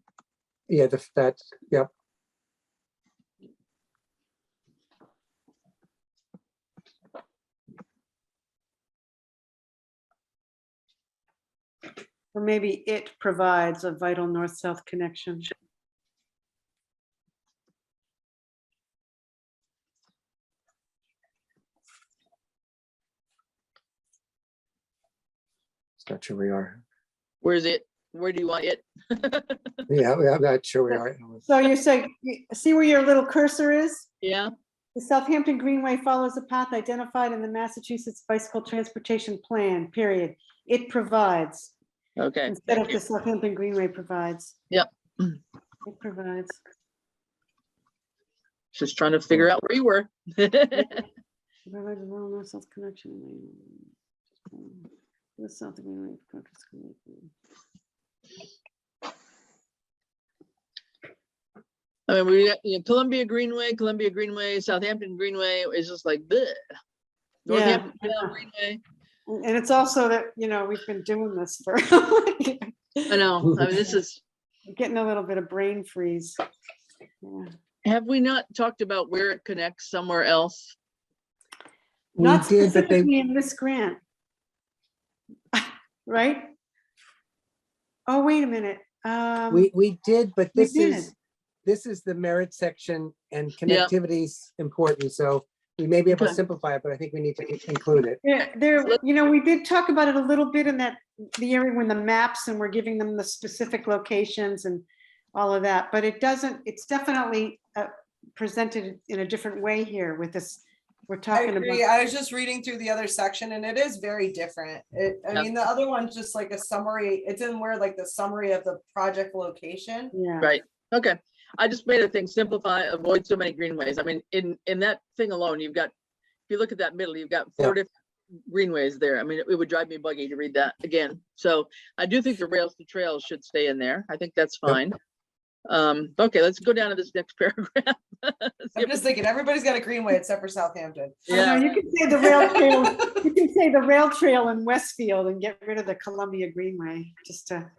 Yeah, that, yep. Or maybe it provides a vital north-south connection. It's not sure we are. Where's it? Where do you want it? Yeah, I'm not sure we are. So you're saying, see where your little cursor is? Yeah, The Southampton Greenway follows a path identified in the Massachusetts Bicycle Transportation Plan, period. It provides, okay. instead of thank you. the Southampton Greenway provides. Yep. It provides. Just trying to figure out where you were. Provides a rural north-south connection. The South Greenway. I mean, we, you know, Columbia Greenway, Southampton Greenway is just like bleh. Northampton Canal Greenway. And it's also that, you know, we've been doing this for, I know. I mean, this is, getting a little bit of brain freeze. Yeah. have we not talked about where it connects somewhere else? We Not did, but they, specifically in this grant. Right? Oh, wait a minute. we did, but we this is the merit section and Yeah. connectivity is important, so we may be able to Okay. simplify it, but I think we need to include it. Yeah, you know, we did talk about it a little bit in the area when the maps and we're giving them the specific locations and all of that, but it's definitely presented in a different way here with this. We're I talking agree. about. I was just reading through the other section and it is very different. I Yeah. mean, the other one's just like a summary. It's in where like the summary of the project location. Yeah. Right. Okay. I just made a thing, simplify, avoid so many greenways. I mean, in that thing alone, you've got, if you look at that middle, you've got four Yeah. different greenways there. I mean, it would drive me buggy to read that again. So I do think the rails to trails should stay in there. I think that's fine. Okay, let's go down to this next paragraph. I'm just thinking, everybody's got a greenway except for Southampton. Yeah. You can say the rail trail, you can say the rail trail in Westfield and get rid of the Columbia Greenway, just to.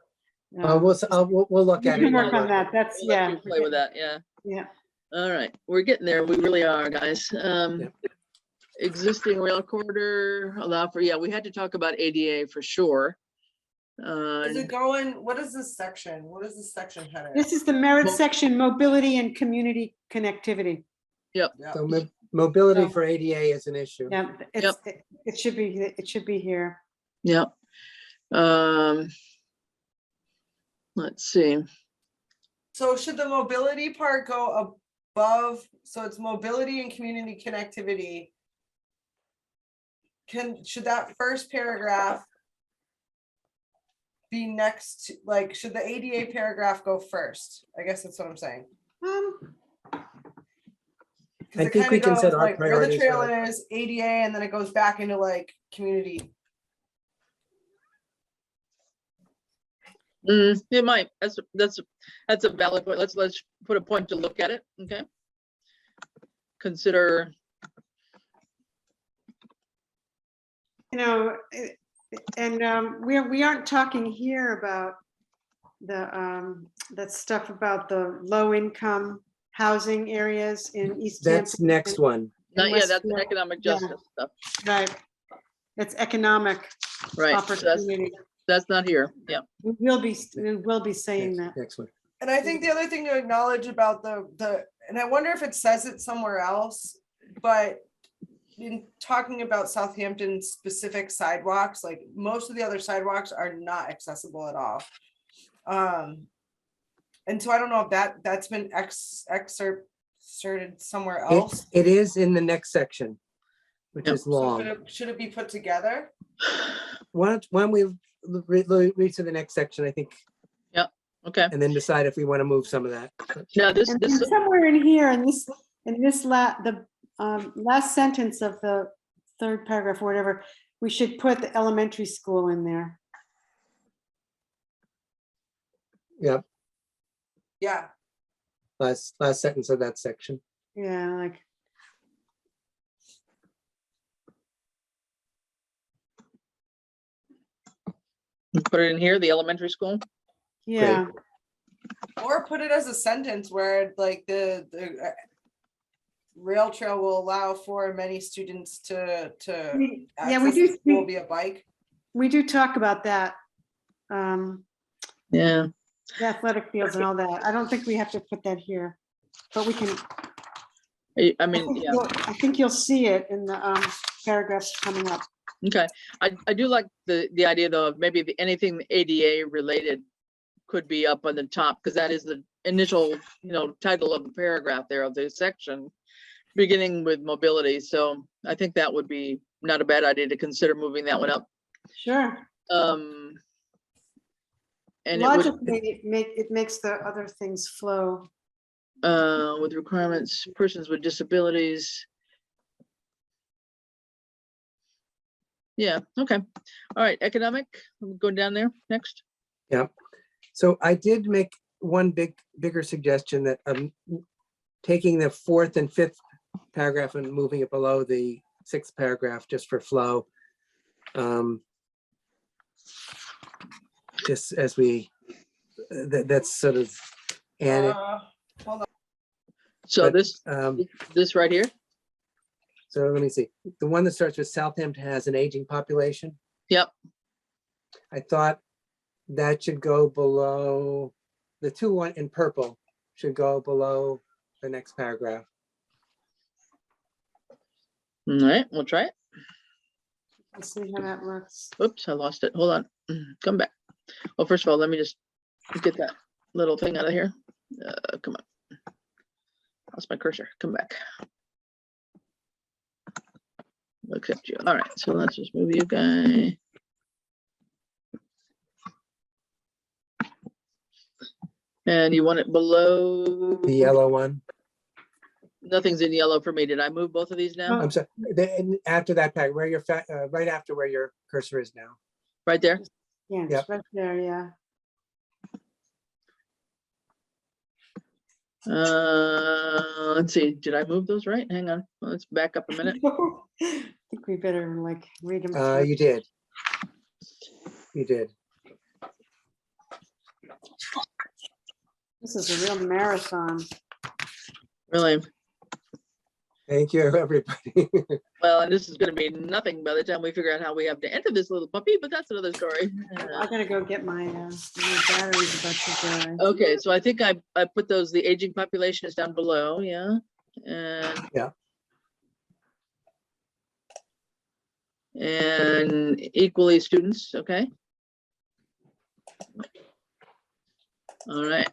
We'll look We at can it. work on that, that's, We'll let yeah. you play with that, yeah. Yeah. All right, we're getting there. We really are, guys. Existing rail corridor allow for, yeah, we had to talk about ADA for sure. Is it going, what is this section? What is this section headed? This is the merit Well- section, mobility and community connectivity. Yep. Yeah. So mobility So- for ADA is an issue. Yeah, it should be here. Yep. Let's see. So should the mobility part go above? So it's mobility and community connectivity. Should that first paragraph be next to, like, should the ADA paragraph go first? I guess that's what I'm saying. 'Cause I it think we kinda can set goes, our like, where the priorities trail right. is, ADA, and then it goes back into like community. It might, that's a valid point. Let's put a point to look at it, okay? Consider, And we aren't talking here about that stuff about the low income housing areas in East That's Hampton. next one. not, yeah, that's Westfield. economic Yeah. justice stuff, Right. It's economic right? So opportunity. that's not here, yeah. We will be saying that. Next one. And I think the other thing to acknowledge about and I wonder if it says it somewhere else, but in talking about Southampton specific sidewalks, like most of the other sidewalks are not accessible at all. And so I don't know if that's been excerpted somewhere else. It is in the next section, which Yep. is So long. should it be put together? Why don't we read to the next section, I think, Okay, and then decide if we want to move some of that. now this, And somewhere in here, the last sentence of the third paragraph or whatever, we should put the elementary school in there. Yep, Yeah. last sentence of that section. Yeah, like, put it in here, the elementary school. yeah, Or put it as a sentence where like the rail trail will allow for many students to yeah, we access do the school speak, via bike. we do talk about that. Yeah, The athletic fields and all that. I don't think we have to put that here, but we can. I mean, yeah. I think you'll see it in the paragraphs coming up. Okay, I do like the idea though of maybe anything ADA related could be up on the top, because that is the initial, title of the paragraph there of the section, beginning with mobility. So I think that would be not a bad idea to consider moving that one up. Sure. And it would, Logically, it makes the other things flow. with requirements, persons with disabilities. Yeah, okay. All right, economic, going down there next. Yeah. So I did make one bigger suggestion that taking the fourth and fifth paragraph and moving it below the sixth paragraph just for flow. Just as that's sort of, and Hold on. So But, this right here. so let me see. The one that starts with Southampton has an aging population. Yep. I thought that should go below, the one in purple should go below the next paragraph. All right, we'll try it. Let's see how that works. Oops, I lost it. Hold on. Come back. Well, first of all, let me just get that little thing out of here. Come on. Lost my cursor. Come back. Accept you. All right, so let's just move you guy. And you want it below The yellow one. Nothing's in yellow for me. Did I move both of these now? I'm sorry, after that pack, where your, right after where your cursor is now. Right there? Yeah, Yep. it's right there, yeah. Let's see, did I move those right? Hang on, let's back up a minute. I think we better like read them. You did. You did. This is a real marathon. Really? Thank you, everybody. Well, and this is gonna be nothing by the time we figure out how we have to enter this little puppy, but that's another story. I gotta go get my batteries about to die. Okay, so I think I put those, the aging population is down below, yeah, and. Yeah. And equally students, okay? All right.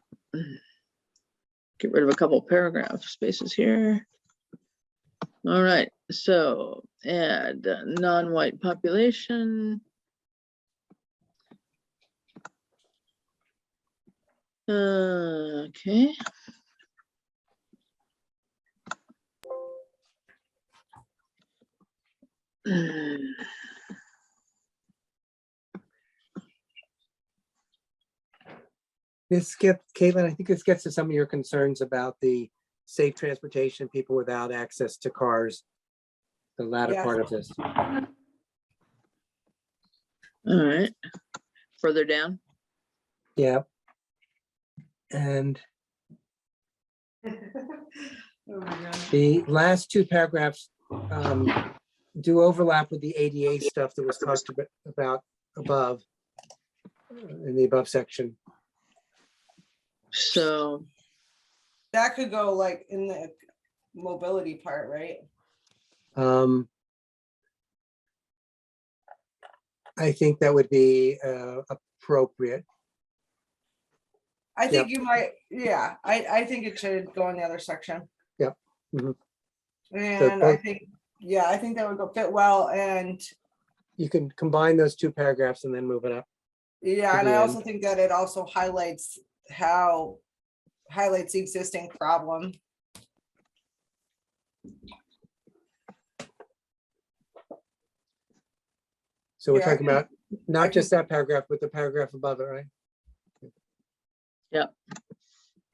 Get rid of a couple paragraph spaces here. All right, so add non-white population. Okay. This gets, Caitlin, I think this gets to some of your concerns about the safe transportation, people without access to cars. The latter Yes. part of this. All right, further down. Yeah. And Oh my God. the last two paragraphs do overlap with the ADA stuff that was talked about above, in the above section. So, That could go like in the mobility part, right? I think that would be appropriate. I think you might, yeah, I think it should go in the other section. Yep. Mhm. And I think, yeah, I think that would go fit well, and You can combine those two paragraphs and then move it up. yeah, To and the I also end. think that it also highlights the existing problem. So we're Yeah, talking about not I just that paragraph, but the paragraph above it, right? Yep.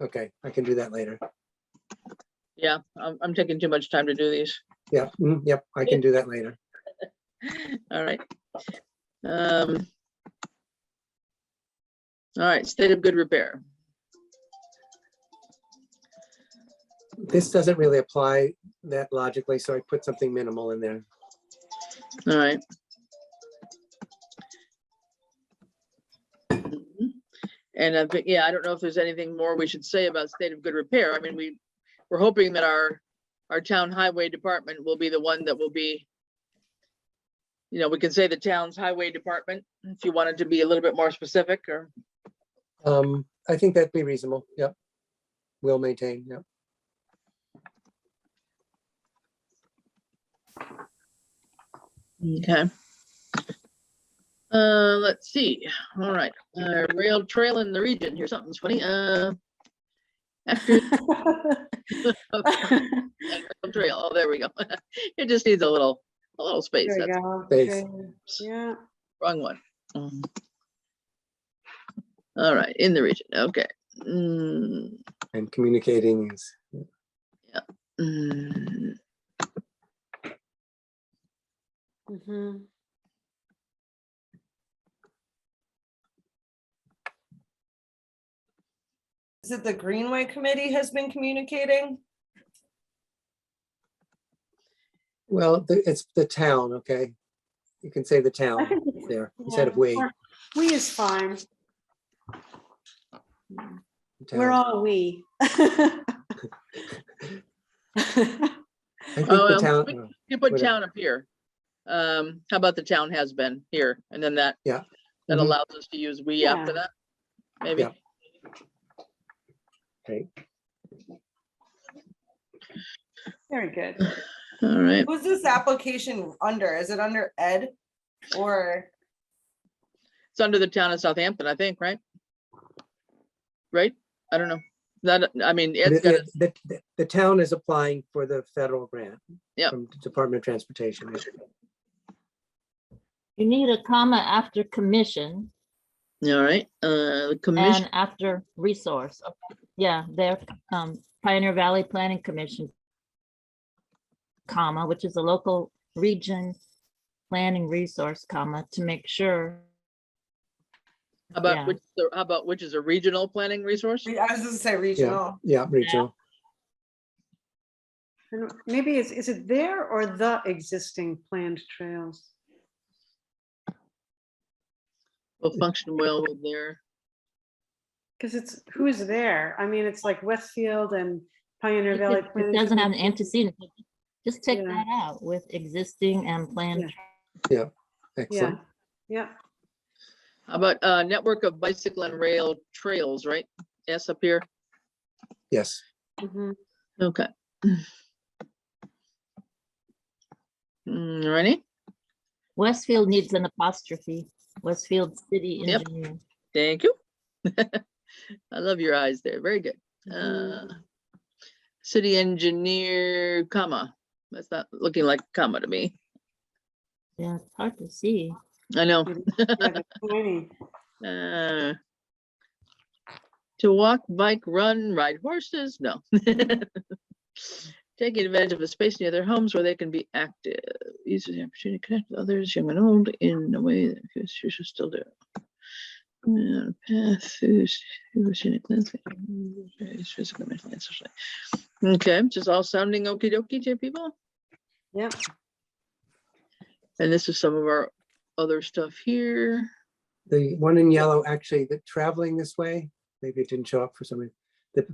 Okay, I can do that later. yeah, I'm taking too much time to do these. Yeah, yep, I can do that later. All right. All right, state of good repair. This doesn't really apply that logically, so I put something minimal in there. All right. Mhm. And I think, yeah, I don't know if there's anything more we should say about state of good repair. I mean, we're hoping that our town highway department will be the one that will be, you know, we can say the town's highway department, if you wanted to be a little bit more specific, or, I think that'd be reasonable. Yep. Will maintain, yep. okay. Let's see. All right, rail trail in the region. Here's something's funny. After trail. Oh, there we go. It just needs a little space. There we That's go. Space. Okay. Yeah. wrong one. All right, in the region. Okay. And communicating is, Mm, Mhm. Is it the Greenway Committee has been communicating? well, it's the town, okay? You can say the I town think it's- there instead of yeah, we. or- We is fine. the We're town. all we. I think Oh, the well, town, you put whatever. town up here. How about the town has been here, and then that Yeah. that Mhm. allows us to use we after Yeah. that, maybe. Yeah. Okay. Very good. All right. Who's this application under? Is it under Ed? Or, It's under the town of Southampton, I think, right? Right? I don't know. Not, I mean, But Ed's got, The town is applying for the federal grant. Yep. From the Department of Transportation. You need a comma after commission all right, commission, and after resource. Okay. Yeah, there, Pioneer Valley Planning Commission, comma, which is a local region planning resource, comma, to make sure. how about, yeah. how about which is a regional planning resource? I was gonna say regional. Yeah, regional. And maybe is it there or the existing planned trails? Will function well with their, Because it's, who's there? I mean, it's like Westfield and Pioneer Valley. It Planning doesn't have an Commission. antecedent. Just take Yeah. that out with existing and planned. Yeah. Excellent. Yeah, how about network of bicycle and rail trails, right? S up here, Yes. mhm. okay. Ready? Westfield needs an apostrophe. Westfield City Yep. Engineer. Thank you. I love your eyes there. Very good. Mhm. City engineer, comma. That's not looking like a comma to me. Yeah, it's hard to see. I know. Yeah, they're tiny. Uh, to walk, bike, run, ride horses? No. Taking advantage of a space near their homes where they can be active. Using the opportunity to connect with others, young and old, in a way that you should still do. Path through scenic landscape, physical, mentally, and socially. Okay, just all sounding okie dokie to people. Yeah, And this is some of our other stuff here. The one in yellow, actually, the traveling this way, maybe it didn't show up for some reason. The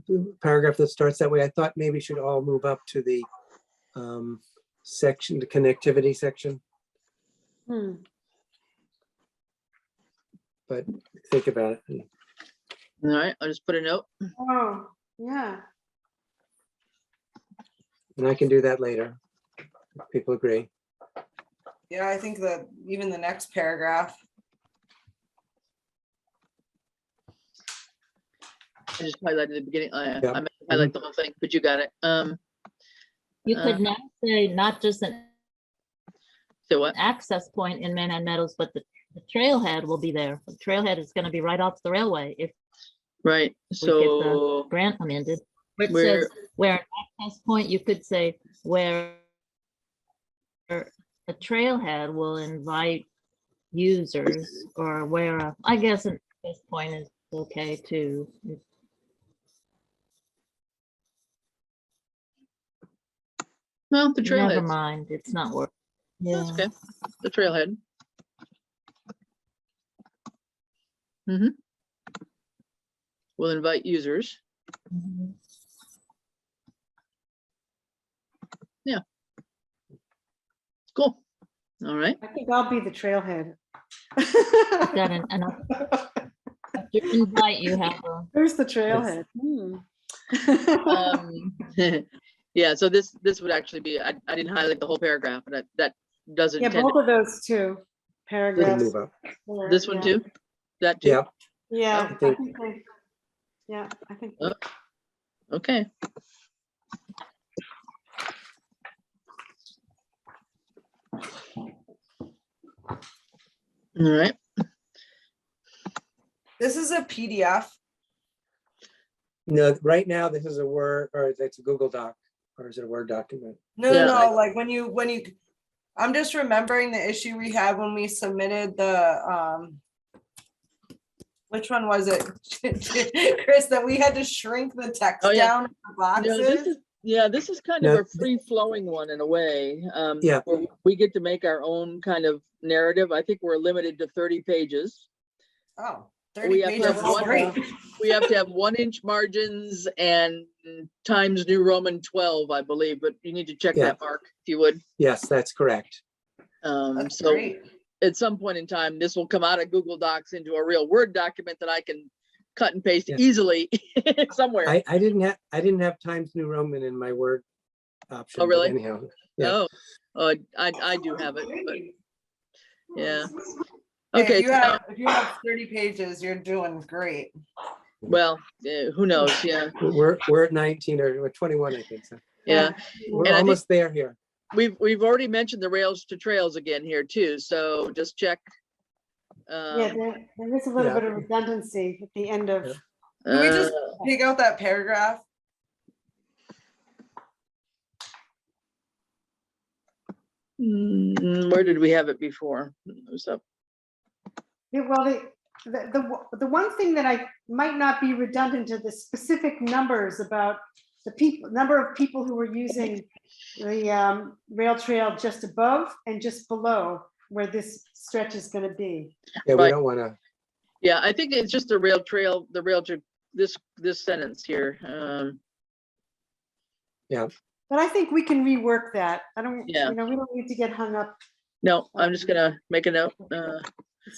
paragraph that starts that way, I thought maybe should all move up to the section, the connectivity section, hmm. but think about it. All right, I'll just put a note. Oh, yeah. And I can do that later. If people agree. Yeah, I think that even the next paragraph, I just highlighted the beginning. I Yeah. meant to highlight the whole thing, but you got it. You could now say not just an So what? access point in Manhattan Meadows, but the trailhead will be there. The trailhead is gonna be right off the railway if Right, we get so the grant amended. Where it where- says where an access point, you could say where a trailhead will invite users, or where, I guess an access point is okay too. well, the Never trailhead. mind, it's not work. That's Yeah, okay. The trailhead. Mm-hmm. We'll invite users. mhm. Cool. All right. I think I'll be the trailhead. Got after invite, you have a, There's the trailhead. Hmm. Yeah, so this would actually be, I didn't highlight the whole paragraph, but that doesn't Yeah, tend both of those two Can paragraphs. move up. were- this one yeah. too? That too? Yeah, Yeah, I I think- think they, yeah, I think. Oh. Okay. All right. this is a PDF. no, right now, this is a Word, or it's a Google Doc, or is it a Word document? No, Yeah. no, like when you, I'm just remembering the issue we had when we submitted the, which one was it? Chris, that we had to shrink the text Oh, yeah. down in the No, this boxes? is, yeah, this is kind of No, a free-flowing one in a way. Yeah. Where we get to make our own kind of narrative. I think we're limited to 30 pages. Oh, We 30 have to pages have is one, great. we have to have 1-inch margins and Times New Roman 12, I believe, but you need to check Yeah. that, Mark, if you would. Yes, that's correct. That's So great. at some point in time, this will come out of Google Docs into a real Word document that I can cut and paste Yeah. easily somewhere. I didn't have Times New Roman in my Word option. but really? Anyhow, yeah. Oh, I do have it, but yeah. Hey, Okay, if you have 30 pages, you're doing great. Well, who knows? Yeah, We're at 19 or we're 21, I think. So yeah. we're And I think- almost there here. We've already mentioned the rails to trails again here too, so just check. Yeah, there is a little Yeah. bit of redundancy at the end of. Yeah. Can we just Uh, take out that paragraph? Where did we have it before? It was up. Yeah, well, the one thing that I might not be redundant to the specific numbers about the people, number of people who were using the rail trail just above and just below where this stretch is going to be. Yeah, we Right. don't want to. Yeah, I think it's just the rail trail, the rail to this sentence here. But I think we can rework that. I don't, Yeah. we don't need to get hung up. No, I'm just gonna make a note.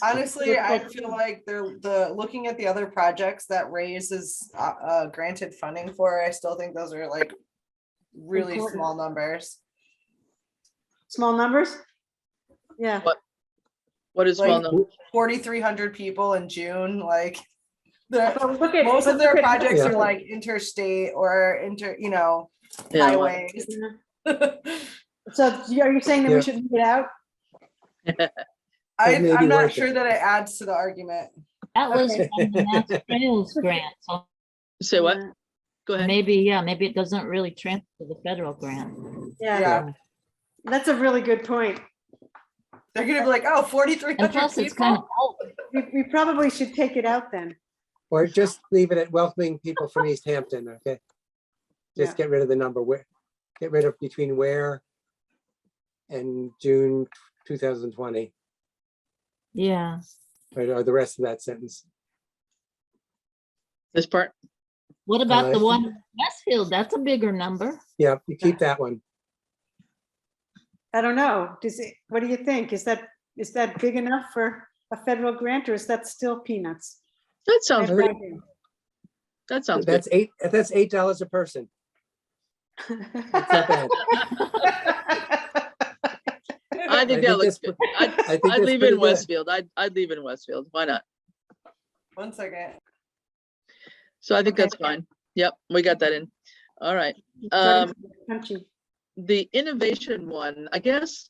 Honestly, I feel like the looking at the other projects that raises granted funding for, I still think those are like really Important. small numbers. Small numbers? Yeah. What is small Like, number? 4,300 people in June, like But look at- most but of their look at- projects Yeah. are like interstate or Yeah, highways. So are you saying that Yeah. we should leave it out? Maybe I'm not worth it. sure that it adds to the argument. That was Okay. from the Mass Trails grant, so Say what? Yeah. Go ahead. maybe it doesn't really transfer to the federal grant. Yeah, Yeah, that's a really good point. they're gonna be like, oh, And 4,300 plus, it's kind of people. old. We probably should take it out then. Or just leave it at welcoming people from East Hampton, okay? Just Yeah. get rid of the number, get rid of between where and June 2020, Yeah, or the rest of that sentence. This part? what about the Uh, one in Westfield? That's a bigger number. Yeah, you keep that one. I don't know. What do you think? Is that big enough for a federal grant or is that still peanuts? That I sounds have no pretty, idea. that sounds good. That's $8 a person. It's not bad. I think that think looks that's good. I think I'd that's leave pretty in good. Westfield. I'd leave in Westfield. Why not? 1 second. So I think Okay. that's fine. Yep, we got that in. All right. Starting to get punchy. The innovation one, I guess.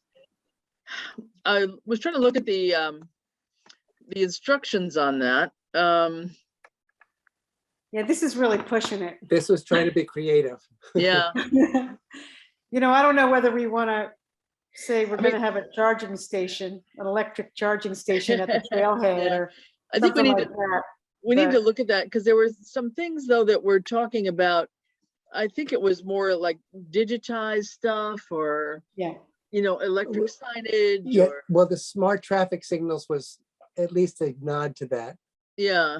I was trying to look at the instructions on that. Yeah, this is really pushing it. This was trying to be creative. Yeah, I don't know whether we want to say we're going to have a charging station, an electric charging station at the trailhead Yeah. or I think we something need like to, that. we need to but- look at that because there were some things though that we're talking about. I think it was more like digitized stuff or, Yeah. electric signage Yeah, or, well, the smart traffic signals was at least a nod to that. yeah.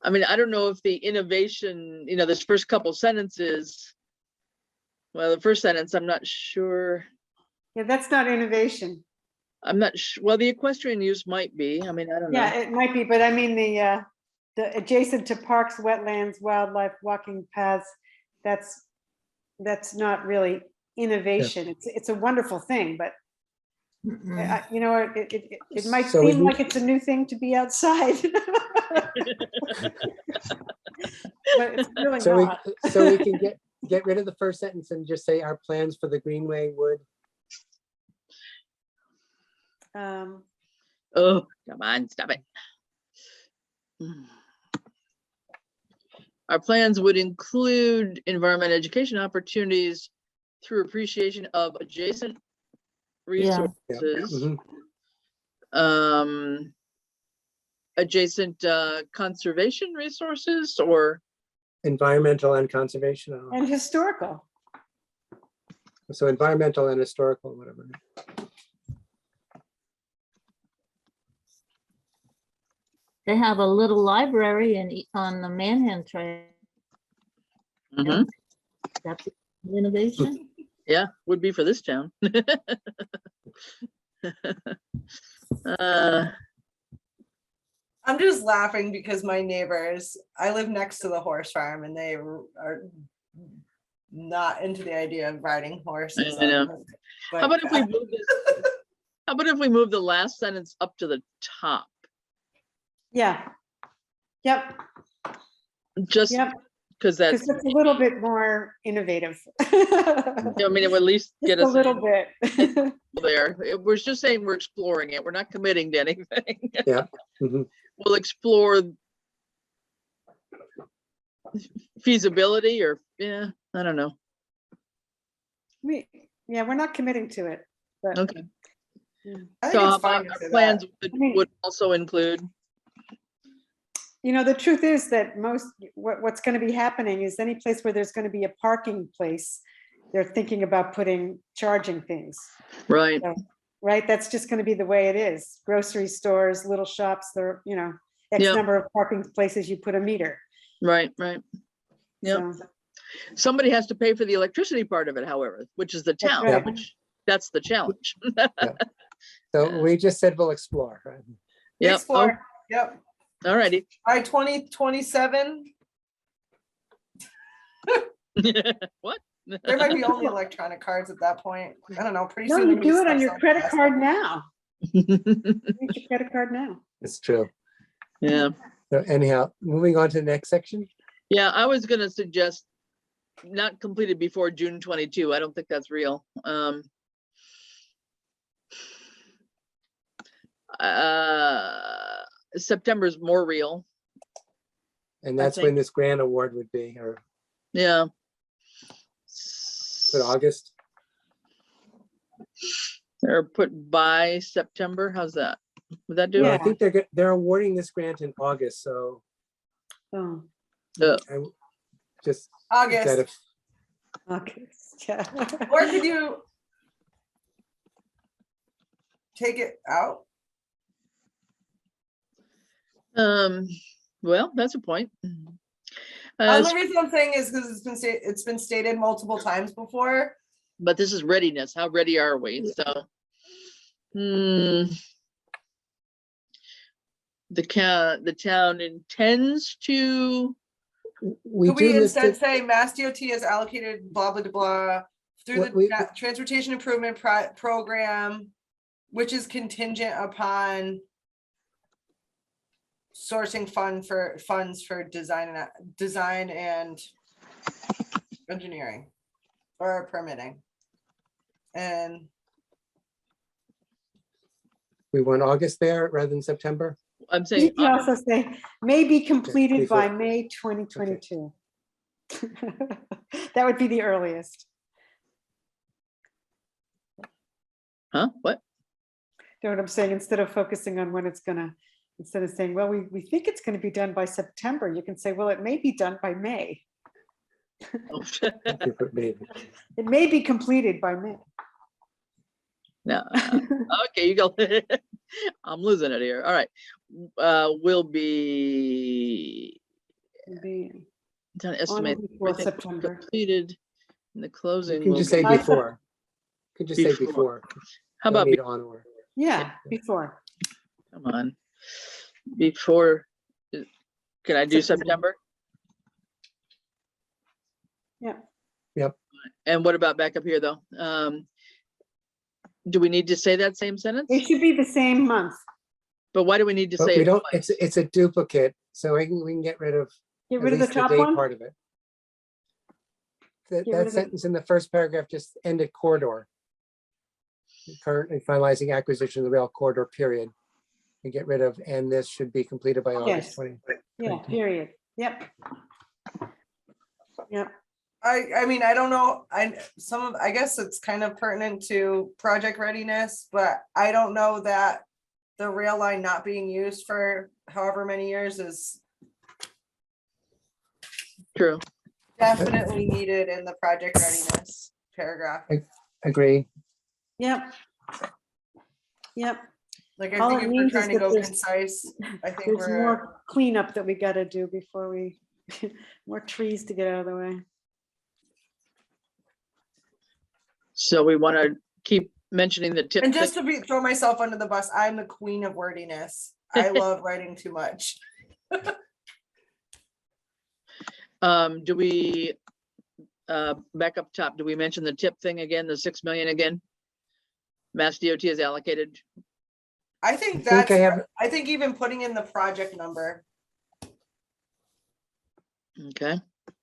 I mean, I don't know if the innovation, this first couple sentences, well, the first sentence, I'm not sure. Yeah, that's not innovation. I'm not sure. Well, the equestrian use might be. I mean, I don't know. Yeah, it might be, but I mean, the adjacent to parks, wetlands, wildlife, walking paths, that's not really innovation. It's a wonderful thing, but Mm-mm. it might So we seem need- like it's a new thing to be outside. But it's really So not. we can get rid of the first sentence and just say our plans for the Greenway would. Oh, come on, stop it. Our plans would include environment education opportunities through appreciation of adjacent Yeah. resources. Mhm. Adjacent conservation resources or, Environmental and conservation. And historical. So environmental and historical, whatever. They have a little library on the Manhan Trail. Mhm. That's innovation. Yeah, would be for this town. I'm just laughing because my neighbors, I live next to the horse farm and they are not into the idea of riding horses. I know. But How about if we move this? How about if we move the last sentence up to the top? Yeah. Yep, Just yep, because because that's, it's a little bit more innovative. I mean, it would at least get Just a us little bit. there. We're just saying we're exploring it. We're not committing to anything. Yeah. Mhm. We'll explore feasibility or, yeah, I don't know. Yeah, we're not committing to it, but Okay. I So think how it's about fine to our say plans that. would also include, the truth is that what's going to be happening is any place where there's going to be a parking place, they're thinking about putting charging things, right, right? That's just going to be the way it is. Grocery stores, little shops, there, X Yep. number of parking places, you put a meter. right. Yep. So, Somebody has to pay for the electricity part of it, however, which is the That's town, right. which that's the challenge. So we just said we'll explore. Right? Yep. Explore, yep. Oh, all righty. By 2027, What? there might be only electronic cards at that point. I don't know, pretty no, soon. you there'll be do it stuff on your so credit fast. card now. Use your credit card now. It's true. Yeah. So anyhow, moving on to the next section. Yeah, I was gonna suggest not completed before June 22. I don't think that's real. September's more real. And I that's when think- this grant award would be, or Yeah. for August. Or put by September. How's that? Would that do Well, I it? think they're awarding this grant in August, so Oh, I just instead August, of okay. Yeah. or could you take it out? Well, that's a point. The reason I'm saying is because it's been stated multiple times before. But this is readiness. How ready are we? So. The town intends to, we Could we do list instead it. say Mass DOT has allocated blah, blah, blah through What the we- Transportation Improvement Program, which is contingent upon sourcing funds for design and engineering or permitting. And We want August there rather than September. I'm You saying, can also say, may be completed by before. May 2022. That would be the earliest. huh, what? You know what I'm saying? Instead of focusing on when it's gonna, instead of saying, well, we think it's gonna be done by September, you can say, well, it may be done by May. Oh, If you put May. It may be completed by May. No, okay, you go. I'm losing it here. All right. Will be Be done, on or estimate before everything September. completed. And the You closing can will just be, say By before. You can just say Before. before. how Don't about, need on or. Yeah, before. come on, before, can I do September. September? Yeah. Yep. And what about back up here, though? Do we need to say that same sentence? It should be the same month. But why do we need to But say we it don't, twice? it's a duplicate, so we can get rid of Get at rid of the least the top date one. part of it. Get rid That of it. sentence in the first paragraph just ended corridor. Currently finalizing acquisition of the rail corridor, period. And get rid of, and this should be completed by August Yes. 20. Yeah, period. Yep. Yep. I mean, I don't know, I guess it's kind of pertinent to project readiness, but I don't know that the rail line not being used for however many years is True. definitely needed in the project readiness paragraph. Agree. Yep. Yep. Like, I All think it if we're means is trying to that go there's- concise, I think There's we're, more cleanup that we gotta do before we, more trees to get out of the way. So we want to keep mentioning the tip. and just to throw myself under the bus, I'm the queen of wordiness. I love writing too much. Do we, back up top, do we mention the tip thing again, the 6 million again? Mass DOT is allocated. I think think I that's, have- I think even putting in the project number. Okay,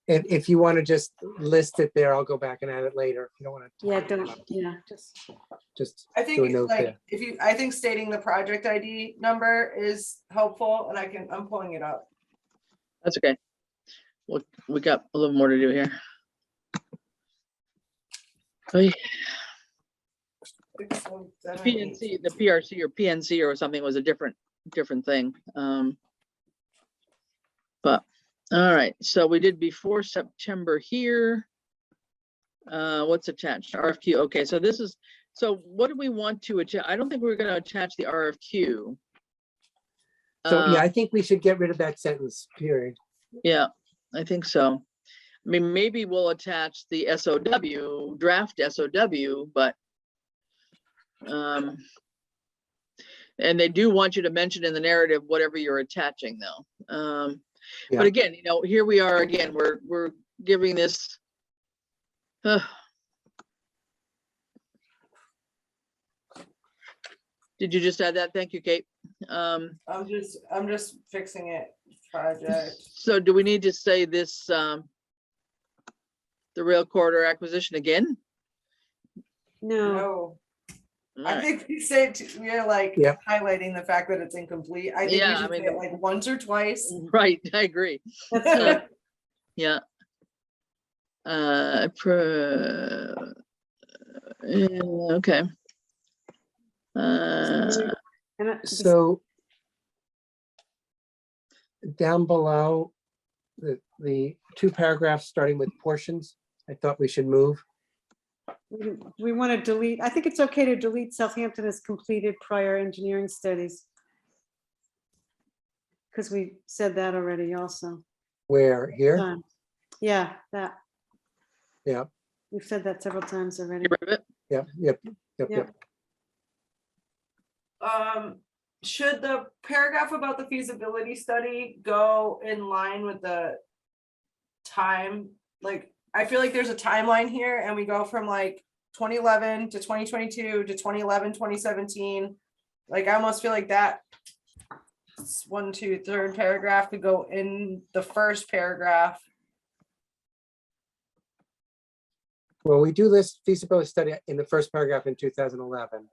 And if you want to just list it there, I'll go back and add it later. If you don't want to. Yeah, don't, yeah, Just I do a think note like, there. if you, I think stating the project ID number is helpful, and I'm pulling it up. that's okay. We got a little more to do here. Oy. PNC, the PRC or PNC or something was a different thing. But, all right, so we did before September here. What's attached? RFQ. Okay, so this is, so what do we want to attach? I don't think we're gonna attach the RFQ. So yeah, I think we should get rid of that sentence, period. Yeah, I think so. I mean, maybe we'll attach the SOW, draft SOW, but and they do want you to mention in the narrative whatever you're attaching though. Yeah. But again, you know, here we are again, we're giving this Did you just add that? Thank you, Kate. I'm just fixing it, project. So do we need to say this, the rail corridor acquisition again? no, No, All I right. think we said, we're like Yep. highlighting the fact that it's incomplete. I think we Yeah, I should mean, say it like once or twice. Right, I agree. that's good. Yeah. Okay. And So down below, the two paragraphs starting with portions, I thought we should move. we want to delete, I think it's okay to delete Southampton has completed prior engineering studies. Because we said that already also. Where, here? Yeah, that, Yeah, we've said that several times already. Get rid of it? yep. Yeah. Should the paragraph about the feasibility study go in line with the time? Like, I feel like there's a timeline here and we go from like 2011 to 2022 to 2011, 2017. Like, I almost feel like that third paragraph could go in the first paragraph. Well, we do list feasibility study in the first paragraph in 2011.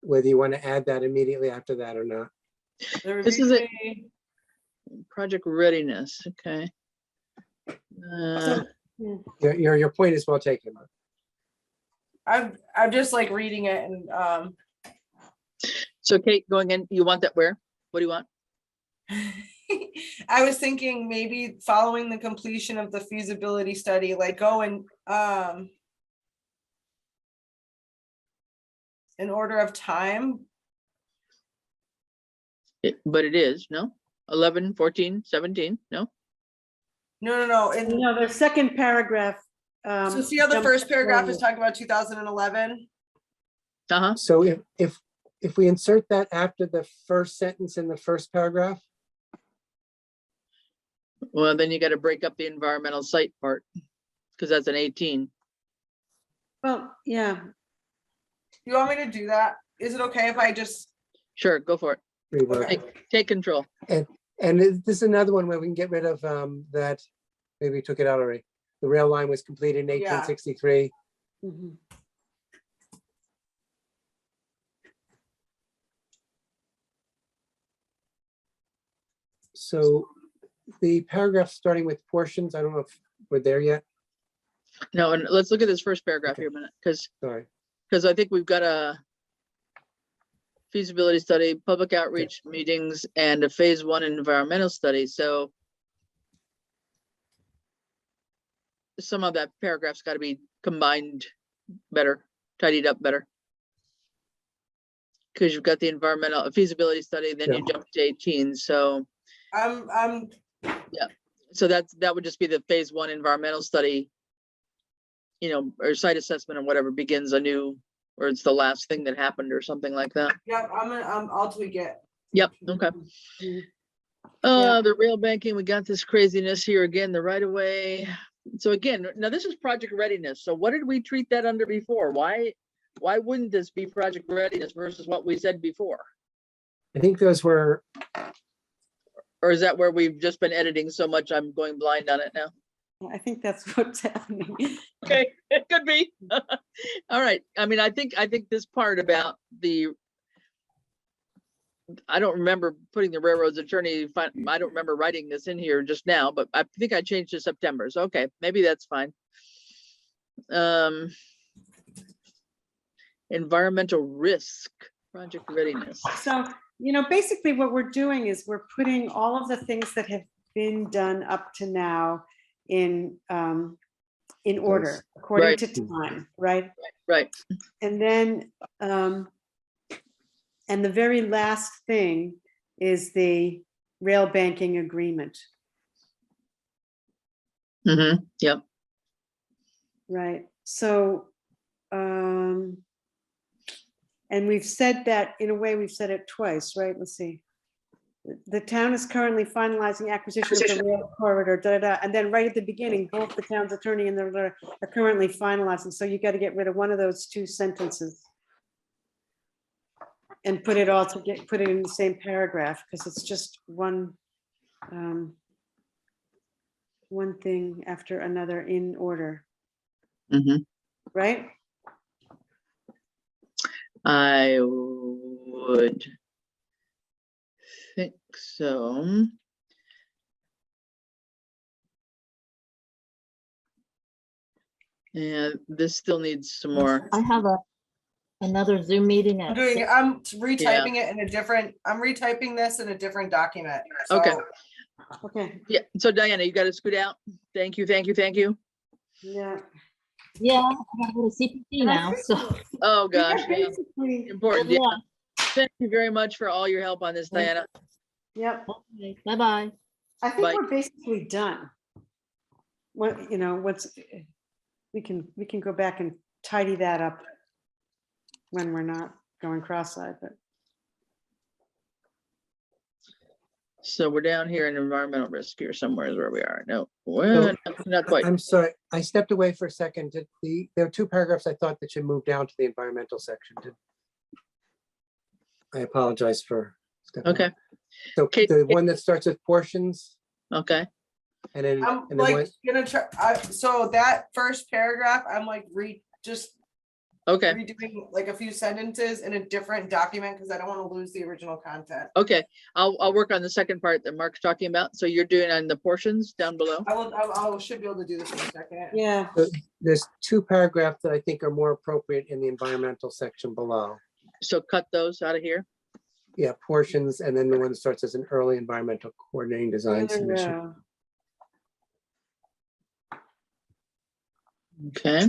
Whether you want to add that immediately after that or not. This is it. Project readiness, okay. Your point is well taken. I'm just like reading it and So Kate, going in, you want that where? What do you want? I was thinking maybe following the completion of the feasibility study, like go and in order of time. But it is, no? 11, 14, 17, no? No. And No, the second paragraph. so see how the first paragraph is talking about 2011? Uh-huh, So if we insert that after the first sentence in the first paragraph, well, then you gotta break up the environmental site part, because that's an 18. Well, yeah, You want me to do that? Is it okay if I just, Sure, go for it. rework. Take control. And this is another one where we can get rid of that, maybe we took it out already. The rail line was completed in Yeah. 1863. mhm. So the paragraph starting with portions, I don't know if we're there yet. No, and let's look at this first paragraph here a minute, because Sorry. I think we've got a feasibility study, public outreach meetings, and a phase 1 environmental study, so some of that paragraph's got to be combined better, tidied up better. Because you've got the environmental feasibility study, then you jump to 18, so I'm so that would just be the phase 1 environmental study, you know, or site assessment or whatever begins anew, or it's the last thing that happened or something like that. yep, I'll tweak it. Yep, okay. Mhm. The rail banking, we got this craziness here again, the right of way. So again, now this is project readiness. So what did we treat that under before? Why wouldn't this be project readiness versus what we said before? I think those were, Or is that where we've just been editing so much I'm going blind on it now? I think that's what's happening. Okay, it could be. All right. I mean, I think this part about I don't remember putting the railroad's attorney, I don't remember writing this in here just now, but I think I changed to September. So, okay, maybe that's fine. Environmental risk, project readiness. So, basically what we're doing is we're putting all of the things that have been done up to now in order, according Right. to time, right? Right. And then, and the very last thing is the rail banking agreement, Mm-hmm. Yep. right? So, and we've said that, in a way, we've said it twice, right? Let's see. The town is currently finalizing acquisition of the rail corridor, and then right at the beginning, both the town's attorney and the lawyer are currently finalizing. So you got to get rid of one of those two sentences and put it all put it in the same paragraph, because it's just one thing after another in order, Mm-hmm. right? I would think so. And this still needs some more. I have another Zoom meeting I'm at doing, 6. I'm retyping it in a different, I'm retyping this in a different document. Okay. So Okay, Yeah. So Diana, you got to scoot out. Thank you. Thank you. Thank you. yeah. Yeah, I gotta go to CPT now, so. Oh gosh. Yeah. Basically, Important. Good Yeah. luck. Thank you very much for all your help on this, Diana. yep. Okay, bye-bye. I think Bye. we're basically done. What, we can go back and tidy that up when we're not going cross-eyed, but So we're down here in environmental risk here somewhere is where we are. No, well, not quite. I'm sorry, I stepped away for a second. There are two paragraphs I thought that should move down to the environmental section. I apologize for stepping. Okay. So Okay. the one that starts with portions Okay. and then, I'm and then like one, gonna try, so that first paragraph, I'm like just Okay. redoing like a few sentences in a different document because I don't want to lose the original content. Okay. I'll work on the second part that Mark's talking about. So you're doing on the portions down below. I should be able to do this in a second. yeah. there's two paragraphs that I think are more appropriate in the environmental section below. So cut those out of here. Yeah, portions, and then the one that starts as an early environmental coordinating design submission. Okay.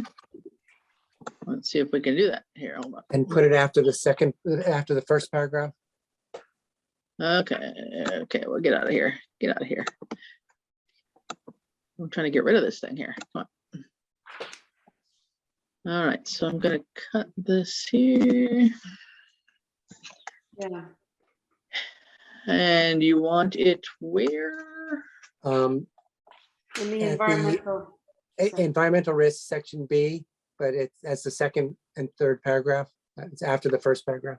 Let's see if we can do that here. Hold on. And put it after the first paragraph. Okay. Okay. Well, get out of here. Get out of here. I'm trying to get rid of this thing here. Come on. All right. So I'm going to cut this here. Yeah. And you want it where? Um, In the At the- environmental. Environmental risk, section B, but that's the second and third paragraph. It's after the first paragraph.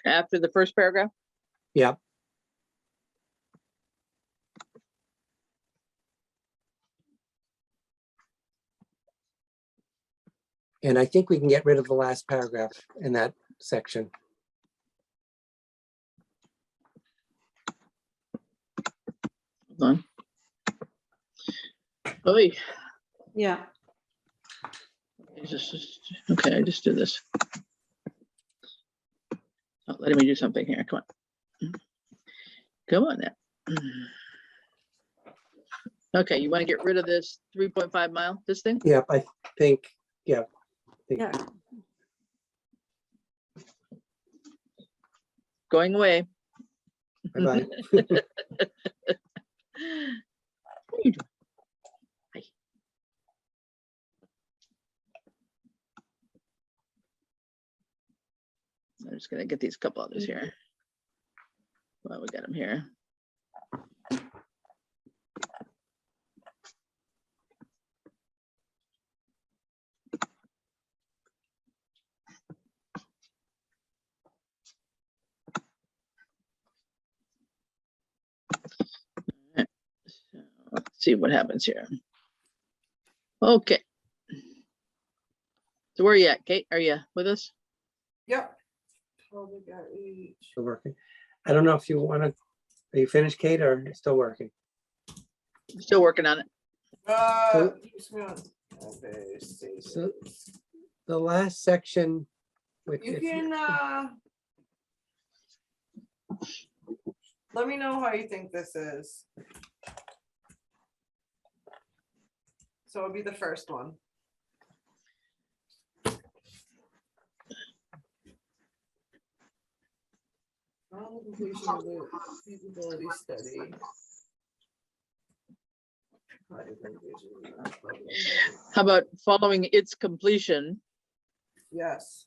After the first paragraph? Yeah. And I think we can get rid of the last paragraph in that section. Hold on. Oy. Yeah. Okay, I just did this. Not letting me do something here. Come on. Come on now. Okay, you want to get rid of this 3.5 mile, this thing? Yeah, I think, yeah. Yeah. Going away. Bye-bye. What are you doing? Hi. I'm just gonna get these couple others here. Well, we got them here. So, let's see what happens here. Okay. So where are you at, Kate? Are you with us? Yep. Public outreach. Still working. I don't know if you want to, are you finished, Kate, or still working? Still working on it. Keeps me on. Okay, So the last section, which You if can, let me know how you think this is. So it'll be the first one. On the completion of the feasibility study. How about following its completion Yes,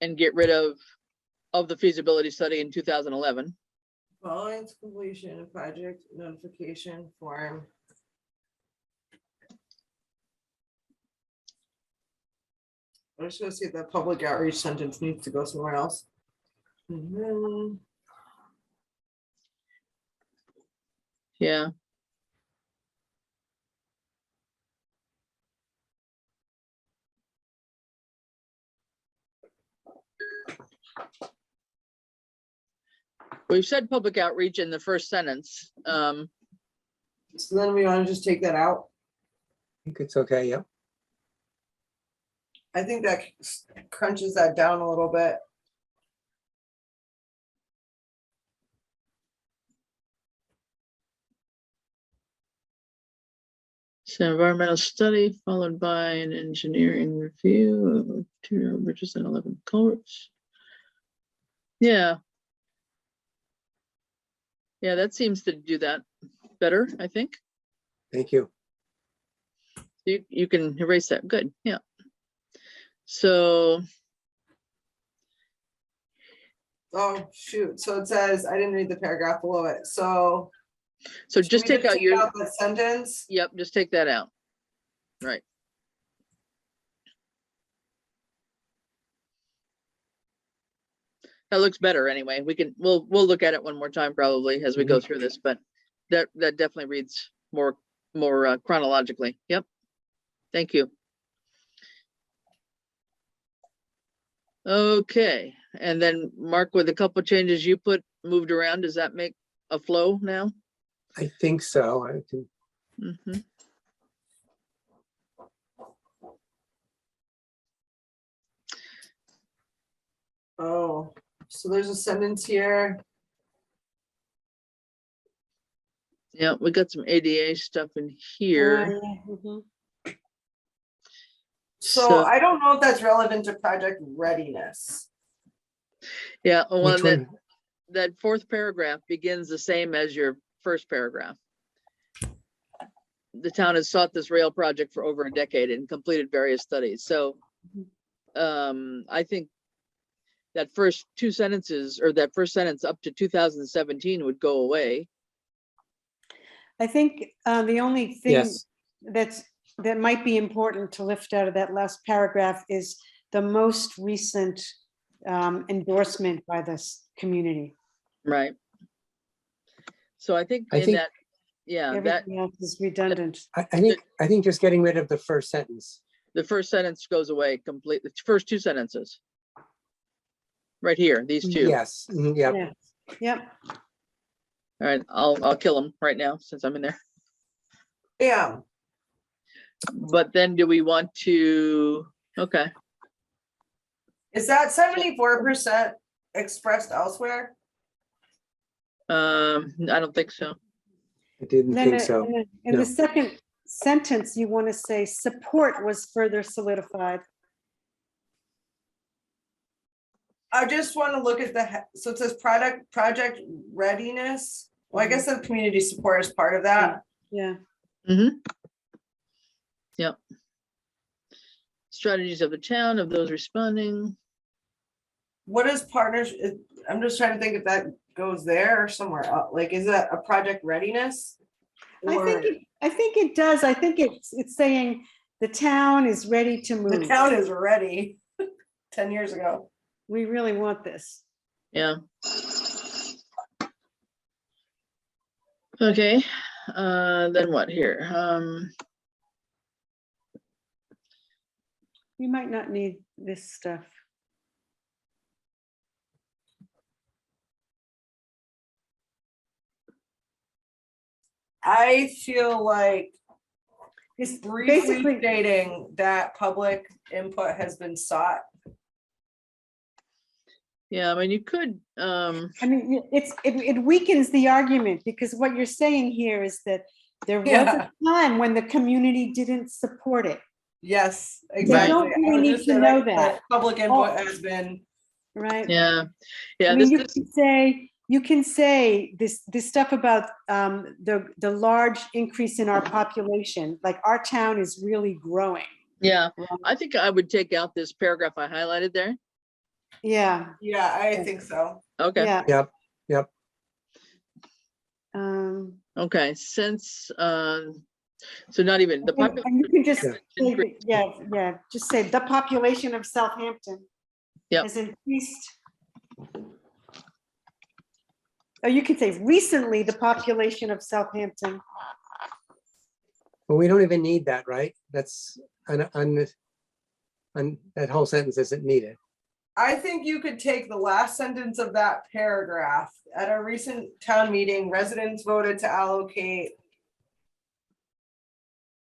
and get rid of the feasibility study in 2011? following its completion of project notification form. I'm just gonna see if that public outreach sentence needs to go somewhere else. And then, Yeah. We've said public outreach in the first sentence. so then we want to just take that out. I think it's okay, yep. I think that crunches that down a little bit. So environmental study followed by an engineering review of 2 bridges and 11 culverts. Yeah. Yeah, that seems to do that better, I think. Thank you. You can erase that. Good. Yeah. So Oh, shoot. So it says, I didn't read the paragraph below it. So. just should we take out your, the sentence. yep, just take that out. Right. That looks better anyway. We'll look at it one more time probably as we go through this, but that definitely reads more chronologically. Yep. Thank you. Okay, and then Mark, with a couple changes you moved around, does that make a flow now? I think so. I can, Mhm. Oh, so there's a sentence here. Yeah, we got some ADA stuff in here. So I don't know if that's relevant to project readiness. Yeah, well, which one? that fourth paragraph begins the same as your first paragraph. The town has sought this rail project for over a decade and completed various studies. So I think that first 2 sentences, or that first sentence up to 2017 would go away. I think the only thing Yes. that might be important to lift out of that last paragraph is the most recent endorsement by this community. Right. So I think that, yeah, Everything else is redundant. I think just getting rid of the first sentence. the first sentence goes away completely. The first 2 sentences. Right here, these 2. Yes, yeah. Yeah. Yep. All right, I'll kill them right now since I'm in there. Yeah. But then do we want to, okay, Is that 74% expressed elsewhere? I don't think so. I didn't Then think so. in No. the second sentence, you want to say support was further solidified. I just want to look at so it says project readiness. Well, I guess the community support is part of that. Yeah. Mm-hmm. Yep. Strategies of the town, of those responding. what is partners? I'm just trying to think if that goes there or somewhere else. Like, is that a project readiness? I Or think it does. I think it's saying the town is ready to the move. town is ready 10 years ago. We really want this. Yeah. Okay, then what here? We might not need this stuff. I feel like It's briefly basically, stating that public input has been sought. Yeah, I mean, you could, I mean, it weakens the argument because what you're saying here is that there was Yeah. a time when the community didn't support it. Yes, They exactly. don't I really would need just to say know that that. public input has been, Right? yeah, I yeah, mean, this is, you can say this stuff about the large increase in our population, like our town is really growing. yeah, I think I would take out this paragraph I highlighted there. Yeah, yeah, I think so. Okay, yeah. Yep, yep. okay, since, so not even the And you can just, population. say that- yeah, just say the population of Southampton Yep. has increased. Or you could say recently, the population of Southampton. Well, we don't even need that, right? That's, that whole sentence isn't needed. I think you could take the last sentence of that paragraph. At a recent town meeting, residents voted to allocate.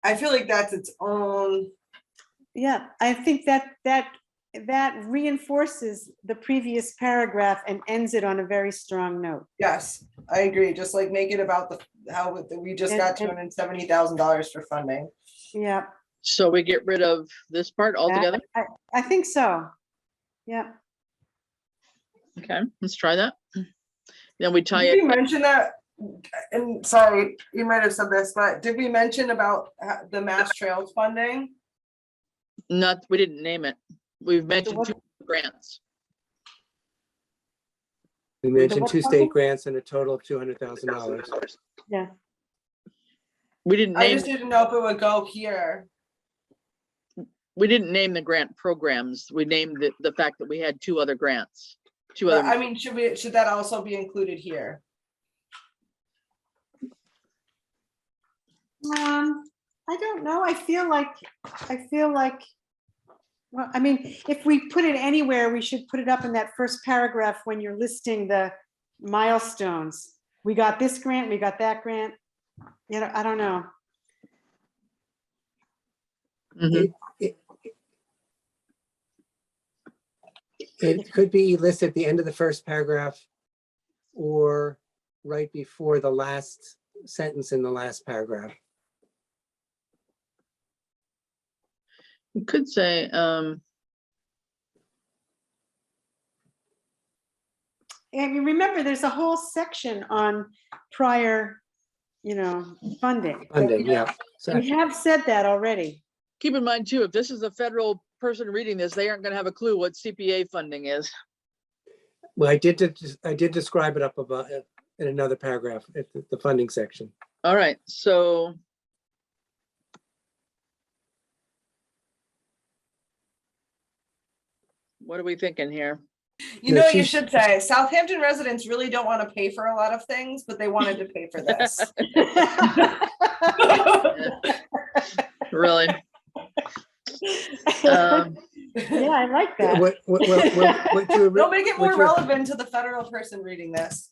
I feel like that's its own. Yeah, I think that reinforces the previous paragraph and ends it on a very strong note. Yes, I agree. Just like make it about how we just And- got and- $270,000 for funding. Yeah. So we get rid of this part altogether? I think so. Yeah. Okay, let's try that. Then we tie Did we it, mention that? And sorry, you might have said this, but did we mention about the Mass Trails funding? not, we didn't name it. We've mentioned what- 2 grants. We mentioned what 2 funding? state grants and a total of $200,000. Yeah. We didn't I name, just didn't know if it would go here. we didn't name the grant programs. We named the fact that we had 2 other grants. 2 But, other, I mean, should that also be included here? I don't know. I feel like, well, I mean, if we put it anywhere, we should put it up in that first paragraph when you're listing the milestones. We got this grant, we got that grant. You know, I don't know. Mhm. It could be listed at the end of the first paragraph or right before the last sentence in the last paragraph. You could say, And you remember, there's a whole section on prior, funding. Funding, yeah. So We have said that already. keep in mind too, if this is a federal person reading this, they aren't gonna have a clue what CPA funding is. well, I did describe it up above in another paragraph at the funding section. All right, so. What are we thinking here? You Yeah, know, what you she's- should say, Southampton residents really don't want to pay for a lot of things, but they wanted to pay for this. Really? Um, Yeah, I like that. What you They'll make it what more you- relevant to the federal person reading this.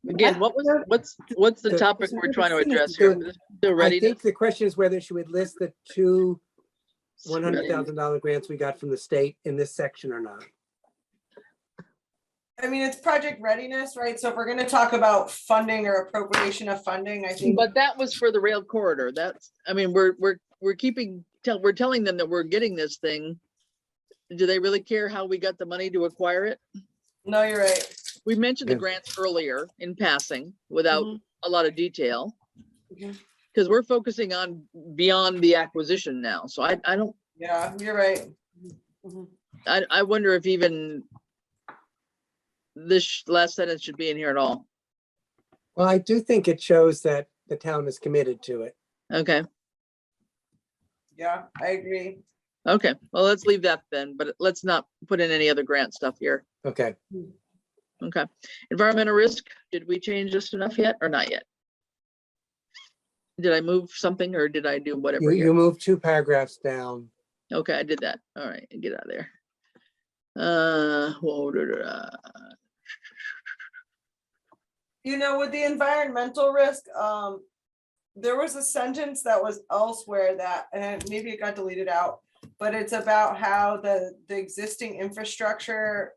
Again, what's the The- topic we're trying to address here? The I readiness? think the question is whether she would list the 2 $100,000 grants we got from the state in this section or not. I mean, it's project readiness, right? So if we're gonna talk about funding or appropriation of funding, I think, But that was for the rail corridor. That's, I mean, we're telling them that we're getting this thing. Do they really care how we got the money to acquire it? no, you're right. We mentioned the Yeah. grants earlier in passing without Mhm. a lot of detail. Mhm. Because we're focusing on beyond the acquisition now. So I don't Yeah, you're right. Mhm. I wonder if even this last sentence should be in here at all. Well, I do think it shows that the town is committed to it. Okay, Yeah, I agree. okay, well, let's leave that then, but let's not put in any other grant stuff here. Okay. Okay, environmental risk, did we change this enough yet or not yet? Did I move something or did I do whatever You here? moved 2 paragraphs down. Okay, I did that. All right, get out of there. Whoa, You know, with the environmental risk, there was a sentence that was elsewhere that, and maybe it got deleted out, but it's about how the existing infrastructure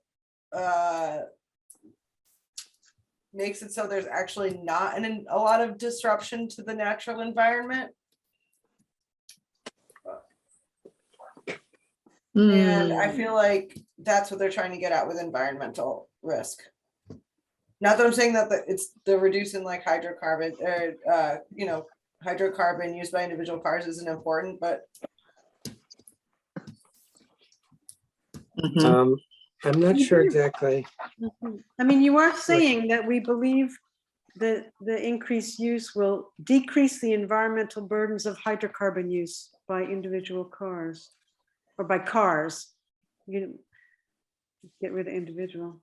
makes it so there's actually not a lot of disruption to the natural environment. And I feel like that's what they're trying to get at with environmental risk. Not that I'm saying that it's the reducing like hydrocarbon or, you know, hydrocarbon used by individual cars isn't important, but Mhm. I'm not sure exactly. I mean, you are saying that we believe that the increased use will decrease the environmental burdens of hydrocarbon use by individual cars or by cars. You get rid of individual.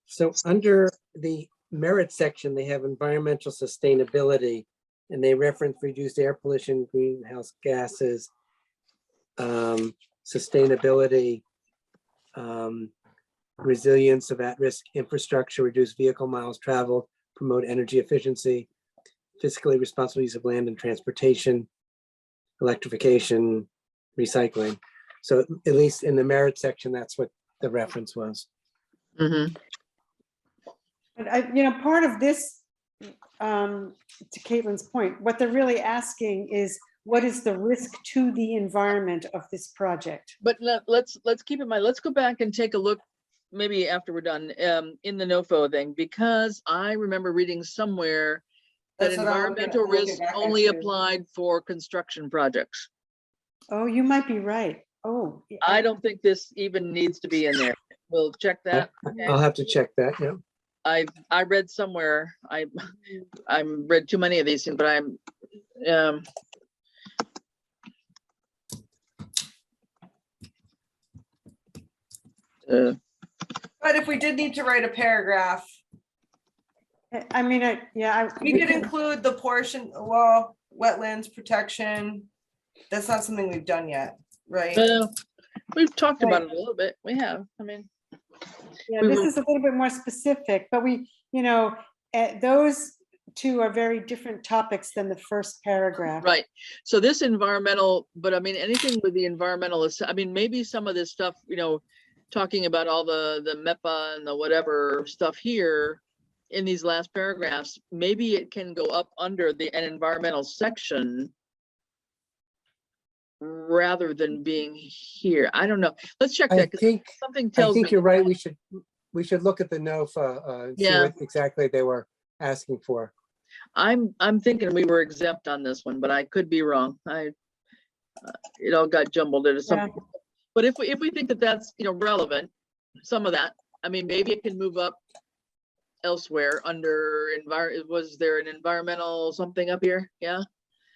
So under the merit section, they have environmental sustainability, and they reference reduced air pollution, greenhouse gases, sustainability, resilience of at-risk infrastructure, reduce vehicle miles traveled, promote energy efficiency, fiscally responsible use of land and transportation, electrification, recycling. So at least in the merit section, that's what the reference was. Mhm. But you know, part of this, to Caitlin's point, what they're really asking is, what is the risk to the environment of this project? But let's keep in mind, let's go back and take a look, maybe after we're done, in the NOFO thing, because I remember reading somewhere that that's what I'm looking- environmental looking risk back at only too. applied for construction projects. Oh, you might be right. Oh. I don't think this even needs to be in there. We'll check that. I'll have to check that, yeah. I read somewhere, I'm read too many of these things, but I'm, But if we did need to write a paragraph, I mean, yeah. we could include the portion, well, wetlands protection. That's not something we've done yet, right? well, we've talked about it a little bit. We have, I mean. Yeah, we this were- is a little bit more specific, but we, you know, those two are very different topics than the first paragraph. Right, so this environmental, but I mean, anything with the environmental is, I mean, maybe some of this stuff, you know, talking about all the MEPA and the whatever stuff here in these last paragraphs, maybe it can go up under an environmental section rather than being here. I don't know. Let's check I that, because think, something I tells think me. you're right. We should look at the NOFA, and see Yeah. what exactly they were asking for. I'm thinking we were exempt on this one, but I could be wrong. It all got jumbled into something. But if we think that that's, you know, relevant, some of that, I mean, maybe it can move up elsewhere under was there an environmental something up here? Yeah,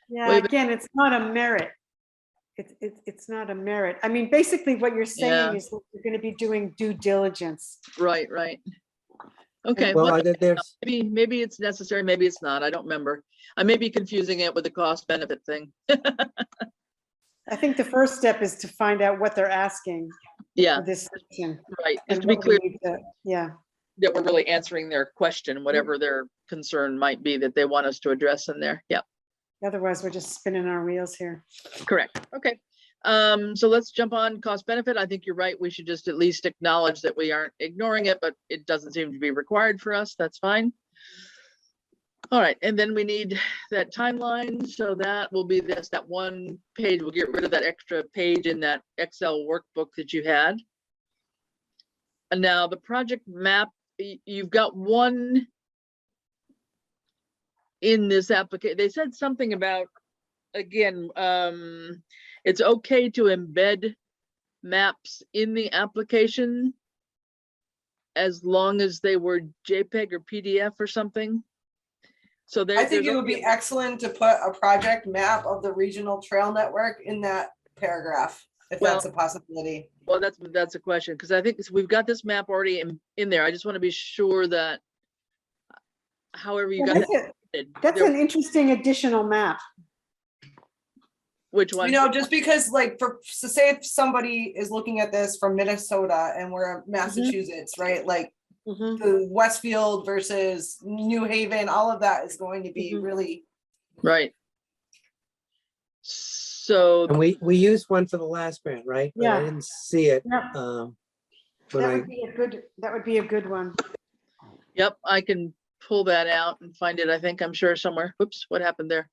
Yeah, Wait, again, it's not a merit. It's not a merit. I mean, basically what you're saying Yeah. is that you're going to be doing due diligence. right. Okay, Well, well, there's, maybe it's necessary, maybe it's not. I don't remember. I may be confusing it with the cost benefit thing. I think the first step is to find out what they're asking Yeah, for this section. right. Just And to be what we clear need to, yeah. that we're really answering their question, whatever their concern might be that they want us to address in there. Yeah. Otherwise, we're just spinning our wheels here. Correct. Okay. So let's jump on cost benefit. I think you're right. We should just at least acknowledge that we aren't ignoring it, but it doesn't seem to be required for us. That's fine. All right. And then we need that timeline. So that will be that one page. We'll get rid of that extra page in that Excel workbook that you had. And now the project map, you've got one in this application. They said something about again, it's okay to embed maps in the application as long as they were JPEG or PDF or something. So I think there's it would only be excellent to put a project map of the regional trail network in that paragraph, if Well, that's a possibility. well, that's a question, because I think we've got this map already in there. I just want to be sure that however you Yeah, got That's that, an interesting additional map. which You one? know, just because like so say if somebody is looking at this from Minnesota and we're Massachusetts, right? Like Mhm. the Westfield versus New Haven, all of that is going to be Mhm. really, Right. So And we used one for the last grant, right? But I Yeah. didn't see it. Yep. When That I, would be a good, that would be a good one. yep, I can pull that out and find it. I think I'm sure somewhere. Whoops, what happened there?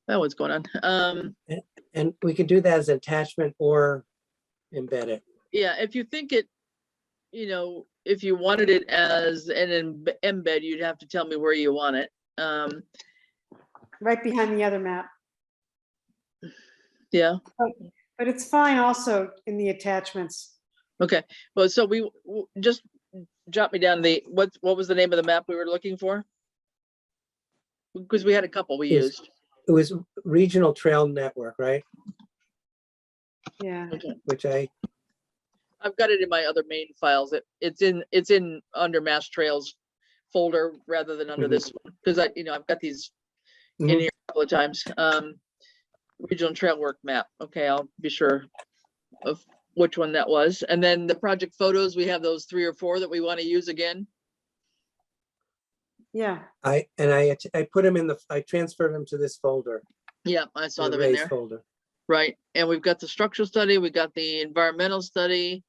Oh, what's going on? and we could do that as attachment or embed it. Yeah, if you think it, you know, if you wanted it as an embed, you'd have to tell me where you want it. Right behind the other map. Yeah, But it's fine also in the attachments. okay. Well, so just jot me down what was the name of the map we were looking for? Because we had a couple we Yes. used. It was Regional Trail Network, right? Yeah. Okay. Which I've got it in my other main files. It's in under Mass Trails folder rather than under this one, because I've got these in Mhm. here a couple of times. Regional Trail Work Map. Okay, I'll be sure of which one that was. And then the project photos, we have those 3 or 4 that we want to use again. Yeah. I put them I transferred them to this folder, Yeah, I saw the them in raised there. folder. Right, and we've got the structural study, we got the environmental study,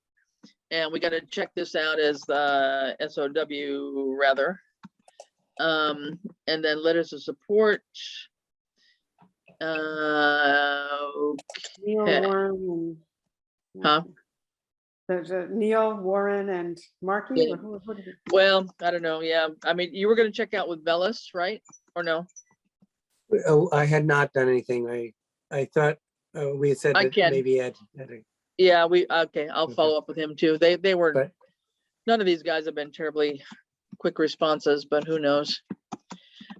and we got to check this out as the SOW rather. And then letters of support. Neil Okay. Warren and. Huh? There's a Neil Warren and Markey. Yeah. or who did it- Well, I don't know, yeah, I mean, you were gonna check out with Bellis, right, or no? Oh, I had not done anything. I thought we had said I that can. maybe Ed. Yeah, okay, I'll Okay. follow up with him too, they were, But- none of these guys have been terribly quick responses, but who knows?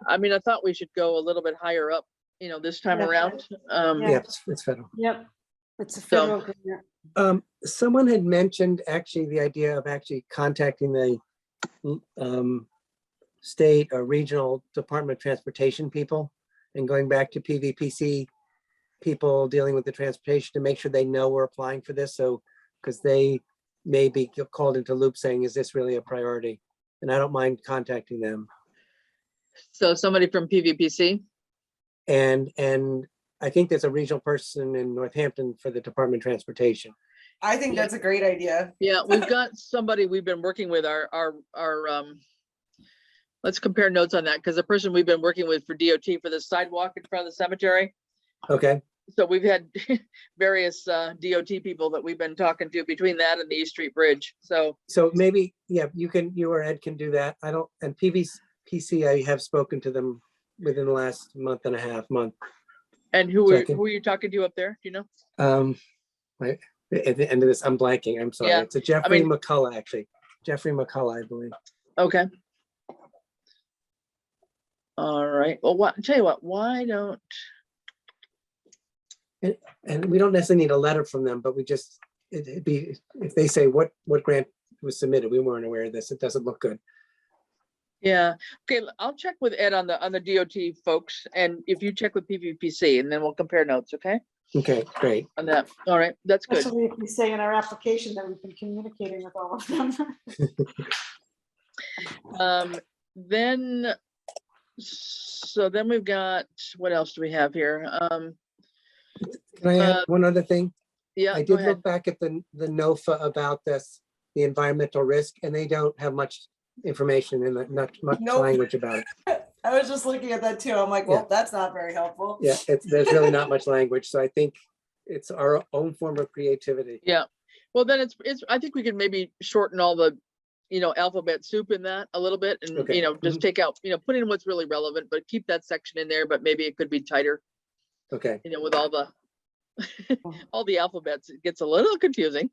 I mean, I thought we should go a little bit higher up, this time Yeah. around. Yeah. Yeah, it's federal. Yep. It's a So- federal grant. Someone had mentioned actually the idea of actually contacting the state or regional Department of Transportation people and going back to PVPC people dealing with the transportation to make sure they know we're applying for this. So, because they may be called into loop saying, is this really a priority? And I don't mind contacting them. So somebody from PVPC, And I think there's a regional person in Northampton for the Department of Transportation. I think that's a great idea. yeah, we've got somebody we've been working with our let's compare notes on that, because the person we've been working with for DOT for the sidewalk in front of the cemetery. Okay, So we've had various DOT people that we've been talking to between that and the East Street Bridge. So so maybe, yeah, you or Ed can do that. And PVPC, I have spoken to them within the last month and a half. and who So are I can- who are you talking to up there? Do you know? At the end of this, I'm blanking, I'm sorry. Yeah, It's a Jeffrey mean- McCullough, actually. Jeffrey McCullough, I believe. Okay. All right. Well, tell you what, why don't, And we don't necessarily need a letter from them, but it'd be, if they say what grant was submitted, we weren't aware of this, it doesn't look good. yeah. Okay, I'll check with Ed on the DOT folks, and if you check with PVPC, and then we'll compare notes, okay? Okay, great. On that. All right, that's good. Especially if we say in our application that we've been communicating with all of them. Then, so then we've got, what else do we have here? Can I add one other thing? Yeah, I go did ahead. look back at the NOFA about this, the environmental risk, and they don't have much information in not much Nope. language about it. I was just looking at that too. I'm like, well, that's not very helpful. Yeah, there's really not much language, so I think it's our own form of creativity. Yeah, well, then I think we could maybe shorten all the, alphabet soup in that a little bit and, Okay. just take out, put in what's really relevant, but keep that section in there, but maybe it could be tighter. Okay, with all the all the alphabets, it gets a little confusing.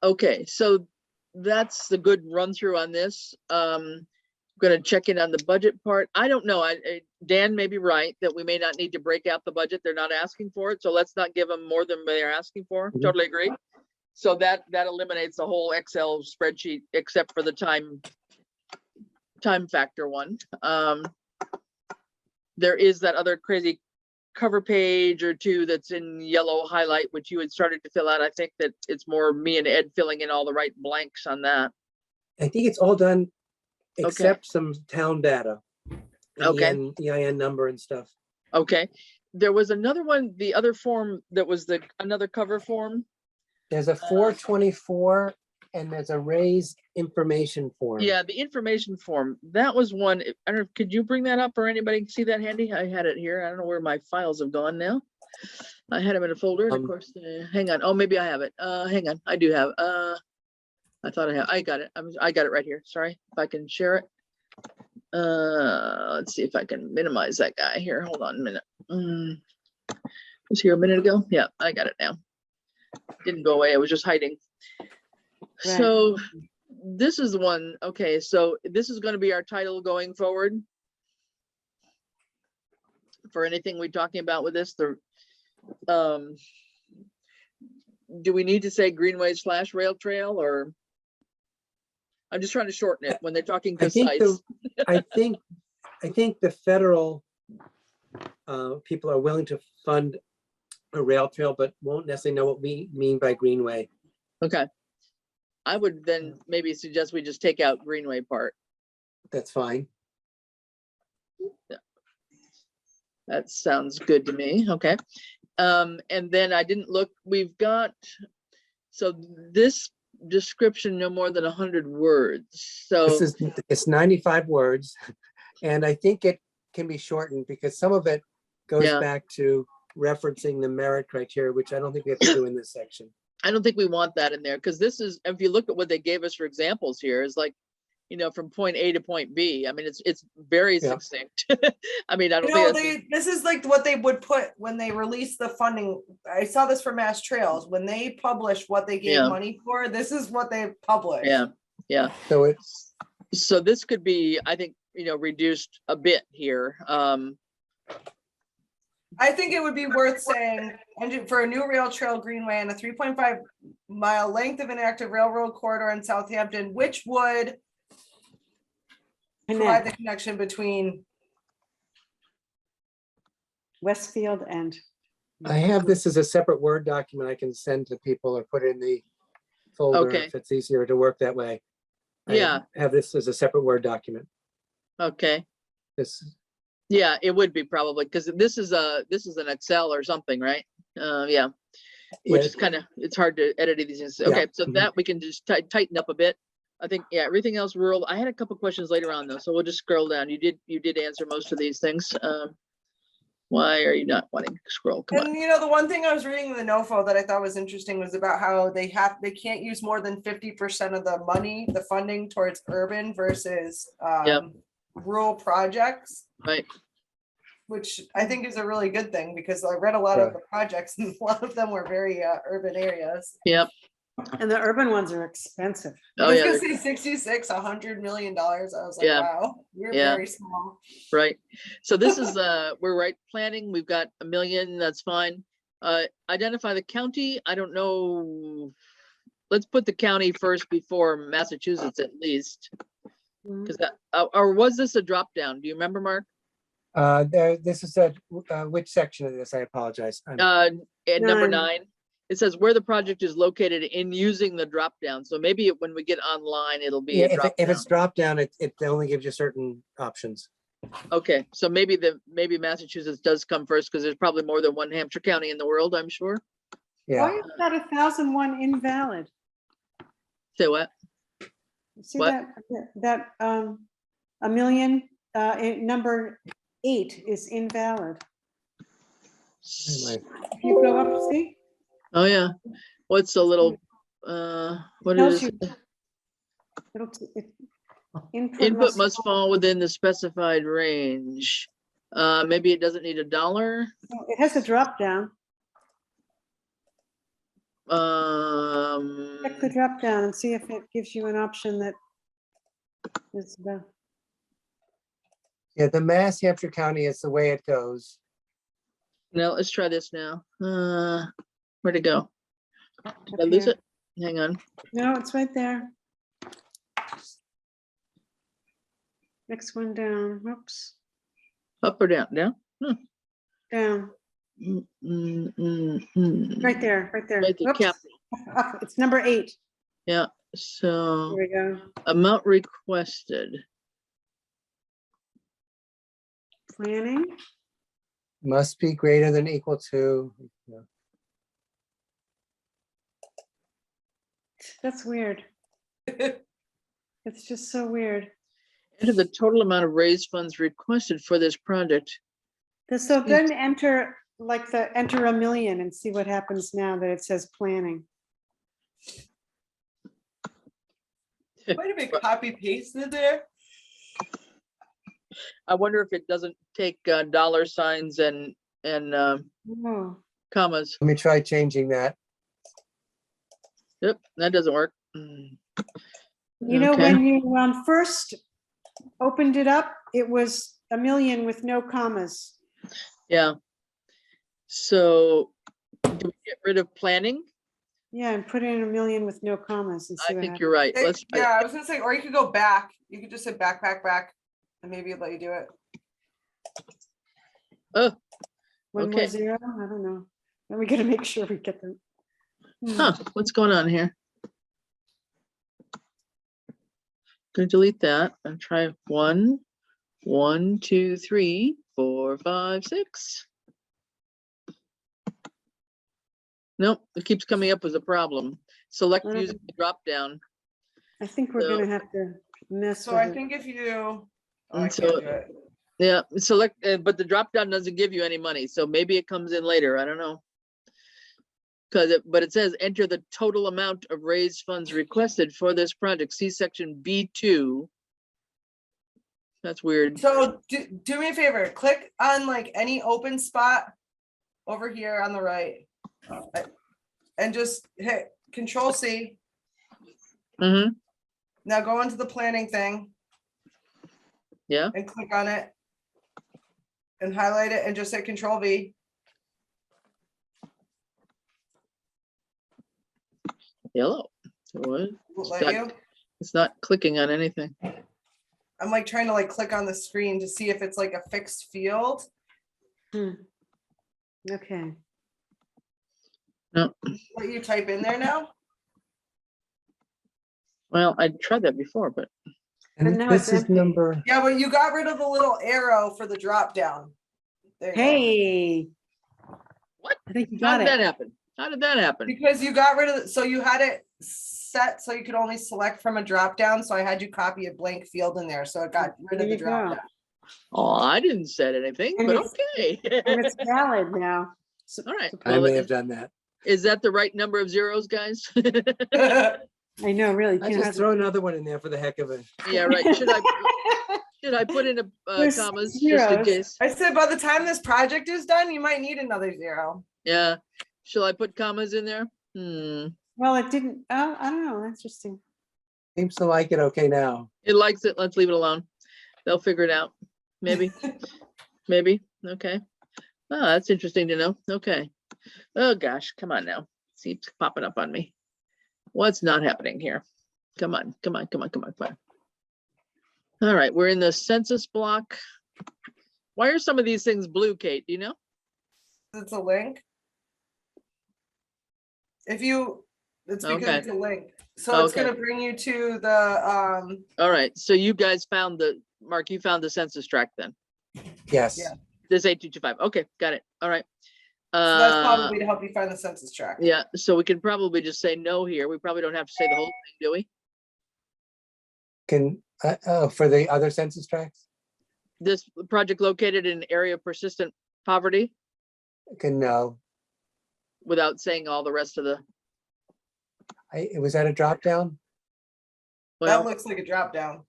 Okay, so that's the good run through on this. Going to check in on the budget part. I don't know. Dan may be right that we may not need to break out the budget. They're not asking for it. So let's not give them more than they're asking for. Mhm. Totally agree. So that eliminates the whole Excel spreadsheet except for the time factor one. There is that other crazy cover page or two that's in yellow highlight, which you had started to fill out. I think that it's more me and Ed filling in all the right blanks on that. I think it's all done Okay. except some town data. Okay. EIN number and stuff. Okay. There was another one, the other form that was another cover form. There's a 424 and there's a raised information form. Yeah, the information form. That was one. I don't know. Could you bring that up or anybody see that handy? I had it here. I don't know where my files have gone now. I had them in a folder, and of course, hang on. Oh, maybe I have it. Hang on. I do have. I thought I got it. I got it right here. Sorry. If I can share it. Let's see if I can minimize that guy here. Hold on a minute. Was here a minute ago? Yeah, I got it now. Didn't go away. I was just hiding. Right. So this is the one. Okay, so this is going to be our title going forward for anything we're talking about with this. Do we need to say Greenway/rail trail, or I'm just trying to shorten it when they're talking concise? I think the federal people are willing to fund a rail trail, but won't necessarily know what we mean by Greenway. Okay. I would then maybe suggest we just take out Greenway part. That's fine. Yeah. That sounds good to me. Okay. And then I didn't look, we've got, so this description, no more than 100 words. So It's 95 words. And I think it can be shortened because some of it goes back to referencing the merit criteria, which I don't think we have to do in this section. I don't think we want that in there, because this is, if you look at what they gave us for examples here, is like, from point A to point B. I mean, it's very succinct. I mean, I don't think this is like what they would put when they release the funding. I saw this for Mass Trails. When they publish what they gave money for, this is what they publish. Yeah. So this could be, I think, reduced a bit here. I think it would be worth saying, and for a new rail trail greenway and a 3.5 mile length of an active railroad corridor in Southampton, which would provide the connection between Westfield and. I have this as a separate Word document I can send to people or put in the folder if it's easier to work that way. I have this as a separate Word document. Okay. Yeah, it would be probably, because this is an Excel or something, right? Which is kind of, it's hard to edit these things. Okay, so that we can just tighten up a bit. I think, everything else rural. I had a couple questions later on though, so we'll just scroll down. You did answer most of these things. Why are you not wanting to scroll? Come on. The one thing I was reading in the NOFO that I thought was interesting was about how they can't use more than 50% of the money, the funding towards urban versus rural projects. Right. Which I think is a really good thing, because I read a lot of the projects and a lot of them were very urban areas. Yep. And the urban ones are expensive. I was gonna say 66, $100 million. I was like, wow, you're very small. Right. So this is we're planning. We've got $1 million. That's fine. Identify the county. I don't know. Let's put the county first before Massachusetts at least. Because or was this a drop down? Do you remember, Mark? This is which section of this? I apologize. At number 9, it says where the project is located in using the drop down. So maybe when we get online, it'll be a drop if down. it's drop down, it only gives you certain options. Okay, so maybe Massachusetts does come first, because there's probably more than one Hampshire county in the world, I'm sure. Yeah. Why is that 1,001 invalid? Say what? See that $1 million number 8 is invalid. If you go up, see? Oh yeah. What's the little what is it? Input must fall within the specified range. Maybe it doesn't need $1. It has a drop down. Check the drop down and see if it gives you an option that is the. Yeah, the Mass Hampshire County is the way it goes. No, let's try this now. Where'd it go? up Did I lose here. it? Hang on. No, it's right there. Next one down. Whoops. Up or down? Down? Down. Right there. Right there. Right there, Whoops. cap. Up. It's number 8. Yeah, Here so we go. amount requested. Planning. Must be greater than equal to. Yeah. That's weird. It's just so weird. Enter the total amount of raised funds requested for this project. So then enter, like enter $1 million and see what happens now that it says planning. Might have been copy pasted there. I wonder if it doesn't take dollar signs and Oh, commas. Let me try changing that. Yep, that doesn't work. you know, Okay. when you first opened it up, it was $1 million with no commas. Yeah. So do we get rid of planning? Yeah, and put in $1 million with no commas and see I what think happens. you're right. Let's try Yeah, I was gonna say, or you could go back. You could just say back, and maybe it'd let you do it. Oh, One okay. more zero? I don't know. Then we gotta make sure we get them. huh, what's going on here? Gonna delete that and try 1, 1, 2, 3, 4, 5, 6. Nope, it keeps coming up as a problem. Select Mm. using the drop down. I think we're So- gonna have to mess So with I it. think if you, oh, I And can't so- do it. Yeah, select, but the drop down doesn't give you any money, so maybe it comes in later. I don't know. But it says enter the total amount of raised funds requested for this project. See section B2. That's weird. So do me a favor, click on like any open spot over here on the right. And just hit Control C. Mm-hmm. Now go into the planning thing Yeah. and click on it. And highlight it and just hit Control V. Yellow. What? Will let That- you. It's not clicking on anything. I'm like trying to like click on the screen to see if it's like a fixed field. Okay. No. Let you type in there now. Well, I tried that before, but And now this it's is empty. number, Yeah, but you got rid of the little arrow for the drop down. There you go. Hey. What? I think you how got did that it. happen? How did that happen? Because you got rid of, so you had it set so you could only select from a drop down. So I had you copy a blank field in there. So it got rid of There the you drop go. down. Oh, I didn't set anything, And but it's- okay. And it's valid now. So- All right. I Well, may have done that. is that the right number of zeros, guys? I know, really. I can't just have- throw another one in there for the heck of it. Yeah, right. Should I put in a There's commas just in zeros. case? I said, by the time this project is done, you might need another zero. Yeah. Shall I put commas in there? Well, it didn't, oh, I don't know. That's interesting. Seems to like it okay now. It likes it. Let's leave it alone. They'll figure it out. Maybe. Maybe. Okay. Oh, that's interesting to know. Okay. Oh gosh, come on now. It keeps popping up on me. What's not happening here? Come on, come on, come on, come on, come on. All right, we're in the census block. Why are some of these things blue, Kate? Do you know? It's a link. If you, it's because Okay. it's a link. So it's Okay. gonna bring you to the, All right, so you guys found Mark, you found the census tract then? Yes. Yeah. This 8225. Okay, got it. All right. so that's probably to help you find the census tract. Yeah, so we can probably just say no here. We probably don't have to say the whole thing, do we? Can, oh, for the other census tracts? This project located in an area of persistent poverty Can no. without saying all the rest of the, Was that a drop down? That well, looks like a drop down.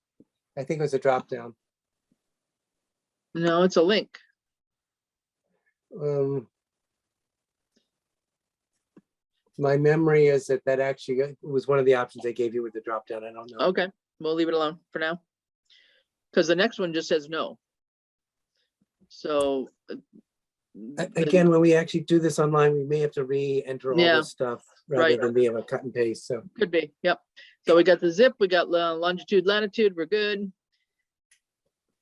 I think it was a drop down. no, it's a link. My memory is that actually was one of the options they gave you with the drop down. I don't know. Okay, we'll leave it alone for now. Because the next one just says no. So. Again, when we actually do this online, we may have to re-enter all Yeah, this stuff rather right. than be able to cut and paste. So Could be, yep. So we got the zip, we got longitude, latitude, we're good.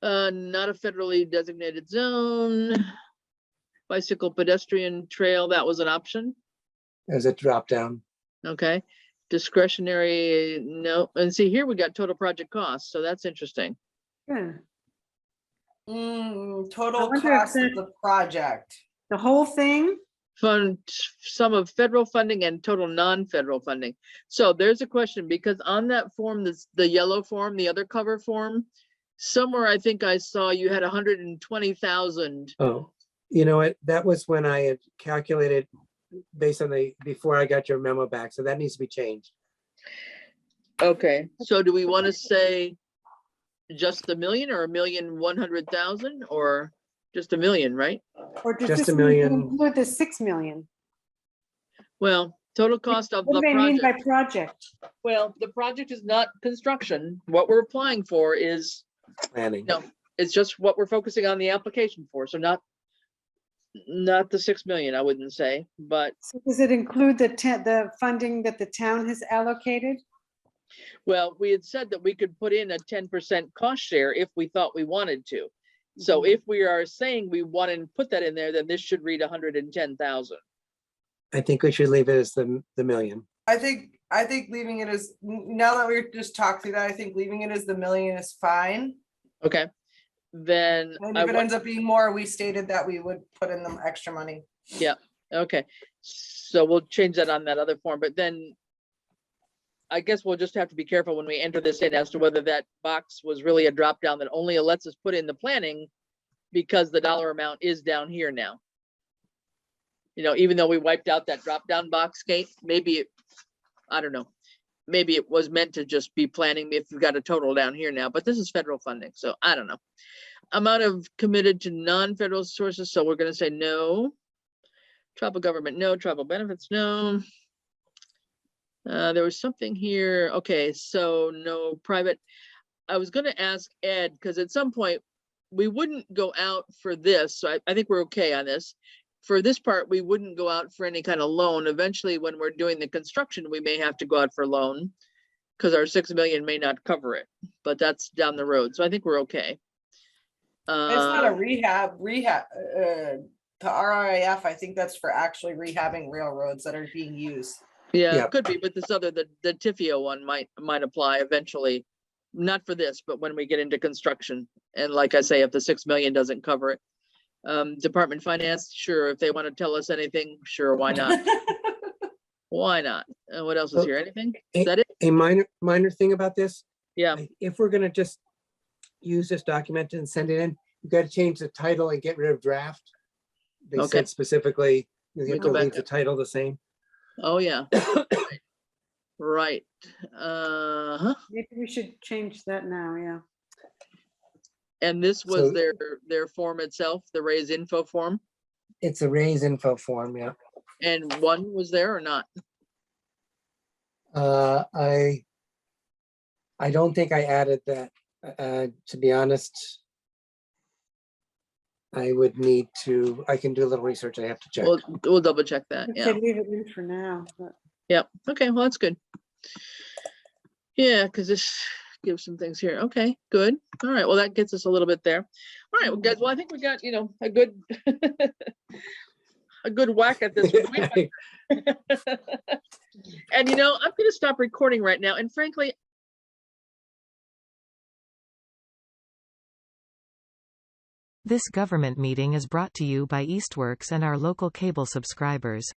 Not a federally designated zone. Bicycle pedestrian trail, that was an option, as a drop down. okay. Discretionary, no, and see here we got total project cost, so that's interesting. Yeah. Total wonder if cost of that- the project. The whole thing? Fund, sum of federal funding and total non-federal funding. So there's a question, because on that form, this, the yellow form, the other cover form, somewhere I think I saw you had 120,000. Oh, you know what? That was when I had calculated based on before I got your memo back. So that needs to be changed. Okay, so do we want to say just a million or 1,100,000 or just a million, right? Or does Just this a million. include the 6 million? Well, total cost of What the do they mean by project. project? Well, the project is not construction. What we're applying for is, Planning. no, it's just what we're focusing on the application for. So not the 6 million, I wouldn't say, but So does it include the funding that the town has allocated? well, we had said that we could put in a 10% cost share if we thought we wanted to. So if we are saying we want to put that in there, then this should read 110,000. I think we should leave it as the million. I think leaving it as, now that we're just talking through that, I think leaving it as the million is fine. Okay, then And I if it wa- ends up being more, we stated that we would put in the extra money. okay, so we'll change that on that other form, but then I guess we'll just have to be careful when we enter this in as to whether that box was really a drop down that only lets us put in the planning because the dollar amount is down here now. You know, even though we wiped out that drop down box, Kate, maybe it, I don't know. Maybe it was meant to just be planning if you've got a total down here now, but this is federal funding, so I don't know. Amount of committed to non-federal sources, so we're gonna say no. Tribal government, no. Tribal benefits, no. There was something here, okay, so no private. I was gonna ask Ed, because at some point, we wouldn't go out for this, so I think we're okay on this. For this part, we wouldn't go out for any kind of loan. Eventually, when we're doing the construction, we may have to go out for loan because our 6 million may not cover it, but that's down the road. So I think we're okay. It's not a rehab, to RIF, I think that's for actually rehabbing railroads that are being used. Yeah, Yeah. it could be, but this other, the TIFIA one might apply eventually. Not for this, but when we get into construction. And like I say, if the 6 million doesn't cover it. Department Finance, sure, if they want to tell us anything, sure, why not? Why not? What else is Well, here? Anything? Is that it? A minor thing about this, Yeah, if we're gonna just use this document and send it in, you gotta change the title and get rid of draft. They Okay. said specifically, you me have go to back leave the up. title the same. oh, yeah. Right. Uh-huh. Maybe we should change that now, yeah. And this was So- their form itself, the raise info form, It's a raise info form, yeah. and one was there or not? I don't think I added that, to be honest. I would need to, I can do a little research. I have to check. We'll double check that, I'd yeah. say leave it in for now, but Yep, okay, well, that's good. Yeah, because this gives some things here. Okay, good. All right, well, that gets us a little bit there. All right, well, guys, well, I think we got, a good a good whack at this. And I'm gonna stop recording right now, and frankly, This government meeting is brought to you by Eastworks and our local cable subscribers.